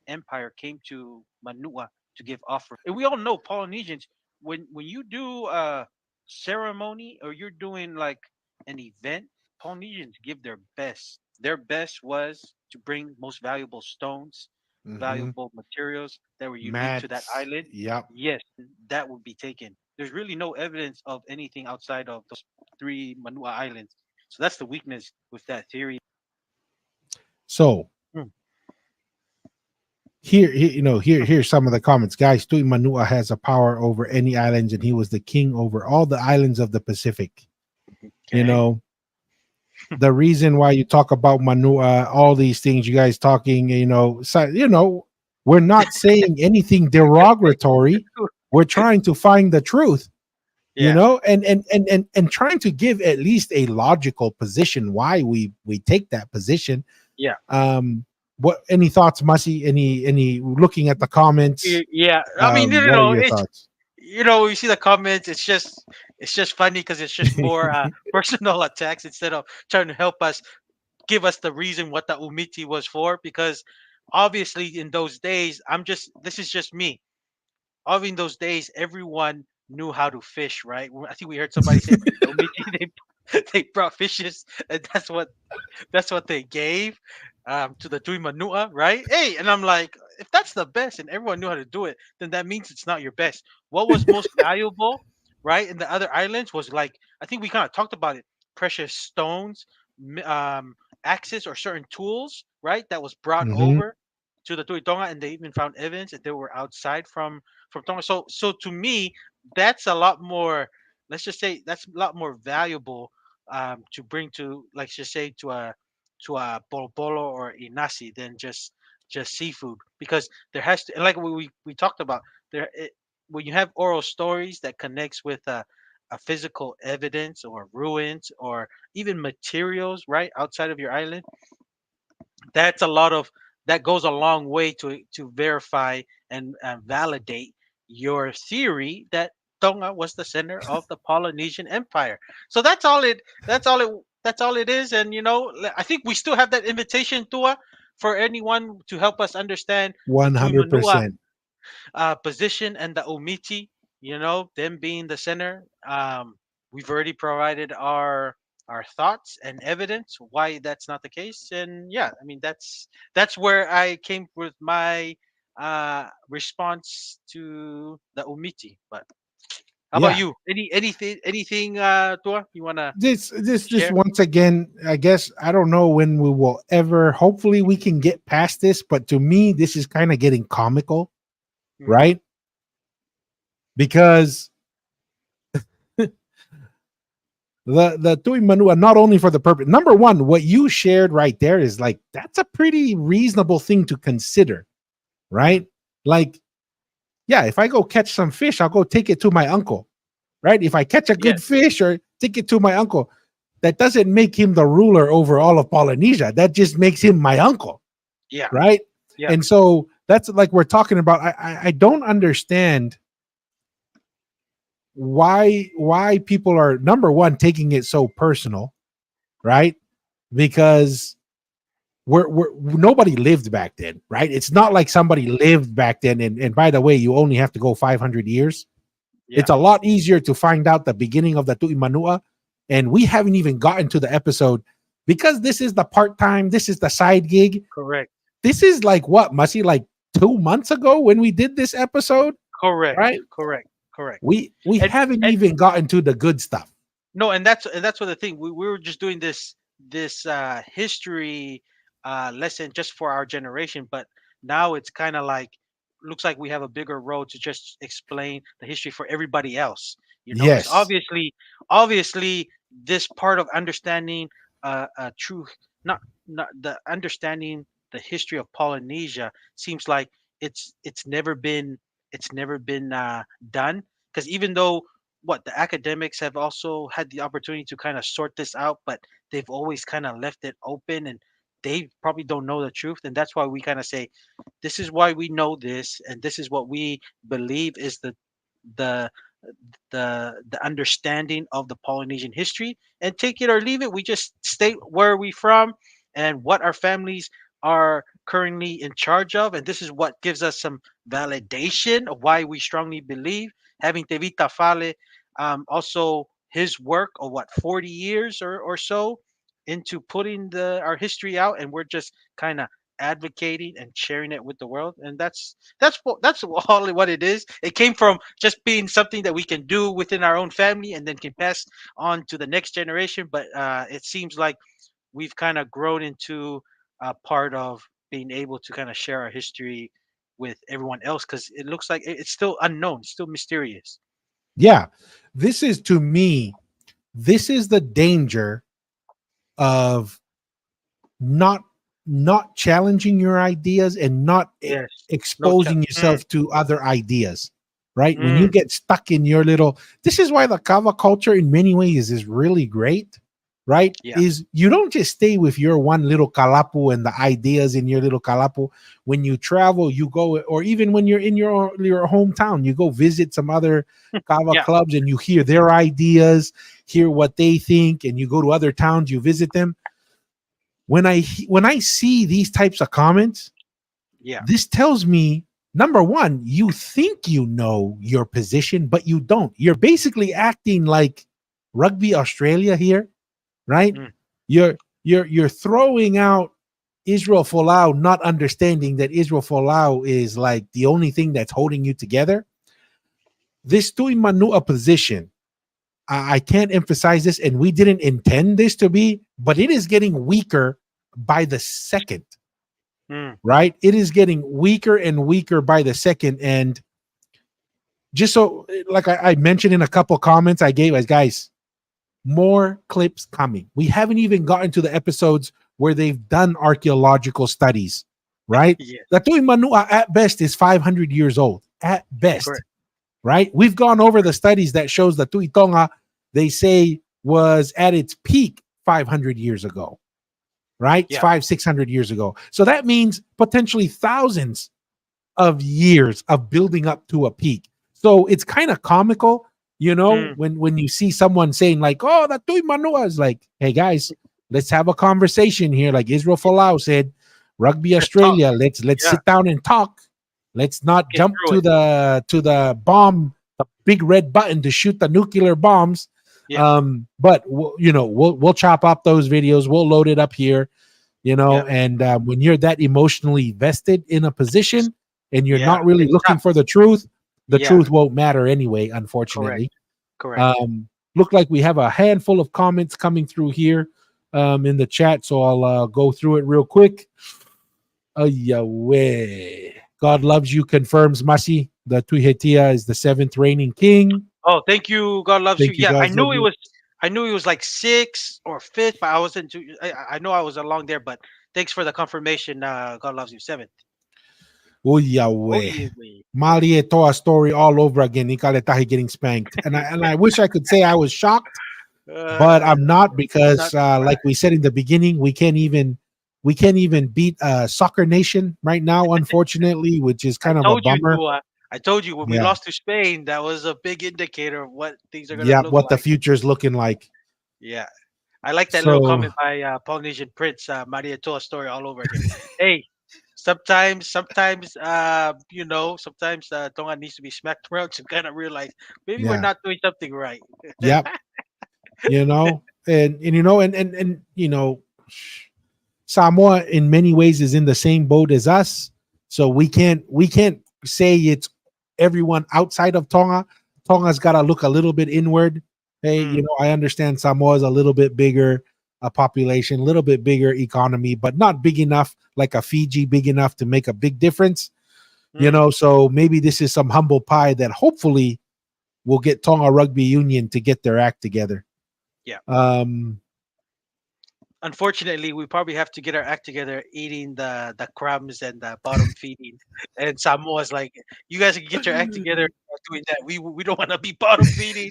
empire came to Manua to give offering. And we all know Polynesians, when you do a ceremony or you're doing like an event, Polynesians give their best. Their best was to bring most valuable stones, Hmm. valuable materials that were unique to that Mats. island. Yep. Yes, that would be taken. There's really no evidence of anything outside of those three Manua islands. So that's the weakness with that theory. So Hmm. here's some of the comments, guys. Tui Manua has a power over any islands, and he was the king over all the islands of the Pacific. You Okay. know, the reason why you talk about Manua, all these things, you guys talking, we're not saying anything derogatory. We're trying to find the truth, Yeah. and trying to give at least a logical position why we take that position. Yeah. What any thoughts, Mussy? Any looking at the comments? Yeah, I mean, What are your it's thoughts? you see the comments. It's just funny because it's just more personal attacks instead of trying to help us give us the reason what the umiti was for. Because obviously in those days, this is just me. Obviously in those days, everyone knew how to fish, right? I think we heard somebody say the umiti they brought fishes, and that's what they gave to the Tui Manua, right? Hey, and I'm like, if that's the best and everyone knew how to do it, then that means it's not your best. What was most valuable, right, in the other islands was like, I think we kind of talked about it, precious stones, axes or certain tools, right, that was brought Hmm. over to the Tui Tonga, and they even found evidence that they were outside from Tonga. So to me, that's a lot more. Let's just say that's a lot more valuable to bring to, let's just say, to a polo polo or inasi than just seafood, because there has to, and like we talked about when you have oral stories that connects with a physical evidence or ruins or even materials right outside of your island, that's a lot of that goes a long way to verify and validate your theory that Tonga was the center of the Polynesian Empire. So that's all it is. And I think we still have that invitation, Tua, for anyone to help us understand the One Tui hundred Manua percent. position and the Omiti, them being the center. We've already provided our thoughts and evidence why that's not the case. And yeah, I mean that's where I came with my response to the Omiti. But how about Yeah. you? Anything, Tua, you wanna This share? once again, I guess I don't know when we will ever. Hopefully, we can get past this. But to me, this is kind of getting comical, Mm-hmm. right? Because the Tui Manua, not only for the purpose. Number one, what you shared right there is like that's a pretty reasonable thing to consider, Mm-hmm. right? Like, yeah, if I go catch some fish, I'll go take it to my uncle, right? If I catch a Yes. good fish or take it to my uncle, that doesn't make him the ruler over all of Polynesia. That just makes him my uncle, Yeah. right? Yeah. And so that's like we're talking about. I don't understand why people are number one taking it so personal, right? Because we're nobody lived back then, right? It's not like somebody lived back then. And by the way, you only have to go 500 years. Yeah. It's a lot easier to find out the beginning of the Tu'i Manua, and we haven't even gotten to the episode because this is the part time. This is the side gig. Correct. This is like what must be like 2 months ago when we did this episode, Correct. right? Correct. Correct. We And haven't and even gotten to the good stuff. No, and that's what the thing. We were just doing this history lesson just for our generation, but now it's kind of like looks like we have a bigger role to just explain the history for everybody else. Because Yes, obviously, this part of understanding true, not the understanding the history of Polynesia seems like it's never been done. Because even though the academics have also had the opportunity to kind of sort this out, but they've always kind of left it open, and they probably don't know the truth, and that's why we kind of say this is why we know this, and this is what we believe is the the understanding of the Polynesian history. And take it or leave it, we just state where we from and what our families are currently in charge of, and this is what gives us some validation of why we strongly believe having Tevita Fale, also his work of what 40 years or so into putting the our history out, and we're just kind of advocating and sharing it with the world, and that's all what it is. It came from just being something that we can do within our own family and then can pass on to the next generation, but it seems like we've kind of grown into a part of being able to kind of share our history with everyone else, because it looks like it's still unknown, still mysterious. Yeah, this is to me, this is the danger of not not challenging your ideas and not Yes. No exposing mm, yourself to other ideas, right? When you mm, get stuck in your little, this is why the kava culture in many ways is really great, right? yeah. Is you don't just stay with your one little kalapu and the ideas in your little kalapu. When you travel, you go, or even when you're in your hometown, you go visit some other kava Yeah. clubs and you hear their ideas, hear what they think, and you go to other towns, you visit them. When I see these types of comments, Yeah. this tells me, number one, you think you know your position, but you don't. You're basically acting like Rugby Australia here, right? Mm, You're throwing out Israel Folau, not understanding that Israel Folau is like the only thing that's holding you together. This Tui Manua position, I can't emphasize this, and we didn't intend this to be, but it is getting weaker by the second, mm, right? It is getting weaker and weaker by the second. And just so, like I mentioned in a couple comments I gave us, guys, more clips coming. We haven't even gotten to the episodes where they've done archaeological studies, right? yes. The Tui Manua at best is 500 years old, at best, Correct. right? We've gone over the studies that shows the Tui Tonga, they say, was at its peak 500 years ago, right? Yeah. 600 years ago. So that means potentially thousands of years of building up to a peak. So it's kind of comical, Mm, when you see someone saying like, "Oh, that Tui Manua," is like, "Hey guys, let's have a conversation here." Like Israel Folau said, "Rugby let's talk. Australia, let's Yeah. sit down and talk. Let's not Get jump through it. to the bomb, the big red button to shoot the nuclear bombs." Yeah. But we'll chop up those videos. We'll load it up here, Yeah. and when you're that emotionally vested in a position and you're Yeah. not really It's looking tough. for the Yeah. truth won't matter anyway, Correct. unfortunately. Correct. Look like we have a handful of comments coming through here in the chat, so I'll go through it real quick. Yahweh. God loves you confirms Masi. The Tuihetia is the seventh reigning king. Oh, thank you. God loves you. Thank you, Yeah, I guys. knew Love it you. was. I knew it was like sixth or fifth, but I wasn't too. I know I was along there, but thanks for the confirmation. God loves you. Seventh. Oh Oh Yahweh. yeah. Wait. Mali Toa story all over again. Nikale Tahi getting spanked. And I wish I could say I was shocked, but Uh, I'm not, not because like surprised. we said in the beginning, we can't even beat Soccer Nation right now, unfortunately, which is I kind of a told you, bummer. Tua. I told you when we Yeah. lost to Spain, that was a big indicator of what things are gonna Yeah, look what the like. future's looking like. Yeah. I like that little So comment by Polynesian Prince, Maria Toa story all over again. Hey, sometimes, sometimes Tonga needs to be smacked around to kind of realize maybe we're yeah. not doing something right. Yep. And Samoa in many ways is in the same boat as us. So we can't say it's everyone outside of Tonga. Tonga's got to look a little bit inward. Hey, Mm, I understand Samoa is a little bit bigger, a population, a little bit bigger economy, but not big enough like a Fiji, big enough to make a big difference. mm, So maybe this is some humble pie that hopefully will get Tonga Rugby Union to get their act together. yeah. Um, Unfortunately, we probably have to get our act together eating the crumbs and the bottom feeding. And Samoa's like, you guys can get your act together doing that. We don't want to be bottom feeding,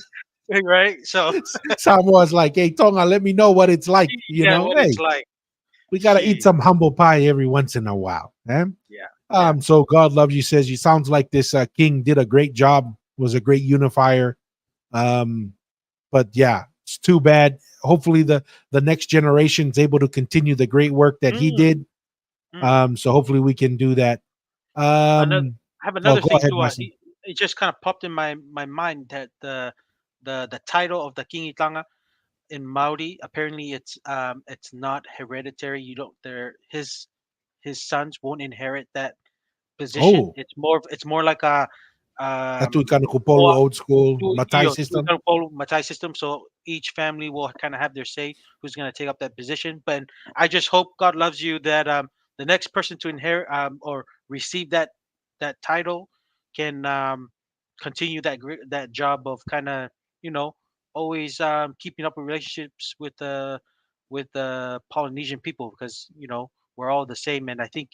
right? So Samoa's like, hey, Tonga, let me know what it's like. yeah, what Hey, it's like. We gotta eat Gee, some humble pie every once in a while. Eh? yeah, yeah. So God loves you says you sounds like this king did a great job, was a great unifier. Um, but yeah, it's too bad. Hopefully the next generation's able to continue the great work that he Mm, did. mm. So hopefully we can do that. Another, Um, I have oh, another go thing ahead, too. Masi. It just kind of popped in my mind that the title of the King Itanga in Maori, apparently it's not hereditary. You don't there his sons won't inherit that position. Oh, It's more like a Atu um Ikanukupolu old school Matai to system. follow Matai system. So each family will kind of have their say who's going to take up that position. But I just hope God loves you that the next person to inherit or receive that title can continue that job of kind of you know always keeping up with relationships with the Polynesian people because we're all the same. And I think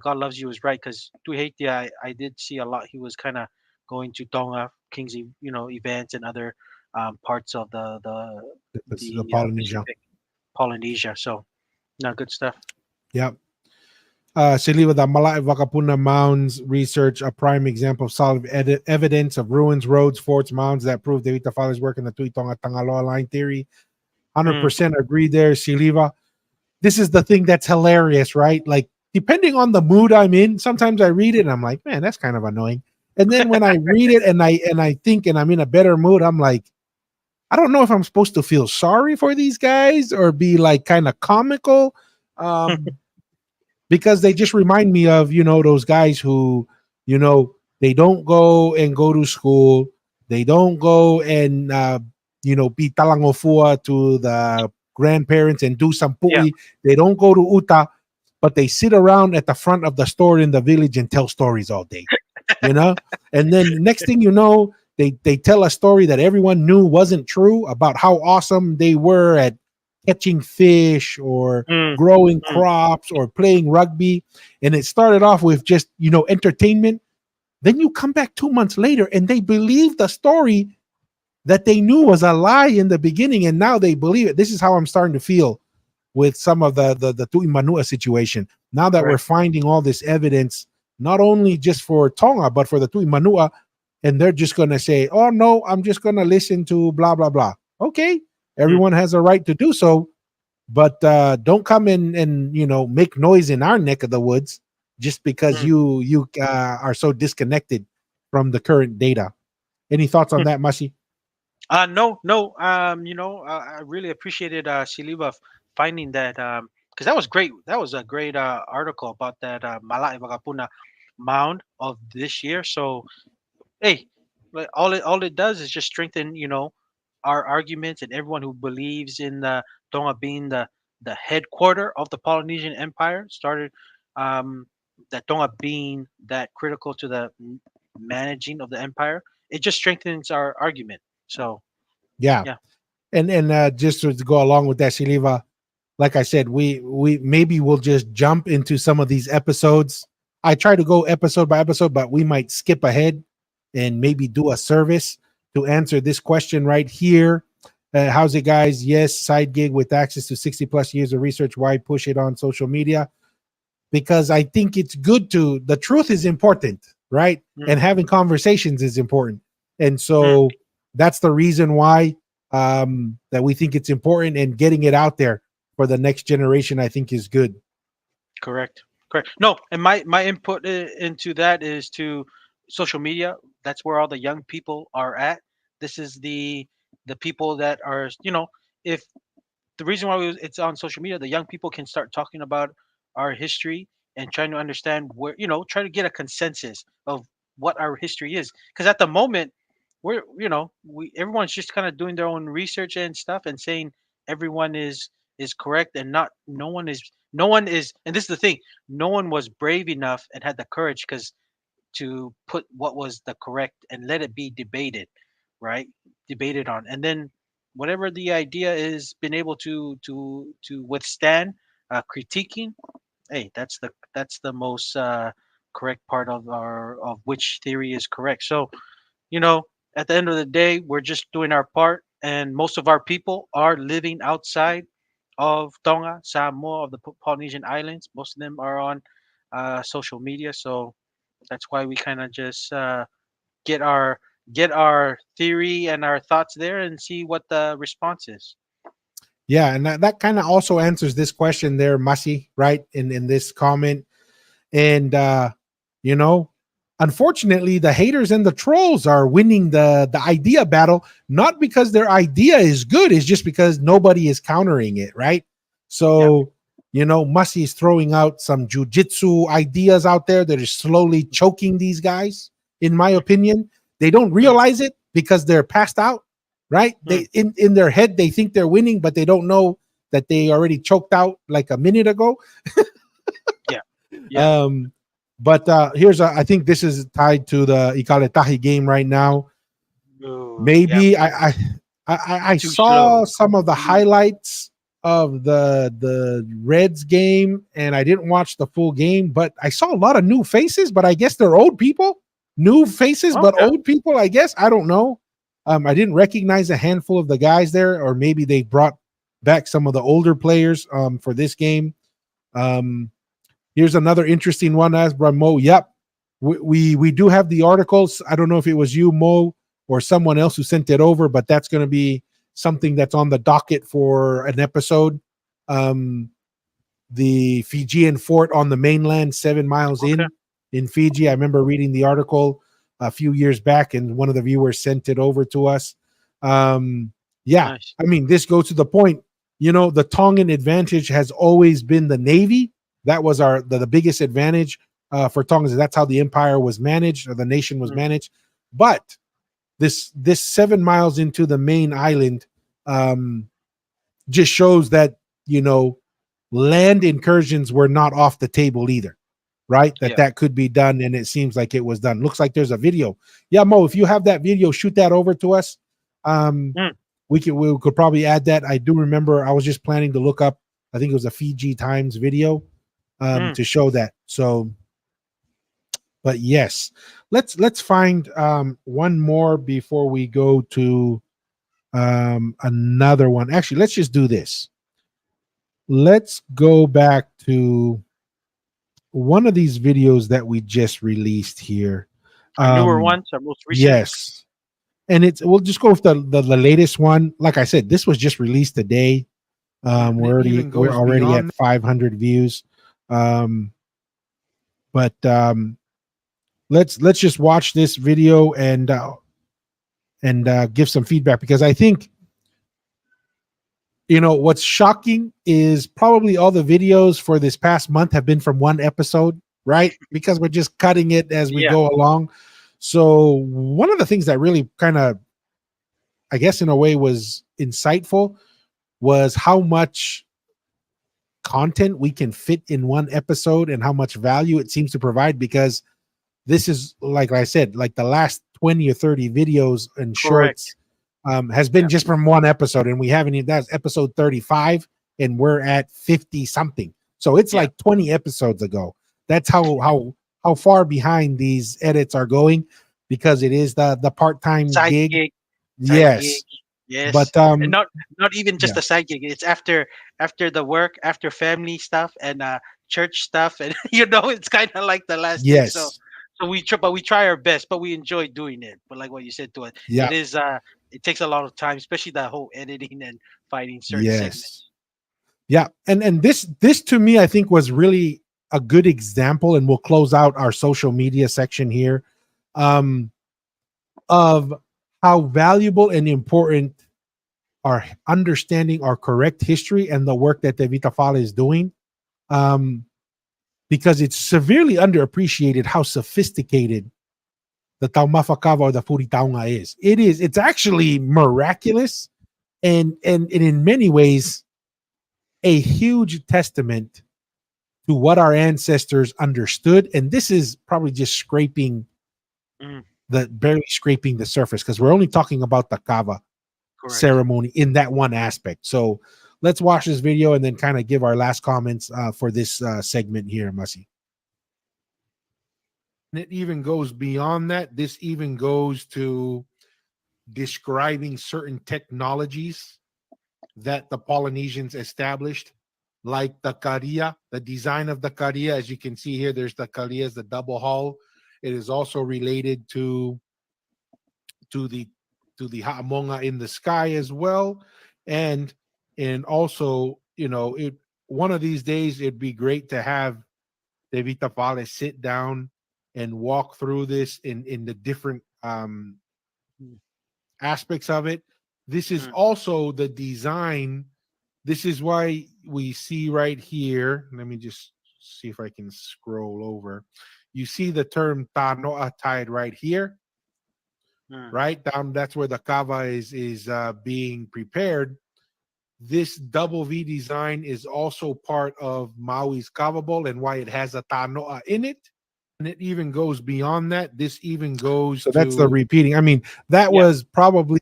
God loves you is right because Haiti, I did see a lot. He was kind of going to Tonga, Kingsley, events and other parts of The the Polynesian. Pacific, Polynesia. So, no, good stuff. Yep. Siliva, the Malai Vakapuna Mounds research, a prime example of solid evidence of ruins, roads, forts, mounds that prove David Father's work in the Tuitonga Tangaloa line theory. Mm, 100% agree there, Siliva. This is the thing that's hilarious, right? Like, depending on the mood I'm in, sometimes I read it and I'm like, man, that's kind of annoying. And then when I read it and I think and I'm in a better mood, I'm like, I don't know if I'm supposed to feel sorry for these guys or be like kind of comical. Um, because they just remind me of those guys who they don't go to school, they don't go and be talangofua to the grandparents and do some yeah. pui, they don't go to uta, but they sit around at the front of the store in the village and tell stories all day, you know and then next thing you know, they tell a story that everyone knew wasn't true about how awesome they were at catching fish or Mm, growing mm, crops or playing rugby, and it started off with just entertainment. Then you come back 2 months later and they believe the story that they knew was a lie in the beginning, and now they believe it. This is how I'm starting to feel with some of the Tui Manua situation. Now that we're correct. finding all this evidence, not only just for Tonga but for the Tui Manua, and they're just going to say, "Oh no, I'm just going to listen to blah blah blah." Okay, Mm, everyone has a right to do so, but don't come in and make noise in our neck of the woods just because mm. you are so disconnected from the current data. Any thoughts on that, Mashi? No, no. I really appreciated Siliva finding that because that was great. That was a great article about that Malai Vagapuna mound of this year. So hey, like all it does is just strengthen, our arguments and everyone who believes in Tonga being the headquarter of the Polynesian Empire started that Tonga being that critical to the managing of the empire. It just strengthens our argument. So Yeah, yeah, and just to go along with that, Shiliva, like I said, we maybe we'll just jump into some of these episodes. I try to go episode by episode, but we might skip ahead and maybe do a service to answer this question right here. How's it, guys? Yes, side gig with access to 60 plus years of research. Why push it on social media? Because I think it's good to, the truth is important, right? mm, And having conversations is important. And mm, so that's the reason why that we think it's important, and getting it out there for the next generation, I think, is good. correct, correct. No, and my input into that is to social media. That's where all the young people are at. This is the people that are, if the reason why it's on social media, the young people can start talking about our history and trying to understand where, try to get a consensus of what our history is. Because at the moment, we're, we everyone's just kind of doing their own research and stuff and saying everyone is correct and not no one is, and this is the thing, no one was brave enough and had the courage because to put what was the correct and let it be debated, right? Debated on, and then whatever the idea is, been able to withstand critiquing. Hey, that's the most correct part of our of which theory is correct. So you know, at the end of the day, we're just doing our part, and most of our people are living outside of Tonga, Samoa, of the Polynesian Islands. Most of them are on social media, so that's why we kind of just get our get our theory and our thoughts there and see what the response is. Yeah, and that kind of also answers this question there, Masi, right? In this comment. And you know, unfortunately, the haters and the trolls are winning the idea battle, not because their idea is good, it's just because nobody is countering it, right? So, Masi is throwing out some jujitsu ideas out there that are slowly choking these guys, in my opinion. They don't realize it because they're passed out, right? They in their head they think they're winning, but they don't know that they already choked out like a minute ago. Yeah. Yeah. But I think this is tied to the Ikaletahi game right now. Yeah. Maybe I Too saw slow. some of the highlights of the Reds game, and I didn't watch the full game, but I saw a lot of new faces, but I guess they're old people. New faces, but Okay. old people, I guess. I don't know. I didn't recognize a handful of the guys there, or maybe they brought back some of the older players for this game. Here's another interesting one, as Mo. Yep, we do have the articles. I don't know if it was you, Mo, or someone else who sent it over, but that's going to be something that's on the docket for an episode. The Fijian fort on the mainland, 7 miles Okay. in Fiji. I remember reading the article a few years back, and one of the viewers sent it over to us. Yeah, Nice. I mean, this goes to the point. The Tongan advantage has always been the Navy. That was the biggest advantage for Tongans. That's how the empire was managed, or the nation was managed. But this 7 miles into the main island just shows that land incursions were not off the table either, right? Yeah. That could be done, and it seems like it was done. Looks like there's a video. Yeah, Mo, if you have that video, shoot that over to us. We could probably add that. I do remember I was just planning to look up, I think it was a Fiji Times video to show that. So, but yes, let's find one more before we go to another one. Actually, let's just do this. Let's go back to one of these videos that we just released here. Our newer ones, our most recent. Yes, and we'll just go with the latest one. Like I said, this was just released today. We're already at 500 views. But let's just watch this video and give some feedback, because I think what's shocking is probably all the videos for this past month have been from one episode, right? Because we're just cutting it as we go along. So one of the things that really kind of, I guess in a way, was insightful was how much content we can fit in one episode and how much value it seems to provide, because this is, like I said, like the last 20 or 30 videos and shorts has been just from one episode, and we haven't even, that's episode 35 and we're at 50 something. So it's like 20 episodes ago. That's how far behind these edits are going, because it is the part-time Side gig. gig. Yes. Yes. But and not even just a side gig. It's after the work, after family stuff and church stuff, and it's kind of like the last thing. So we try our best, but we enjoy doing it. But like what you said to it, it is it takes a lot of time, especially the whole editing and finding certain segments. Yeah, and this to me, I think, was really a good example, and we'll close out our social media section here, of how valuable and important our understanding our correct history and the work that Te Vita Fale is doing, because it's severely underappreciated how sophisticated the Taumafa Kava or the Furitaunga is. It's actually miraculous, and in many ways a huge testament to what our ancestors understood. And this is probably just barely scraping the surface, because we're only talking about the Kava ceremony in that one aspect. So let's watch this video and then kind of give our last comments for this segment here, Masi. And it even goes beyond that. This even goes to describing certain technologies that the Polynesians established, like the karia, the design of the karia. As you can see here, there's the karia, the double hull. It is also related to the ha'amonga in the sky as well, and also, it one of these days it'd be great to have Devita Fale sit down and walk through this in the different aspects of it. This is Mm. also the design. This is why we see right here. Let me just see if I can scroll over. You see the term tanoa tied right here, Mm. right down. That's where the kava is being prepared. This double V design is also part of Maui's kava bowl and why it has a tanoa in it. And it even goes beyond that. This even goes so that's the repeating. I mean, that Yeah. was probably,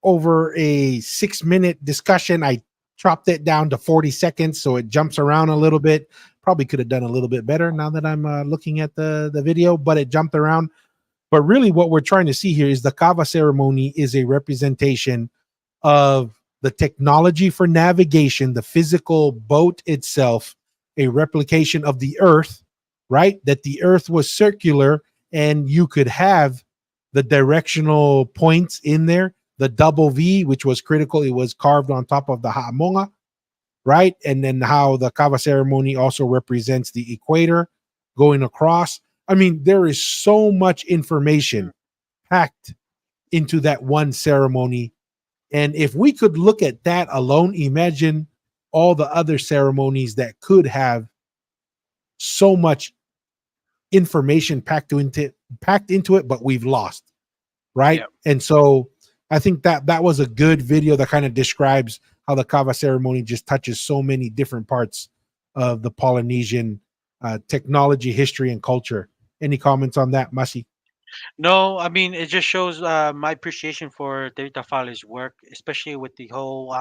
over a 6-minute discussion. I chopped it down to 40 seconds so it jumps around a little bit. Probably could have done a little bit better now that I'm looking at the video, but it jumped around. But really, what we're trying to see here is the kava ceremony is a representation of the technology for navigation, the physical boat itself, a replication of the earth, right? That the earth was circular and you could have the directional points in there. The double V, which was critical, it was carved on top of the ha'amonga, right? And then how the kava ceremony also represents the equator going across. I mean, there is so much information packed into that one ceremony. And if we could look at that alone, imagine all the other ceremonies that could have so much information packed into it, but we've lost, right? Yep. And so I think that was a good video that kind of describes how the kava ceremony just touches so many different parts of the Polynesian technology, history, and culture. Any comments on that, Masi? No, I mean it just shows my appreciation for David Tafale's work, especially with the whole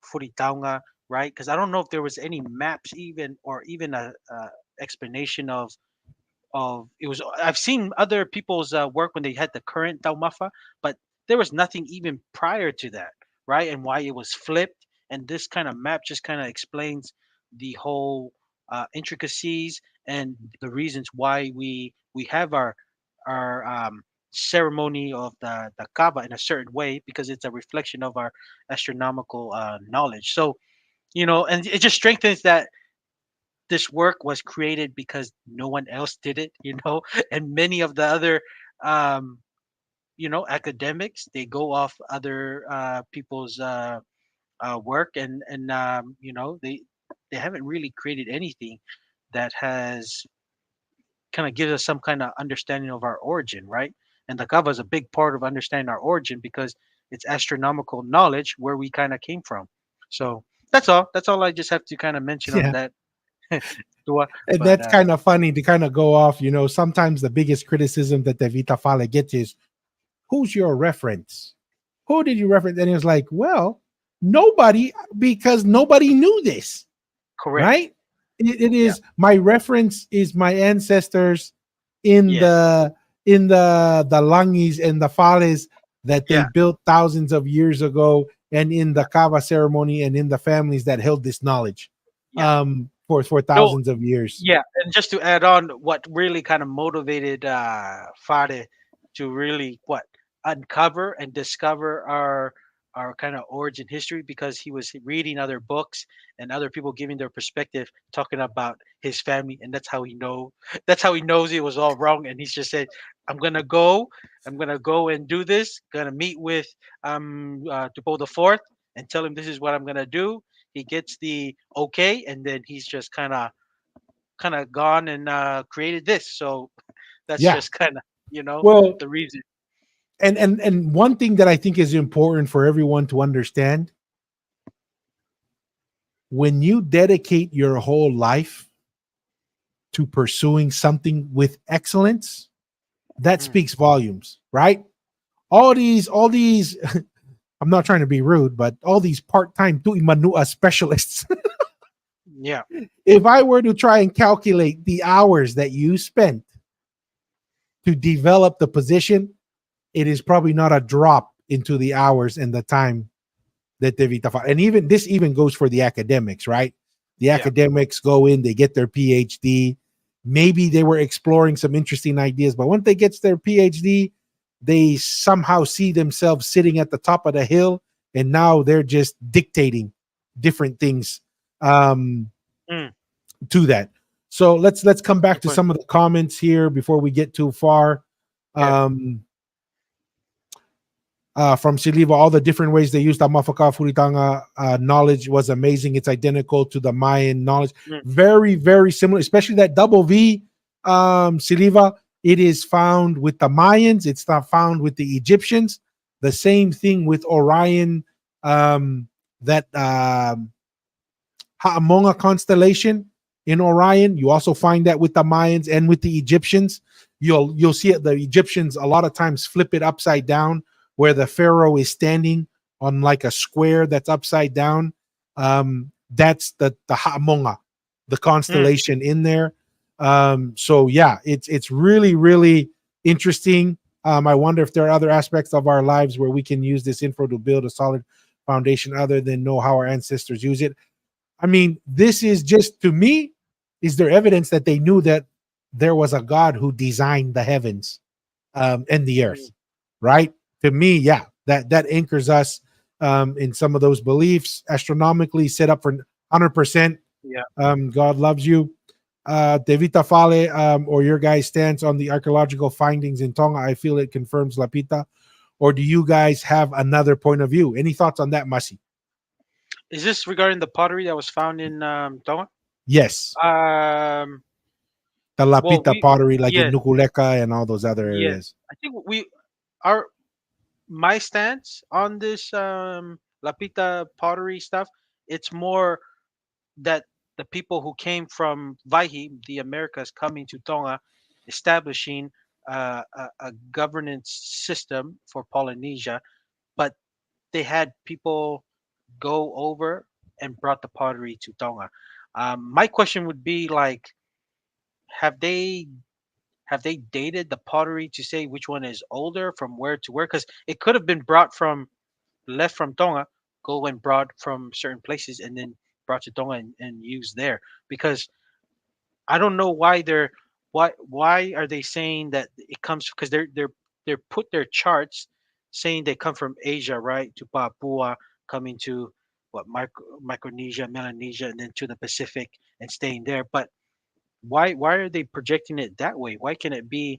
Furitaunga, right? Because I don't know if there was any maps even or even a explanation of it was. I've seen other people's work when they had the current Taumafa, but there was nothing even prior to that, right? And why it was flipped. And this kind of map just kind of explains the whole intricacies and the reasons why we have our ceremony of the kava in a certain way because it's a reflection of our astronomical knowledge. So and it just strengthens that this work was created because no one else did it, and many of the other um, academics, they go off other people's work, and they haven't really created anything that has kind of gives us some kind of understanding of our origin, right? And the kava is a big part of understanding our origin because it's astronomical knowledge where we kind of came from. So that's all I just have to kind of mention on Yeah. that. Dua. And But that's kind of funny to kind of go off. Sometimes the biggest criticism that the Vita Fale gets is, who's your reference? Who did you reference? And it was like, well, nobody, because nobody knew this, correct. right? It Yeah. is my reference is my ancestors in Yes. the Langis and the Fales that they Yeah. built thousands of years ago, and in the Kava ceremony and in the families that held this knowledge Yeah. for No. thousands of years. Yeah. And just to add on, what really kind of motivated Fade to really uncover and discover our kind of origin history because he was reading other books and other people giving their perspective talking about his family, and that's how he knows it was all wrong, and he's just said, I'm gonna go and do this, gonna meet with Tupo the fourth and tell him this is what I'm gonna do. He gets the okay, and then he's just kind of gone and created this. So that's Yeah. just kind of Well, the reason. and one thing that I think is important for everyone to understand, when you dedicate your whole life to pursuing something with excellence, that Mm. speaks volumes, right? All these I'm not trying to be rude, but all these part-time tuimanua specialists, Yeah. if I were to try and calculate the hours that you spent to develop the position, it is probably not a drop into the hours and the time that Tevita Fale, and even this even goes for the academics, right? The Yeah. academics go in, they get their PhD. Maybe they were exploring some interesting ideas, but once they get their PhD, they somehow see themselves sitting at the top of the hill, and now they're just dictating different things Mm. to that. So let's come back Good to point. some of the comments here before we get too far. Okay. From Siliva, all the different ways they used Amafaka Furitanga knowledge was amazing. It's identical to the Mayan knowledge. Mm. Very, very similar, especially that double V, Siliva. It is found with the Mayans. It's not found with the Egyptians. The same thing with Orion, that Ha'amonga constellation in Orion. You also find that with the Mayans and with the Egyptians. You'll see it. The Egyptians a lot of times flip it upside down, where the pharaoh is standing on like a square that's upside down. That's the Ha'amonga, the constellation in there. So yeah, it's really, really interesting. I wonder if there are other aspects of our lives where we can use this info to build a solid foundation other than know how our ancestors use it. I mean, this is just, to me, is there evidence that they knew that there was a God who designed the heavens and the earth, right? To me, yeah, that anchors us in some of those beliefs, astronomically set up for 100%. Yeah. God loves you. Devita Fale, or your guys' stance on the archaeological findings in Tonga, I feel it confirms Lapita. Or do you guys have another point of view? Any thoughts on that, Masi? Is this regarding the pottery that was found in Tonga? Yes. Um, The well, Lapita pottery, like in yes, Nukuleka and all those other yes. areas. I think our my stance on this Lapita pottery stuff, it's more that the people who came from Vaihi, the Americas, coming to Tonga, establishing a governance system for Polynesia, but they had people go over and brought the pottery to Tonga. My question would be like, have they have they dated the pottery to say which one is older from where to where? Because it could have been brought from left from Tonga, go and brought from certain places, and then brought to Tonga and used there. Because I don't know why why are they saying that it comes, because they're put their charts saying they come from Asia, right, to Papua, coming to what Micronesia, Melanesia, and then to the Pacific and staying there. But why are they projecting it that way? Why can it be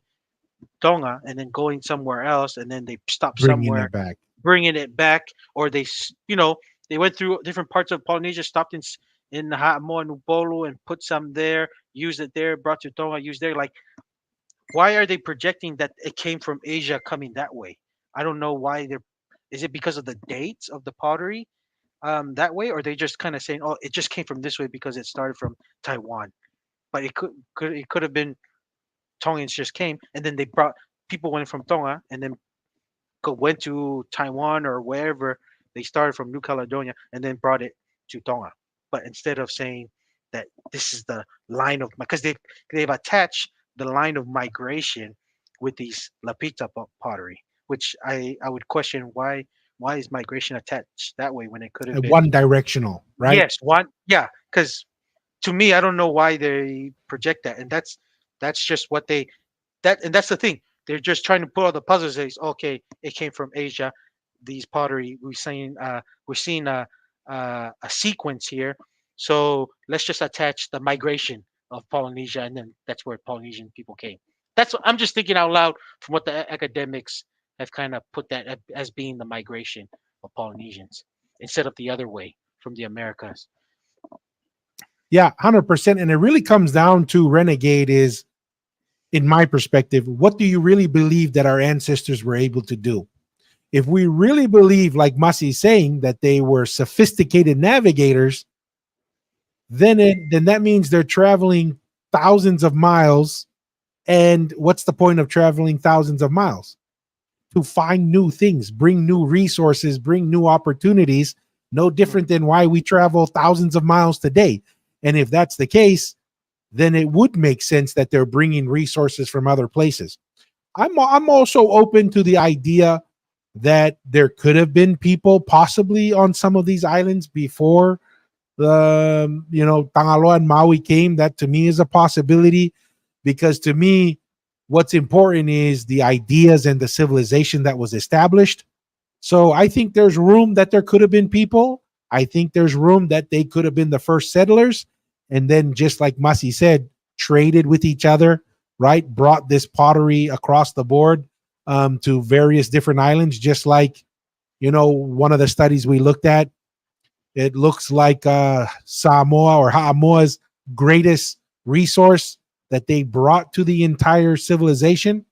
Tonga and then going somewhere else, and then they stop Bringing somewhere, it back. bringing it back, or they went through different parts of Polynesia, stopped in Ha'amoa and Upolu and put some there, used it there, brought to Tonga, used there. Like, why are they projecting that it came from Asia coming that way? I don't know why they're. Is it because of the dates of the pottery that way, or they just kind of saying, oh, it just came from this way because it started from Taiwan, but it could have been Tongans just came and then they brought people went from Tonga and then went to Taiwan or wherever they started from New Caledonia and then brought it to Tonga. But instead of saying that this is the line of, because they've attached the line of migration with these Lapita pottery, which I would question why is migration attached that way when it could have been, One directional, right? yes, one, yeah, because to me I don't know why they project that, and that's just what they, and that's the thing. They're just trying to put all the puzzles. Says, okay, it came from Asia. These pottery, we're seeing a sequence here. So let's just attach the migration of Polynesia, and then that's where Polynesian people came. That's what I'm just thinking out loud from what the academics have kind of put that as being the migration of Polynesians instead of the other way from the Americas. Yeah, 100%. And it really comes down to, Renegade, is, in my perspective, what do you really believe that our ancestors were able to do? If we really believe, like Masi is saying, that they were sophisticated navigators, then that means they're traveling thousands of miles. And what's the point of traveling thousands of miles? To find new things, bring new resources, bring new opportunities. No different than why we travel thousands of miles today. And if that's the case, then it would make sense that they're bringing resources from other places. I'm also open to the idea that there could have been people possibly on some of these islands before the Tangaloa and Maui came. That to me is a possibility, because to me what's important is the ideas and the civilization that was established. So I think there's room that there could have been people. I think there's room that they could have been the first settlers, and then, just like Masi said, traded with each other, right? Brought this pottery across the board to various different islands. Just like, one of the studies we looked at, it looks like Samoa or Ha'amoa's greatest resource that they brought to the entire civilization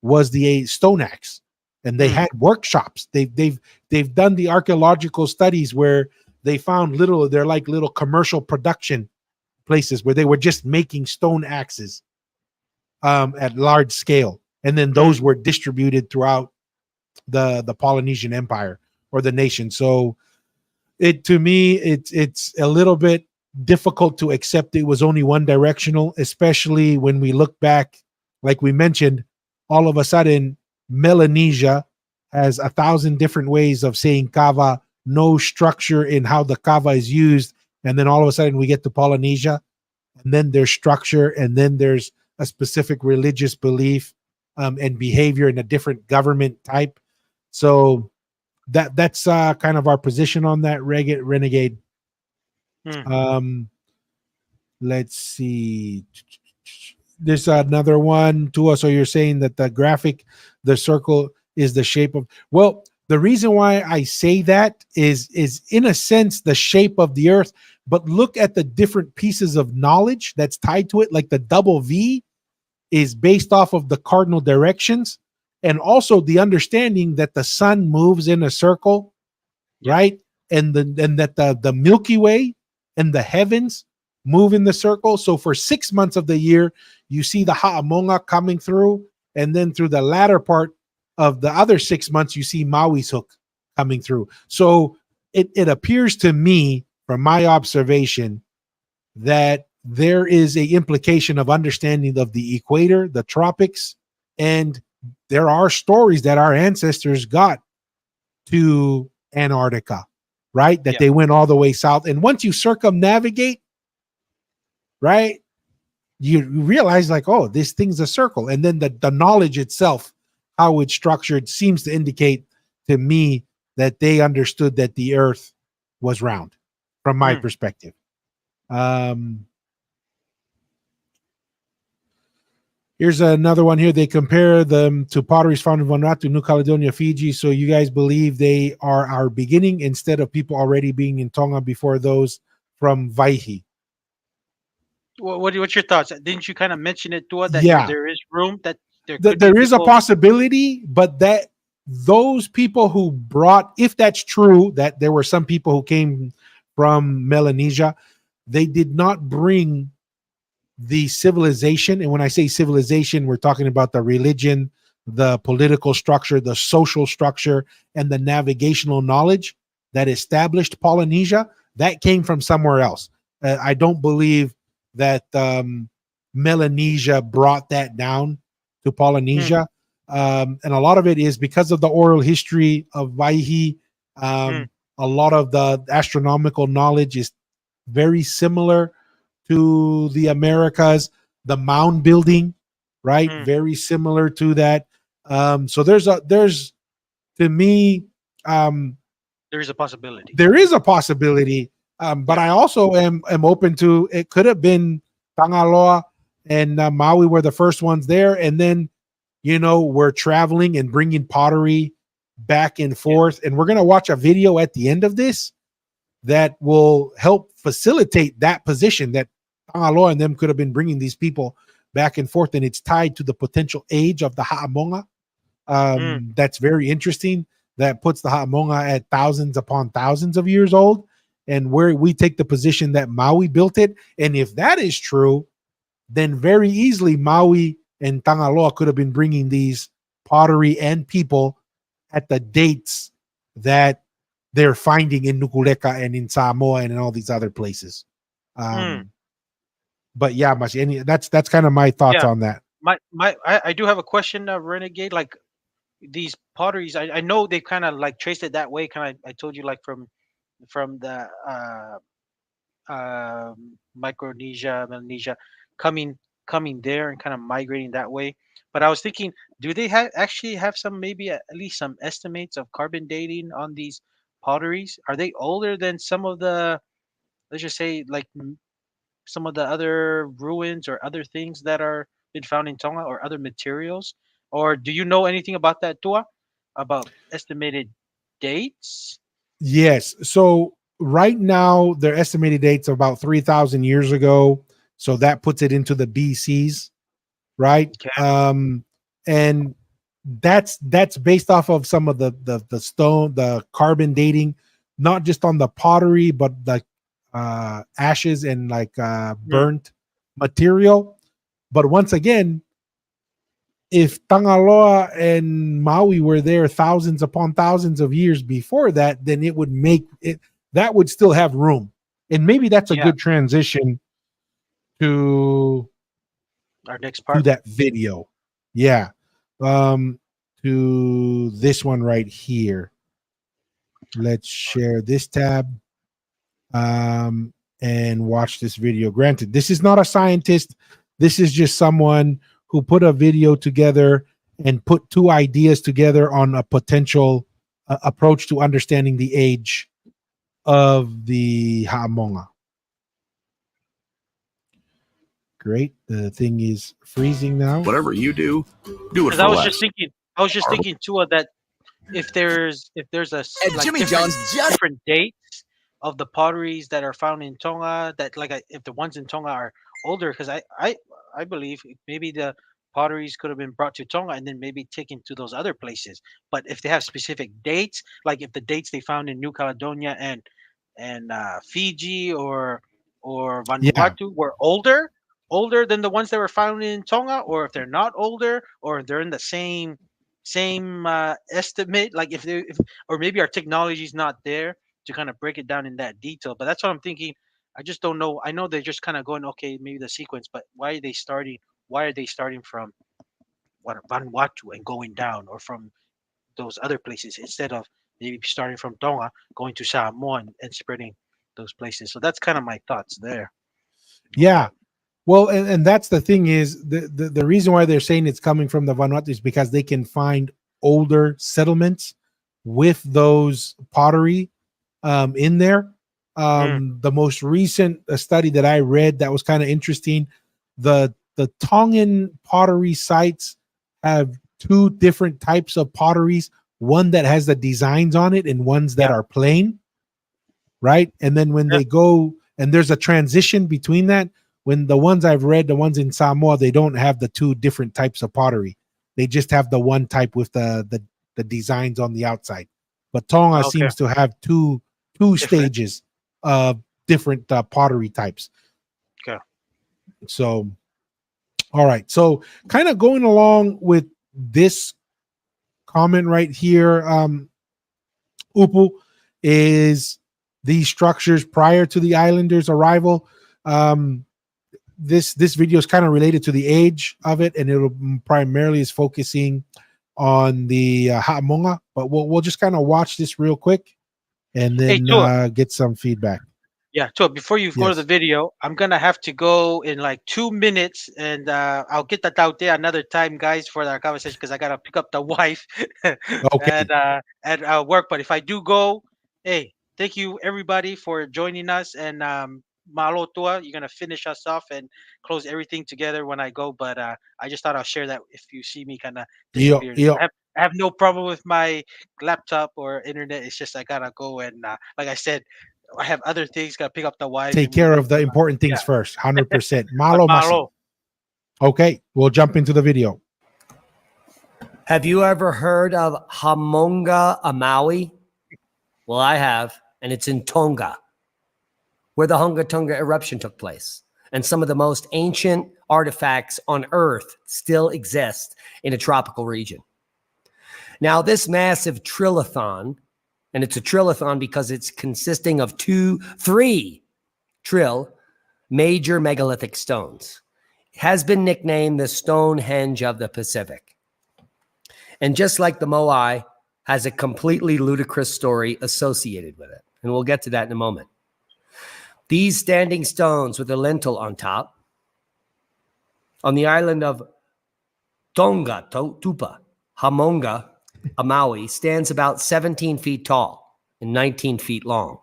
was the stone axe, and they had workshops. They've done the archaeological studies where they found they're like little commercial production places where they were just making stone axes at large scale, and then those were distributed throughout the Polynesian Empire or the nation. So to me, it's a little bit difficult to accept it was only one directional, especially when we look back, like we mentioned, all of a sudden Melanesia has 1,000 different ways of saying kava, no structure in how the kava is used, and then all of a sudden we get to Polynesia, and then there's structure, and then there's a specific religious belief and behavior in a different government type. So that's kind of our position on that, Renegade. Let's see. There's another one to us. So you're saying that the circle is the shape of, well, the reason why I say that is in a sense the shape of the earth, but look at the different pieces of knowledge that's tied to it. Like the double V is based off of the cardinal directions, and also the understanding that the sun moves in a circle, right? And that the Milky Way and the heavens move in the circle. So for 6 months of the year, you see the Ha'amonga coming through, and then through the latter part of the other 6 months, you see Maui's hook coming through. So it appears to me, from my observation, that there is a implication of understanding of the equator, the tropics, and there are stories that our ancestors got to Antarctica, right? That they went all the way south. And once you circumnavigate, right, you realize like, oh, this thing's a circle. And then the knowledge itself, how it's structured, seems to indicate to me that they understood that the earth was round from my perspective. Here's another one here. They compare them to potteries found in Vanuatu, New Caledonia, Fiji. So you guys believe they are our beginning instead of people already being in Tonga before those from Vaihi? What's your thoughts? Didn't you kind of mention it to us that Yeah. there is room that there could There be is a people- possibility, but that those people who brought, if that's true, that there were some people who came from Melanesia, they did not bring the civilization. And when I say civilization, we're talking about the religion, the political structure, the social structure, and the navigational knowledge that established Polynesia. That came from somewhere else. I don't believe that Melanesia brought that down to Polynesia. And a lot of it is because of the oral history of Vaihi. A lot of the astronomical knowledge is very similar to the Americas. The mound building, right? Very similar to that. So there's to me, there is a possibility. there is a possibility. But I also am open to, it could have been Tangaloa and Maui were the first ones there, and then we're traveling and bringing pottery back and forth. And we're gonna watch a video at the end of this that will help facilitate that position that Tangaloa and them could have been bringing these people back and forth, and it's tied to the potential age of the Ha'amonga. That's very interesting. That puts the Ha'amonga at thousands upon thousands of years old, and where we take the position that Maui built it. And if that is true, then very easily Maui and Tangaloa could have been bringing these pottery and people at the dates that they're finding in Nukuleka and in Samoa and in all these other places. But yeah, Masi, that's kind of my thoughts on that. I do have a question, Renegade. Like, these potteries, I know they kind of like traced it that way. Kind of, I told you like from the Micronesia, Melanesia, coming coming there and kind of migrating that way. But I was thinking, do they have actually have some maybe at least some estimates of carbon dating on these potteries? Are they older than some of the, let's just say like some of the other ruins or other things that are been found in Tonga or other materials? Or do you know anything about that, Tua? About estimated dates? Yes. So right now, their estimated dates are about 3,000 years ago. So that puts it into the BCs, right? Okay. And that's based off of some of the stone, the carbon dating, not just on the pottery, but the ashes and like Mm, burnt material. But once again, if Tangaloa and Maui were there thousands upon thousands of years before that, then it would make it, that would still have room. And maybe that's a yeah. good transition to Our next part. that video. Yeah. Um to this one right here. Let's share this tab and watch this video. Granted, this is not a scientist. This is just someone who put a video together and put two ideas together on a potential approach to understanding the age of the Ha'amonga. Great. The thing is freezing now. Whatever you do it Because for I was less. just thinking, I was just thinking too that if there's And like Jimmy different John's just different dates of the potteries that are found in Tonga, that like if the ones in Tonga are older, because I believe maybe the potteries could have been brought to Tonga and then maybe taken to those other places. But if they have specific dates, like if the dates they found in New Caledonia and Fiji or Yeah. Vanuatu were older than the ones that were found in Tonga, or if they're not older, or they're in the same estimate, like if or maybe our technology is not there to kind of break it down in that detail. But that's what I'm thinking. I just don't know. I know they're just kind of going, okay, maybe the sequence, but why are they starting from what, Vanuatu, and going down, or from those other places, instead of maybe starting from Tonga going to Samoa and spreading those places? So that's kind of my thoughts there on Yeah. that. Well, and that's the thing is the reason why they're saying it's coming from the Vanuatu is because they can find older settlements with those pottery in there. Mm, The most recent study that I read that was kind of interesting, the Tongan pottery sites have two different types of potteries, one that has the designs on it and ones that yeah, are plain, right? And then when yeah, they go, and there's a transition between that. When the ones I've read, the ones in Samoa, they don't have the two different types of pottery. They just have the one type with the designs on the outside. But Tonga okay, seems to have two different, stages of different pottery types. okay. So, all right. So, kind of going along with this comment right here, Upu, is these structures prior to the Islanders' arrival. Um, this video is kind of related to the age of it, and it'll primarily is focusing on the Ha'amonga. But we'll just kind of watch this real quick and Hey, then Tua. get some feedback. Yeah, so before you go to the Yes. video, I'm gonna have to go in like 2 minutes, and I'll get that out there another time, guys, for our conversation, because I gotta pick up the wife Okay. at work. But if I do go, hey, thank you everybody for joining us, and Malo Tua, you're gonna finish us off and close everything together when I go. But I just thought I'll share that if you see me kind of Yo, disappearing. yo, I have no problem with my laptop or internet. It's just I gotta go, and like I said, I have other things. Got to pick up the wife, take and we care go of the to important yeah. things first. 100%. But Malo masi. Malo, Okay, we'll jump into the video. Have you ever heard of Hamonga Amaui? Well, I have, and it's in Tonga, where the Hunga Tonga eruption took place. And some of the most ancient artifacts on Earth still exist in a tropical region. Now, this massive trillathon, and it's a trillathon because it's consisting of three major megalithic stones, has been nicknamed the Stonehenge of the Pacific. And just like the Moai, has a completely ludicrous story associated with it. And we'll get to that in a moment. These standing stones with a lintel on top on the island of Tonga, Tupa, Hamonga, Maui, stands about 17 feet tall and 19 feet long.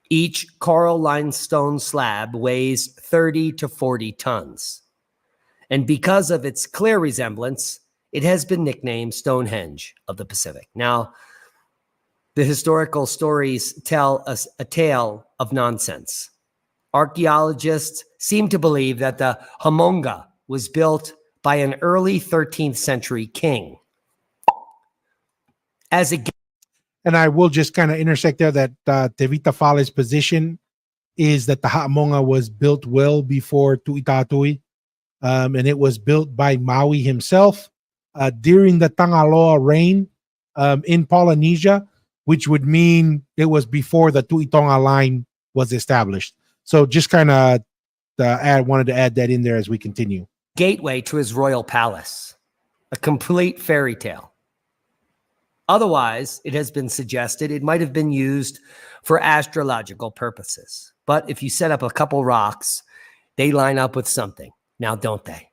Each coral limestone slab weighs 30 to 40 tons. And because of its clear resemblance, it has been nicknamed Stonehenge of the Pacific. Now, the historical stories tell us a tale of nonsense. Archaeologists seem to believe that the Hamonga was built by an early 13th century king. And I will just kind of intersect there that Tevita Fale's position is that the Ha'amonga was built well before Tu'itatui, and it was built by Maui himself during the Tangaloa reign in Polynesia, which would mean it was before the Tu'itonga line was established. So just kind of wanted to add that in there as we continue. Gateway to his royal palace, a complete fairy tale. Otherwise, it has been suggested it might have been used for astrological purposes. But if you set up a couple rocks, they line up with something. Now, don't they?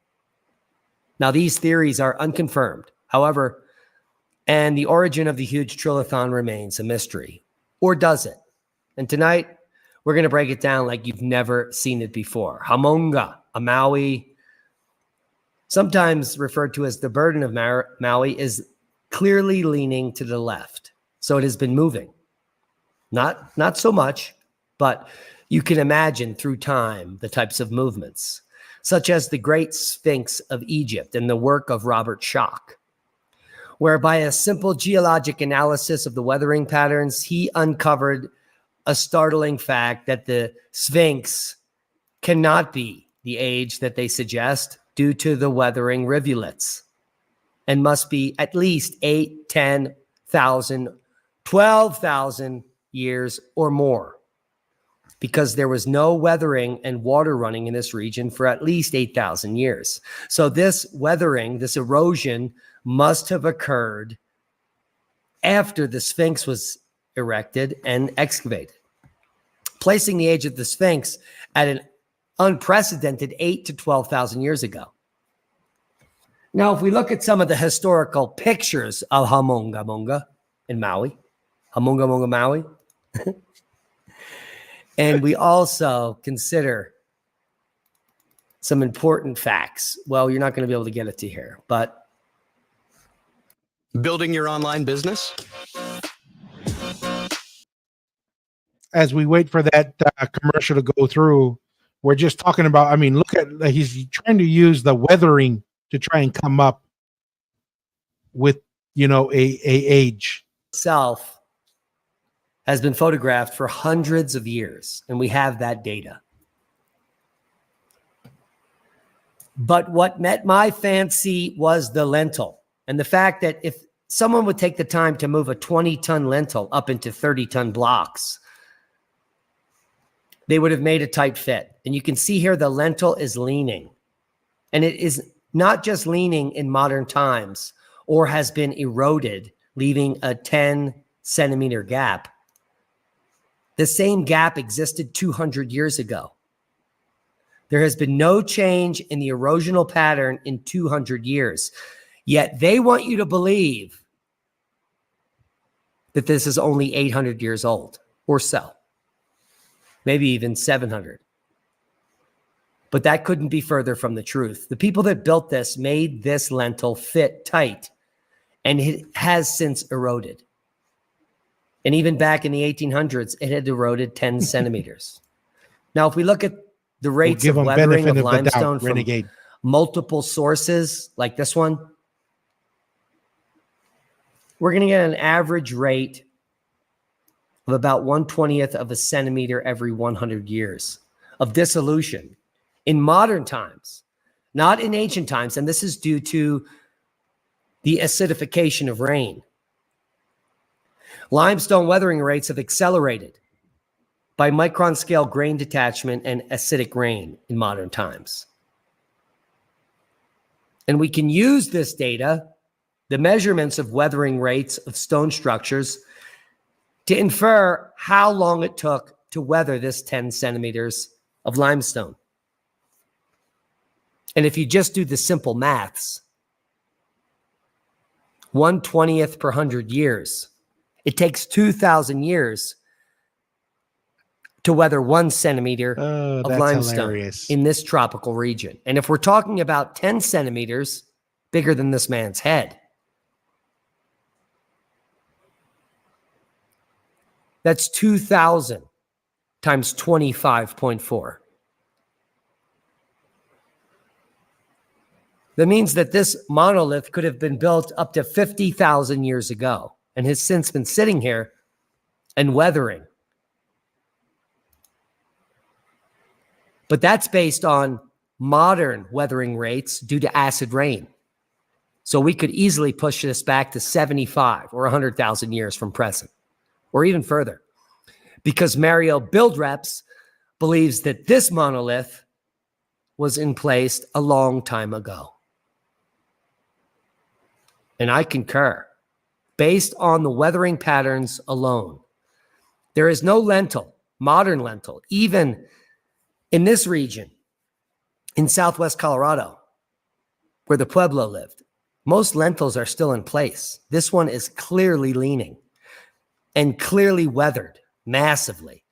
Now, these theories are unconfirmed. However, and the origin of the huge trilithon remains a mystery. Or does it? And tonight, we're going to break it down like you've never seen it before. Hamonga, a Maui, sometimes referred to as the burden of Maui, is clearly leaning to the left. So it has been moving. Not so much, but you can imagine through time the types of movements, such as the Great Sphinx of Egypt and the work of Robert Schoch, where by a simple geologic analysis of the weathering patterns, he uncovered a startling fact that the Sphinx cannot be the age that they suggest due to the weathering rivulets, and must be at least 8, 10,000, 12,000 years or more, because there was no weathering and water running in this region for at least 8,000 years. So this weathering, this erosion, must have occurred after the Sphinx was erected and excavated, placing the age of the Sphinx at an unprecedented 8 to 12,000 years ago. Now, if we look at some of the historical pictures of Hamonga in Maui, Hamonga Maui, and we also consider some important facts. Well, you're not going to be able to get it to here, but Building your online business? As we wait for that commercial to go through, we're just talking about, I mean, look at, he's trying to use the weathering to try and come up with, you know, a age. Itself has been photographed for hundreds of years, and we have that data. But what met my fancy was the lintel, and the fact that if someone would take the time to move a 20-ton lintel up into 30-ton blocks, they would have made a tight fit. And you can see here the lintel is leaning, and it is not just leaning in modern times or has been eroded, leaving a 10-centimeter gap. The same gap existed 200 years ago. There has been no change in the erosional pattern in 200 years. Yet they want you to believe that this is only 800 years old or so, maybe even 700. But that couldn't be further from the truth. The people that built this made this lintel fit tight, and it has since eroded. And even back in the 1800s, it had eroded 10 centimeters. Now, if we look at the rates of weathering of limestone from multiple sources like this one, we're going to get an average rate of about 1/20th of a centimeter every 100 years of dissolution in modern times, not in ancient times. And this is due to the acidification of rain. Limestone weathering rates have accelerated by micron scale grain detachment and acidic rain in modern times. And we can use this data, the measurements of weathering rates of stone structures to infer how long it took to weather this 10 centimeters of limestone. And if you just do the simple maths, 1/20th per 100 years, it takes 2,000 years to weather 1 centimeter of that's limestone hilarious. in this tropical region. And if we're talking about 10 centimeters, bigger than this man's head, that's 2,000 times 25.4. That means that this monolith could have been built up to 50,000 years ago and has since been sitting here and weathering. But that's based on modern weathering rates due to acid rain. So we could easily push this back to 75 or 100,000 years from present, or even further, because Mario Buildreps believes that this monolith was in place a long time ago. And I concur. Based on the weathering patterns alone, there is no lentil, modern lentil, even in this region, in southwest Colorado, where the Pueblo lived. Most lentils are still in place. This one is clearly leaning and clearly weathered massively.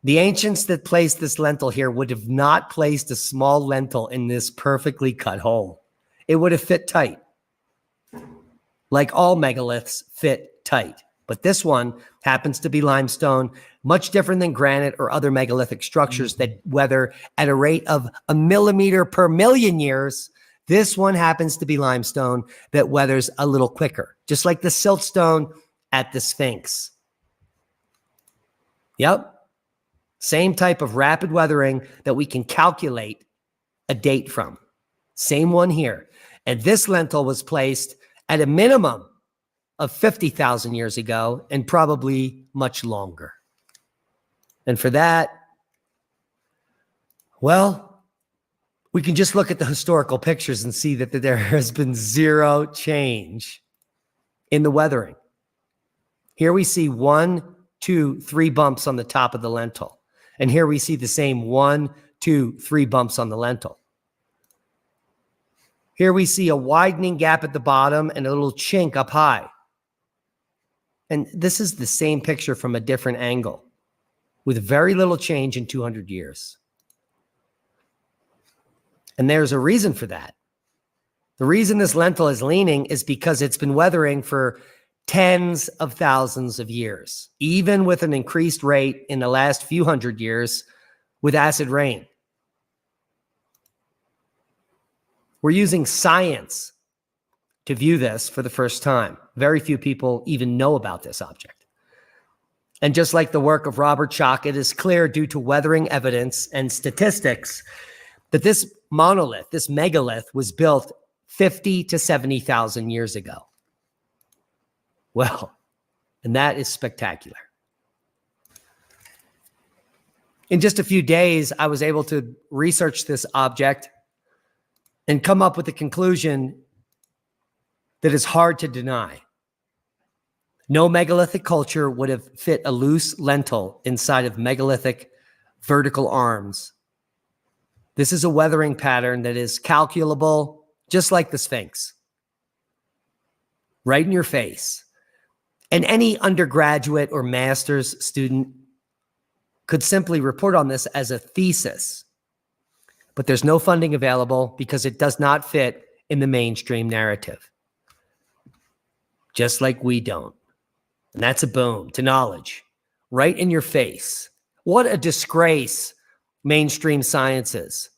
The ancients that placed this lentil here would have not placed a small lentil in this perfectly cut hole. It would have fit tight. Like all megaliths fit tight. But this one happens to be limestone, much different than granite or other megalithic structures that weather at a rate of 1 millimeter per million years. This one happens to be limestone that weathers a little quicker, just like the siltstone at the Sphinx. Yep. Same type of rapid weathering that we can calculate a date from. Same one here. And this lentil was placed at a minimum of 50,000 years ago and probably much longer. And for that, well, we can just look at the historical pictures and see that there has been zero change in the weathering. Here we see 1, 2, 3 bumps on the top of the lentil. And here we see the same 1, 2, 3 bumps on the lentil. Here we see a widening gap at the bottom and a little chink up high. And this is the same picture from a different angle with very little change in 200 years. And there's a reason for that. The reason this lentil is leaning is because it's been weathering for tens of thousands of years, even with an increased rate in the last few hundred years with acid rain. We're using science to view this for the first time. Very few people even know about this object. And just like the work of Robert Schoch, it is clear due to weathering evidence and statistics that this monolith, this megalith, was built 50 to 70,000 years ago. Well, and that is spectacular. In just a few days, I was able to research this object and come up with the conclusion that is hard to deny. No megalithic culture would have fit a loose lentil inside of megalithic vertical arms. This is a weathering pattern that is calculable, just like the Sphinx. Right in your face. And any undergraduate or master's student could simply report on this as a thesis. But there's no funding available because it does not fit in the mainstream narrative. Just like we don't. And that's a boom to knowledge. Right in your face. What a disgrace mainstream science is.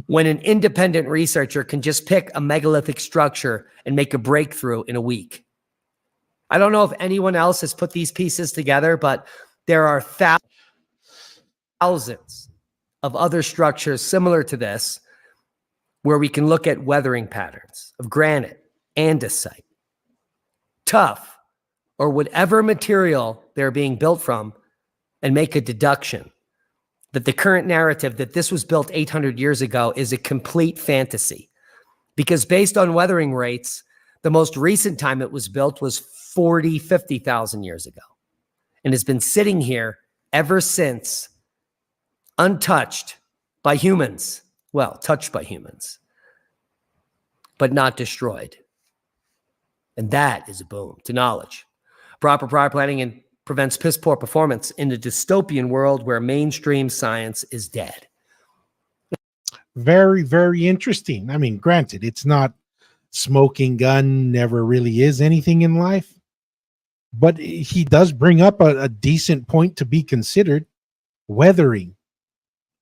When an independent researcher can just pick a megalithic structure and make a breakthrough in a week. I don't know if anyone else has put these pieces together, but there are thousands of other structures similar to this where we can look at weathering patterns of granite, andesite, tuff, or whatever material they're being built from and make a deduction that the current narrative that this was built 800 years ago is a complete fantasy. Because based on weathering rates, The most recent time it was built was 40, 50,000 years ago. And has been sitting here ever since, untouched by humans. Well, touched by humans, but not destroyed. And that is a boom to knowledge. Proper prior planning and prevents piss poor performance in a dystopian world where mainstream science is dead. Very, very interesting. I mean, granted, it's not smoking gun, never really is anything in life, but he does bring up a decent point to be considered: weathering.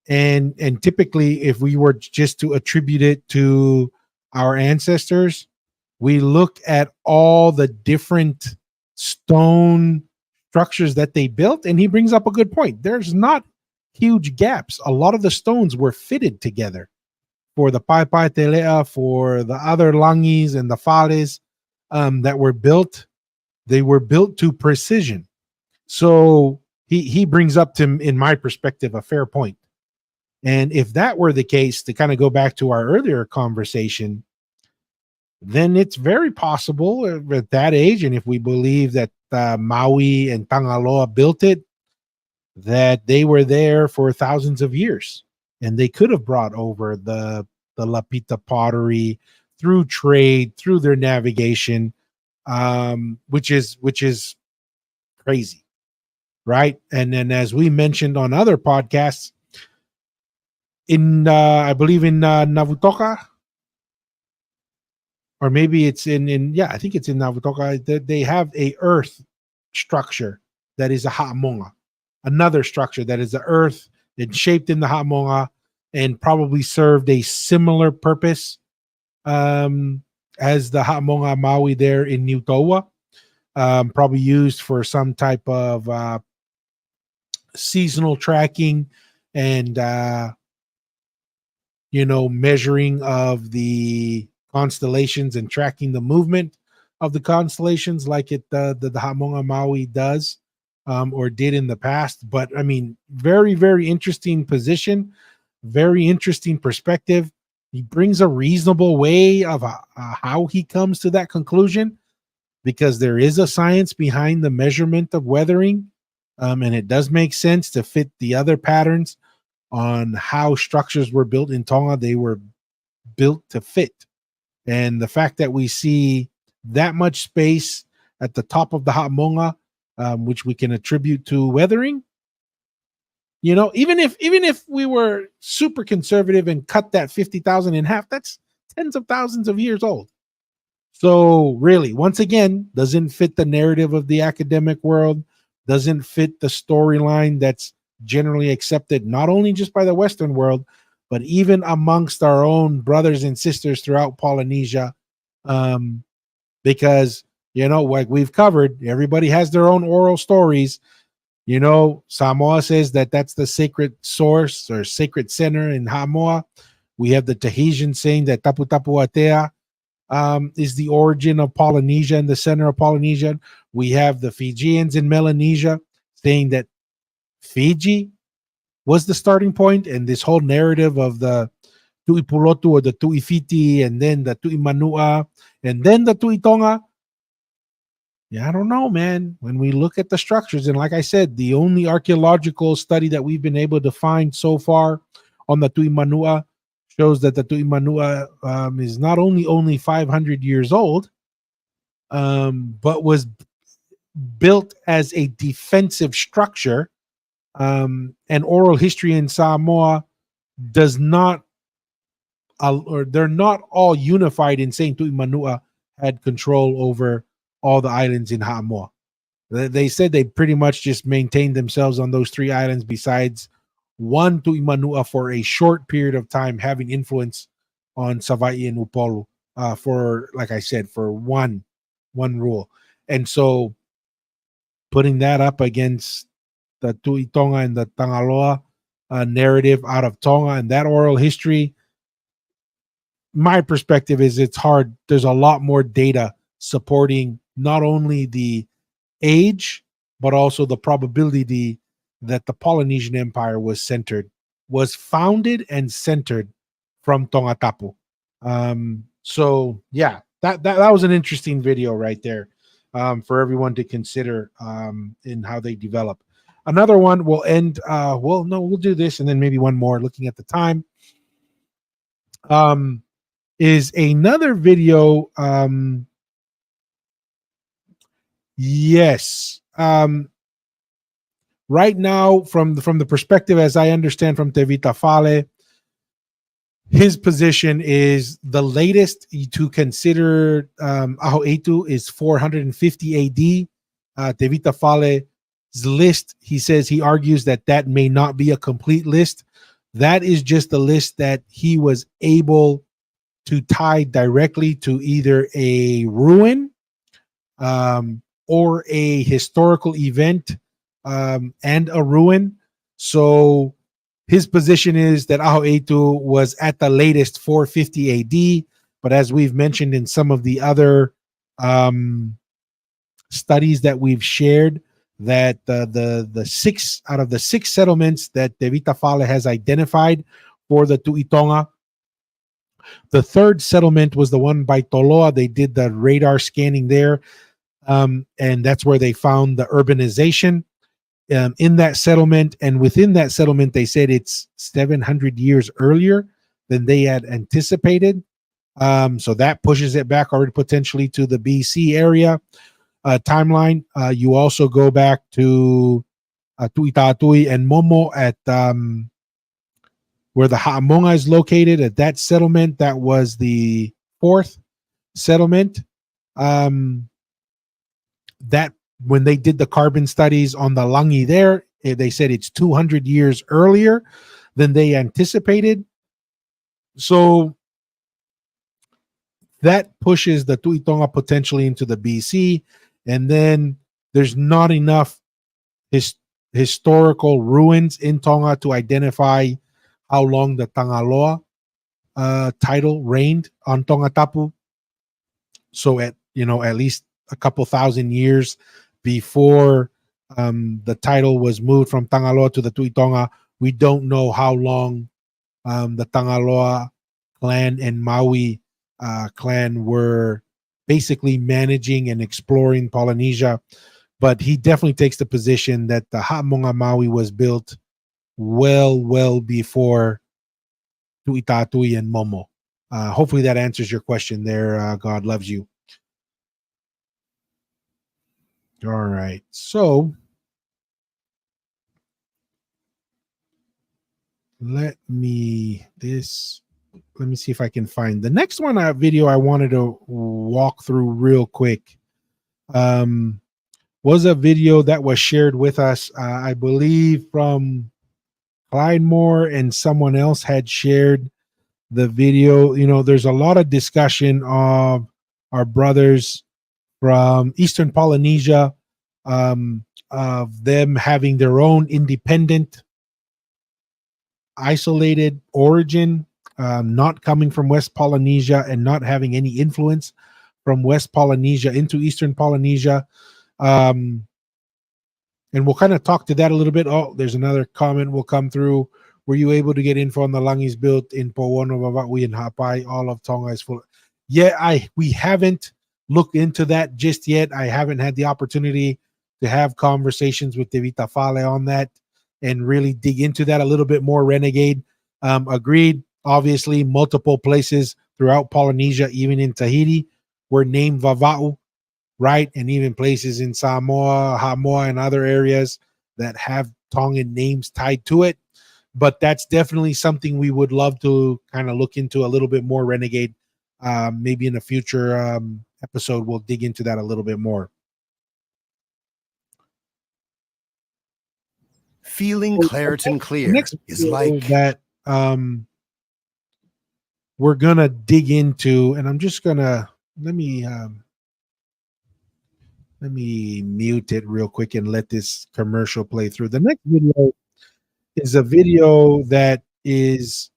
And typically, if we were just to attribute it to our ancestors, we look at all the different stone structures that they built, and he brings up a good point. There's not huge gaps. A lot of the stones were fitted together for the Pai Pai Telea, for the other langis and the fales that were built. They were built to precision. So he brings up, to, in my perspective, a fair point. And if that were the case, to kind of go back to our earlier conversation, then it's very possible at that age, and if we believe that Maui and Tangaloa built it, that they were there for thousands of years, and they could have brought over the Lapita pottery through trade, through their navigation, which is crazy, right? And then, as we mentioned on other podcasts, in I believe in Navutoka, or maybe it's in I think it's in Navutoka, they have a earth structure that is a ha'amonga, another structure that is the earth and shaped in the ha'amonga, and probably served a similar purpose as the ha'amonga Maui there in Niutoa, probably used for some type of seasonal tracking and measuring of the constellations and tracking the movement of the constellations, like the Ha'amonga Maui does, or did in the past. But I mean, very, very interesting position, very interesting perspective. He brings a reasonable way of how he comes to that conclusion, because there is a science behind the measurement of weathering, and it does make sense to fit the other patterns on how structures were built in Tonga. They were built to fit. And the fact that we see that much space at the top of the Ha'amonga, which we can attribute to weathering, even if we were super conservative and cut that 50,000 in half, that's tens of thousands of years old. So really, once again, doesn't fit the narrative of the academic world, doesn't fit the storyline that's generally accepted, not only just by the Western world, but even amongst our own brothers and sisters throughout Polynesia. Because, like we've covered, everybody has their own oral stories. Samoa says that that's the sacred source or sacred center in Hamoa. We have the Tahitian saying that Tapu Tapu Atea is the origin of Polynesia and the center of Polynesia. We have the Fijians in Melanesia saying that Fiji was the starting point, and this whole narrative of the Tu'ipulotu or the Tu'ifiti, and then the Tu'imanua, and then the Tu'itonga. Yeah, I don't know, man. When we look at the structures, and like I said, the only archaeological study that we've been able to find so far on the Tu'imanua shows that the Tu'imanua is not only 500 years old, but was built as a defensive structure. And oral history in Samoa does not, or they're not all unified in saying Tu'imanua had control over all the islands in Ha'amoa. They said they pretty much just maintained themselves on those three islands, besides one Tu'imanua for a short period of time, having influence on Savaii and Upolu, for, like I said, for one rule. And so putting that up against the Tu'itonga and the Tangaloa narrative out of Tonga and that oral history, my perspective is it's hard. There's a lot more data supporting not only the age, but also the probability that the Polynesian Empire was founded and centered from Tongatapu. So yeah, that was an interesting video right there, for everyone to consider in how they develop. Another one will end. Well, no, we'll do this and then maybe one more. Looking at the time, is another video. Yes. Right now, from the perspective, as I understand from Tevita Fale, his position is the latest to consider Aho Etu is 450 AD. Tevita Fale's list, he says, he argues that that may not be a complete list. That is just the list that he was able to tie directly to either a ruin or a historical event and a ruin. So his position is that Aho Etu was at the latest 450 AD, but as we've mentioned in some of the other studies that we've shared, that the 6 out of the 6 settlements that Tevita Fale has identified for the Tuitonga, the third settlement was the one by Toloa. They did the radar scanning there, and that's where they found the urbanization in that settlement. And within that settlement, they said it's 700 years earlier than they had anticipated. So that pushes it back already potentially to the BC area timeline. You also go back to Tuitatui and Momo at where the Ha'amonga is located. At that settlement, that was the 4th settlement. That when they did the carbon studies on the Langi there, they said it's 200 years earlier than they anticipated. So that pushes the Tuitonga potentially into the BC. And then there's not enough historical ruins in Tonga to identify how long the Tangaloa title reigned on Tonga Tapu. So at least a couple thousand years before the title was moved from Tangaloa to the Tuitonga, we don't know how long the Tangaloa clan and Maui clan were basically managing and exploring Polynesia. But he definitely takes the position that the Ha'amonga Maui was built well before Tuitatui and Momo. Hopefully that answers your question there. God loves you. All right. So let me see if I can find the next one video I wanted to walk through real quick. Was a video that was shared with us, I believe, from Clyde Moore, and someone else had shared the video. There's a lot of discussion of our brothers from Eastern Polynesia, of them having their own independent, isolated origin, not coming from West Polynesia and not having any influence from West Polynesia into Eastern Polynesia. And we'll kind of talk to that a little bit. Oh, there's another comment will come through. Were you able to get info on the Langis built in Powono, Vavaui, and Hapai? All of Tonga is full. Yeah, we haven't looked into that just yet. I haven't had the opportunity to have conversations with Tevita Fale on that and really dig into that a little bit more. Renegade, agreed. Obviously, multiple places throughout Polynesia, even in Tahiti, were named Vava'u, right? And even places in Samoa, Hamoa, and other areas that have Tongan names tied to it. But that's definitely something we would love to kind of look into a little bit more, Renegade. Maybe in a future episode, we'll dig into that a little bit more. Feeling Claritin Clear Next is like that we're gonna dig into, and I'm just gonna let me mute it real quick and let this commercial play through. The next video is a video that is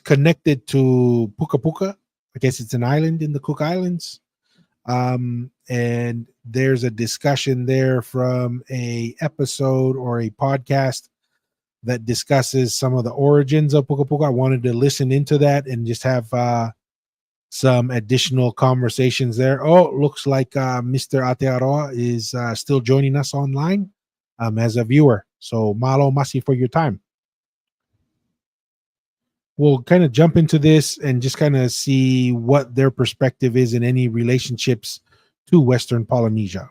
connected to Puka Puka. I guess it's an island in the Cook Islands. And there's a discussion there from a episode or a podcast that discusses some of the origins of Puka Puka. I wanted to listen into that and just have some additional conversations there. Oh, looks like Mr. Atearoa is still joining us online as a viewer. So malo masi for your time. We'll kind of jump into this and just kind of see what their perspective is in any relationships to Western Polynesia.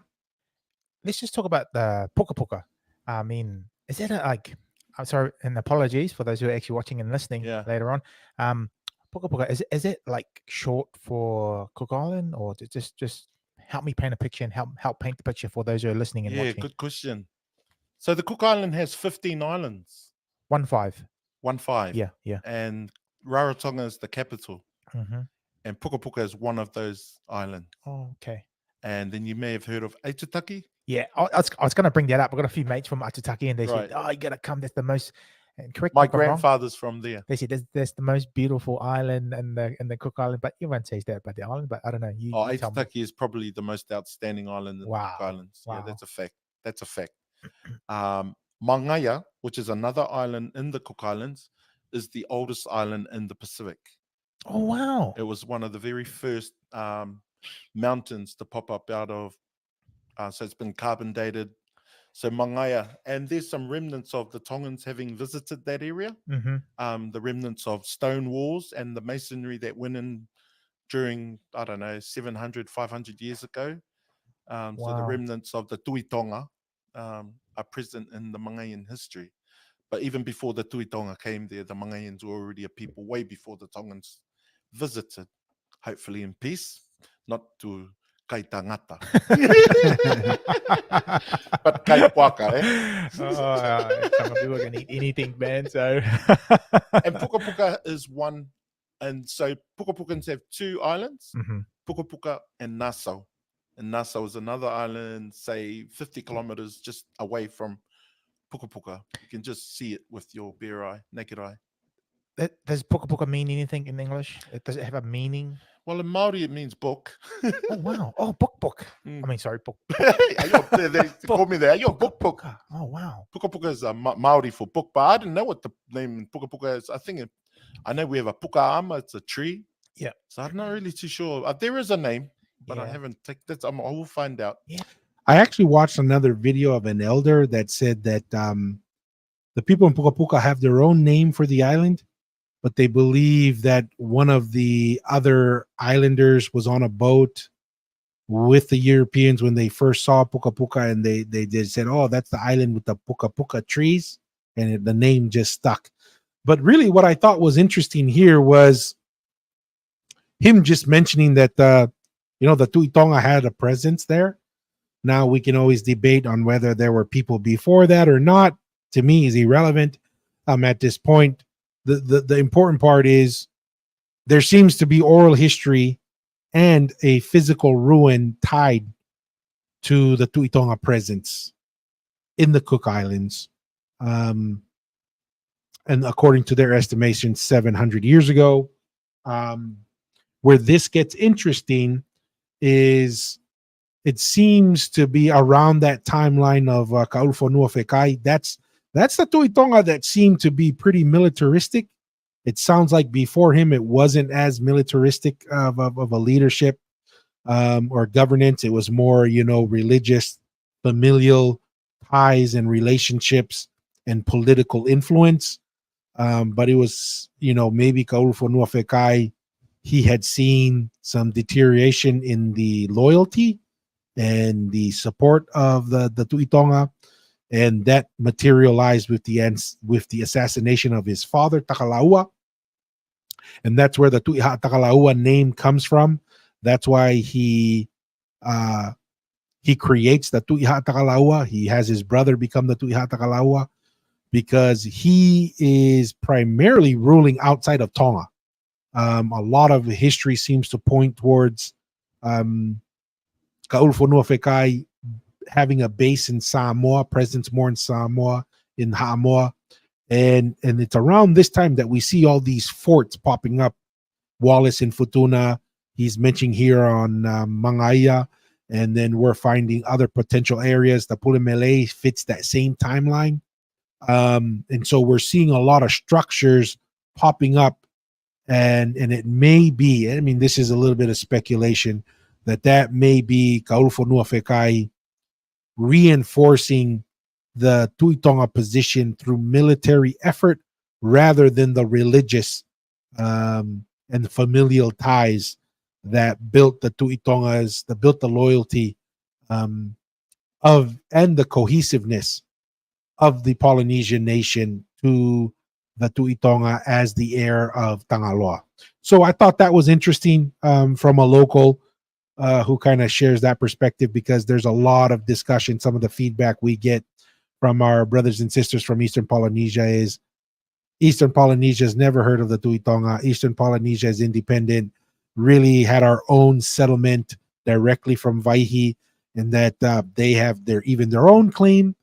Let's just talk about the Puka Puka. I mean, is it like, I'm sorry, and apologies for those who are actually watching and listening later on. Puka Puka, is it like short for Cook Island, or just help me paint a picture and help paint the picture for those who are listening and watching? Yeah, good question. So the Cook Island has 15 islands. 15. 15. Yeah. And Rarotonga is the capital. Mm-hmm. And Puka Puka is one of those islands. Oh, okay. And then you may have heard of Aitutaki. Yeah, I was going to bring that up. I've got a few mates from Aitutaki, and they said, "Oh, you got to come. That's the most." And correct My me if I'm wrong, grandfather's from there. they said that's the most beautiful island in the Cook Island. But everyone says that about the island. But I don't know. You tell me. Aitutaki is probably the most outstanding island in the Cook Islands. Wow. Yeah, that's a fact. Mangaya, which is another island in the Cook Islands, is the oldest island in the Pacific. Oh, wow. It was one of the very first mountains to pop up out of, so it's been carbon dated. So Mangaya, and there's some remnants of the Tongans having visited that area. Mm-hmm. The remnants of stone walls and the masonry that went in during, 700, 500 years ago. So the remnants of the Tuitonga are present in the Mangayan history. But even before the Tuitonga came there, the Mangayans were already a people way before the Tongans visited, hopefully in peace, not to kai tangata. But kai waka, Some people can eat anything, man. So and Puka Puka is one, and so Puka Pukans have two islands, Puka Puka and Nassau. And Nassau is another island, say 50 kilometers just away from Puka Puka. You can just see it with your bare eye, naked eye. Does Puka Puka mean anything in English? Does it have a meaning? Well, in Maori, it means book. Oh, wow. Oh, book. I mean, sorry, book. They call me there. Yo, book. Oh, wow. Puka Puka is Maori for book, but I didn't know what the name Puka Puka is. I know we have a puka ama. It's a tree. Yeah. So I'm not really too sure. There is a name, but I haven't taken that. I will find out. Yeah. I actually watched another video of an elder that said that the people in Puka Puka have their own name for the island, but they believe that one of the other islanders was on a boat with the Europeans when they first saw Puka Puka, and they said, "Oh, that's the island with the Puka Puka trees," and the name just stuck. But really, what I thought was interesting here was him just mentioning that the Tuitonga had a presence there. Now we can always debate on whether there were people before that or not. To me, is irrelevant. At this point, the important part is there seems to be oral history and a physical ruin tied to the Tuitonga presence in the Cook Islands. And according to their estimation, 700 years ago. Where this gets interesting is it seems to be around that timeline of Kaulufo Nuafekai. That's the Tuitonga that seemed to be pretty militaristic. It sounds like before him, it wasn't as militaristic of a leadership or governance. It was more, religious, familial ties and relationships and political influence. But it was, maybe Kaulufo Nuafekai, he had seen some deterioration in the loyalty and the support of the Tuitonga, and that materialized with the assassination of his father Takalaua, and that's where the Tuiha Takalaua name comes from. That's why he creates the Tuiha Takalaua. He has his brother become the Tuiha Takalaua because he is primarily ruling outside of Tonga. A lot of history seems to point towards Kaulufo Nuafekai having a base in Samoa, presence more in Samoa, in Hamoa. And it's around this time that we see all these forts popping up. Wallace in Futuna, he's mentioning here on Mangaya, and then we're finding other potential areas. The Pulemele fits that same timeline. And so we're seeing a lot of structures popping up, and it may be, I mean, this is a little bit of speculation, that may be Kaulufo Nuafekai reinforcing the Tuitonga position through military effort rather than the religious and familial ties that built the Tuitongas, that built the loyalty of and the cohesiveness of the Polynesian nation to the Tuitonga as the heir of Tangaloa. So I thought that was interesting from a local who kind of shares that perspective, because there's a lot of discussion. Some of the feedback we get from our brothers and sisters from Eastern Polynesia is Eastern Polynesia has never heard of the Tuitonga. Eastern Polynesia is independent, really had our own settlement directly from Vaihi, and that they have their own claim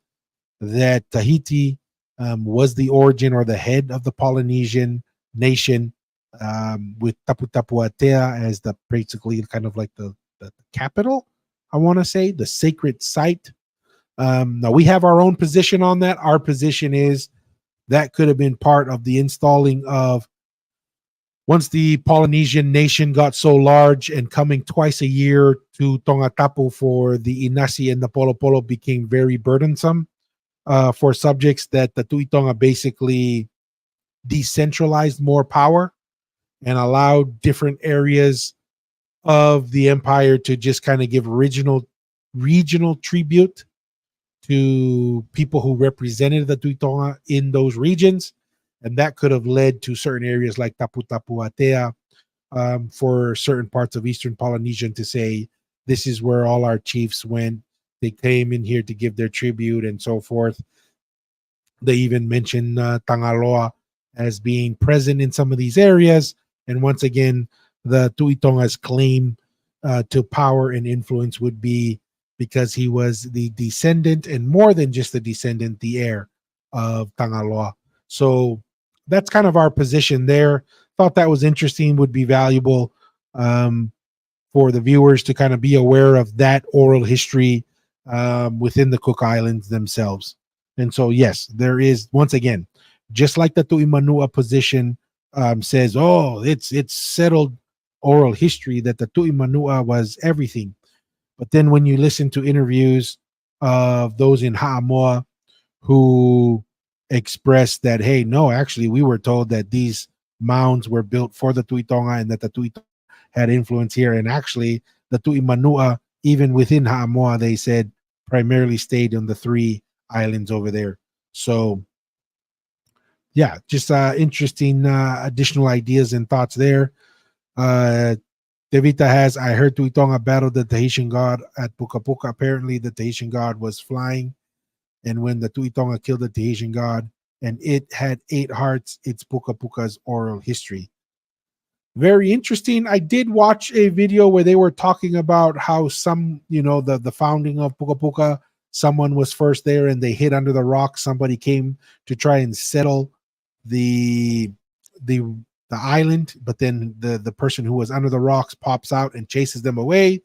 that Tahiti was the origin or the head of the Polynesian nation, with Tapu Tapu Atea as the basically kind of like the capital, I want to say, the sacred site. Now we have our own position on that. Our position is that could have been part of the installing of, once the Polynesian nation got so large and coming twice a year to Tongatapu for the Inasi and the Polo Polo became very burdensome for subjects, that the Tuitonga basically decentralized more power and allowed different areas of the empire to just kind of give regional tribute to people who represented the Tuitonga in those regions. And that could have led to certain areas like Tapu Tapu Atea, for certain parts of Eastern Polynesian to say, this is where all our chiefs went. They came in here to give their tribute and so forth. They even mention Tangaloa as being present in some of these areas. And once again, the Tuitonga's claim to power and influence would be because he was the descendant, and more than just the descendant, the heir of Tangaloa. So that's kind of our position there. Thought that was interesting, would be valuable for the viewers to kind of be aware of that oral history within the Cook Islands themselves. And so, yes, there is, once again, just like the Tu'imanua position says, oh, it's settled oral history that the Tu'imanua was everything. But then when you listen to interviews of those in Ha'amoa who express that, hey, no, actually, we were told that these mounds were built for the Tuitonga and that the Tuitonga had influence here. And actually, the Tu'imanua, even within Ha'amoa, they said primarily stayed on the 3 islands over there. So, yeah, just interesting additional ideas and thoughts there. Devita has, I heard Tuitonga battled the Tahitian god at Puka Puka. Apparently, the Tahitian god was flying. And when the Tuitonga killed the Tahitian god and it had 8 hearts, it's Puka Puka's oral history. Very interesting. I did watch a video where they were talking about how some, the founding of Puka Puka, someone was first there and they hid under the rock. Somebody came to try and settle the island, but then the person who was under the rocks pops out and chases them away.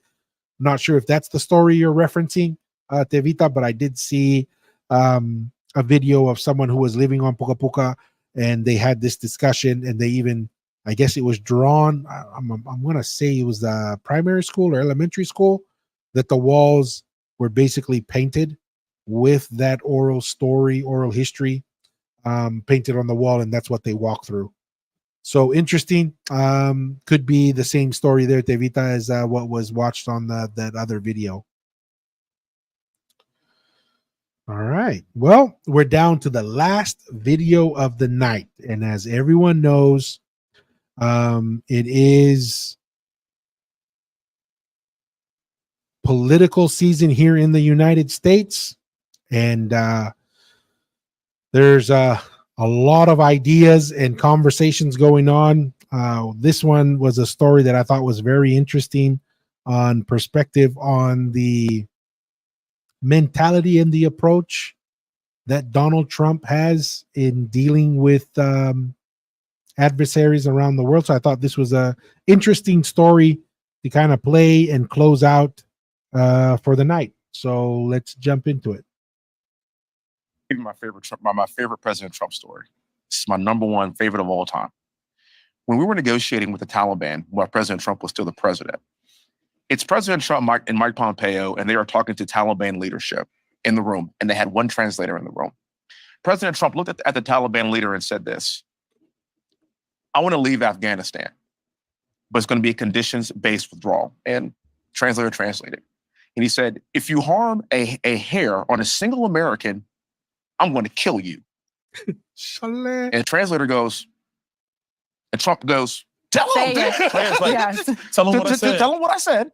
Not sure if that's the story you're referencing, Tevita, but I did see a video of someone who was living on Puka Puka, and they had this discussion, and they even, I guess it was drawn, I'm going to say it was the primary school or elementary school, that the walls were basically painted with that oral story, oral history, painted on the wall, and that's what they walk through. So interesting. Could be the same story there, Tevita, as what was watched on that other video. All right. Well, we're down to the last video of the night. And as everyone knows, it is political season here in the United States. And there's a lot of ideas and conversations going on. This one was a story that I thought was very interesting on perspective on the mentality and the approach that Donald Trump has in dealing with adversaries around the world. So I thought this was a interesting story to kind of play and close out for the night. So let's jump into it. My favorite my favorite President Trump story. It's my number one favorite of all time. When we were negotiating with the Taliban, while President Trump was still the president, it's President Trump and Mike Pompeo, and they are talking to Taliban leadership in the room, and they had one translator in the room. President Trump looked at the Taliban leader and said this: "I want to leave Afghanistan, but it's going to be a conditions-based withdrawal." And translator translated. And he said, "If you harm a hair on a single American, I'm going to kill you." And the translator goes, and Trump goes, "Tell him, Translate. Yes. tell him what I said.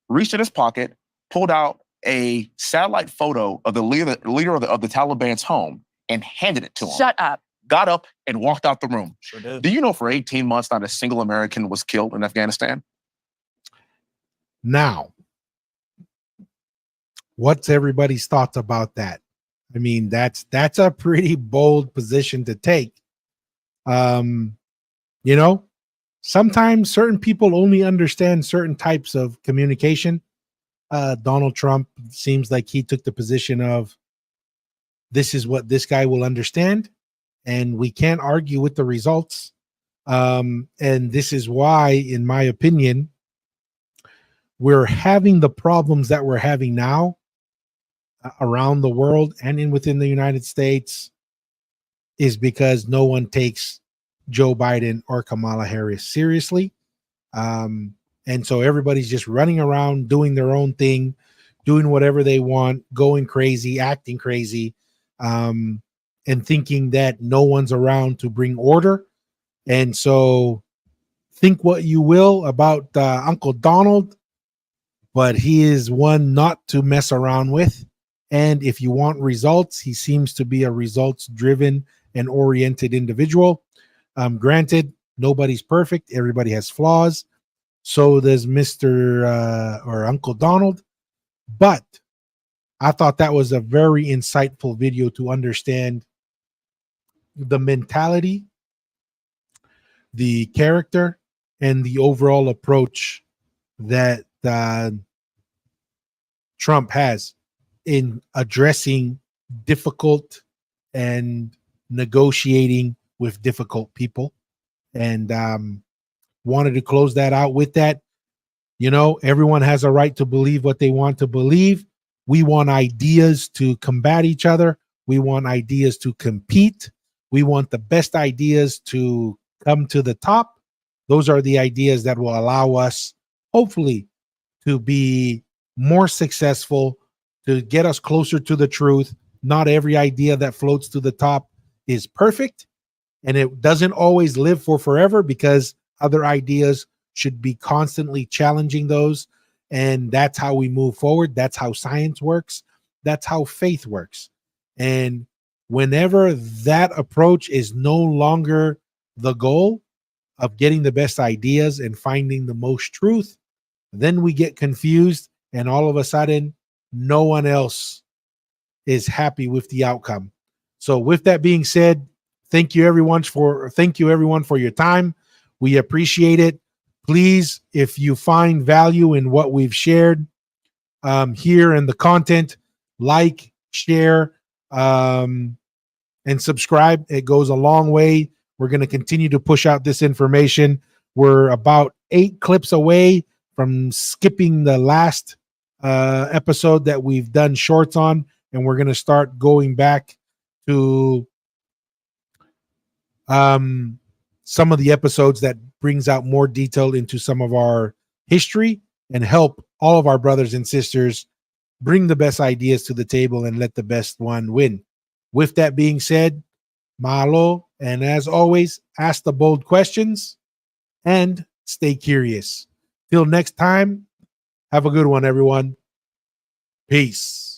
Reached in his pocket, pulled out a satellite photo of the leader of the Taliban's home and handed it to him. Shut up. Got up and walked out the room. Sure did. Do you know for 18 months, not a single American was killed in Afghanistan? Now, what's everybody's thoughts about that? I mean, that's a pretty bold position to take. You know, sometimes certain people only understand certain types of communication. Donald Trump seems like he took the position of, this is what this guy will understand, and we can't argue with the results. And this is why, in my opinion, we're having the problems that we're having now around the world and within the United States, is because no one takes Joe Biden or Kamala Harris seriously. And so everybody's just running around doing their own thing, doing whatever they want, going crazy, acting crazy, and thinking that no one's around to bring order. And so think what you will about Uncle Donald, but he is one not to mess around with. And if you want results, he seems to be a results-driven and oriented individual. Granted, nobody's perfect. Everybody has flaws. So does Mr. or Uncle Donald. But I thought that was a very insightful video to understand the mentality, the character, and the overall approach that Trump has in addressing difficult and negotiating with difficult people. And wanted to close that out with that. You know, everyone has a right to believe what they want to believe. We want ideas to combat each other. We want ideas to compete. We want the best ideas to come to the top. Those are the ideas that will allow us, hopefully, to be more successful, to get us closer to the truth. Not every idea that floats to the top is perfect, and it doesn't always live for forever, because other ideas should be constantly challenging those. And that's how we move forward. That's how science works. That's how faith works. And whenever that approach is no longer the goal of getting the best ideas and finding the most truth, then we get confused, and all of a sudden, no one else is happy with the outcome. So with that being said, thank you everyone for your time. We appreciate it. Please, if you find value in what we've shared here in the content, like, share, and subscribe. It goes a long way. We're going to continue to push out this information. We're about 8 clips away from skipping the last episode that we've done shorts on, and we're going to start going back to some of the episodes that brings out more detail into some of our history and help all of our brothers and sisters bring the best ideas to the table and let the best one win. With that being said, mahalo, and as always, ask the bold questions and stay curious. Till next time, have a good one, everyone. Peace.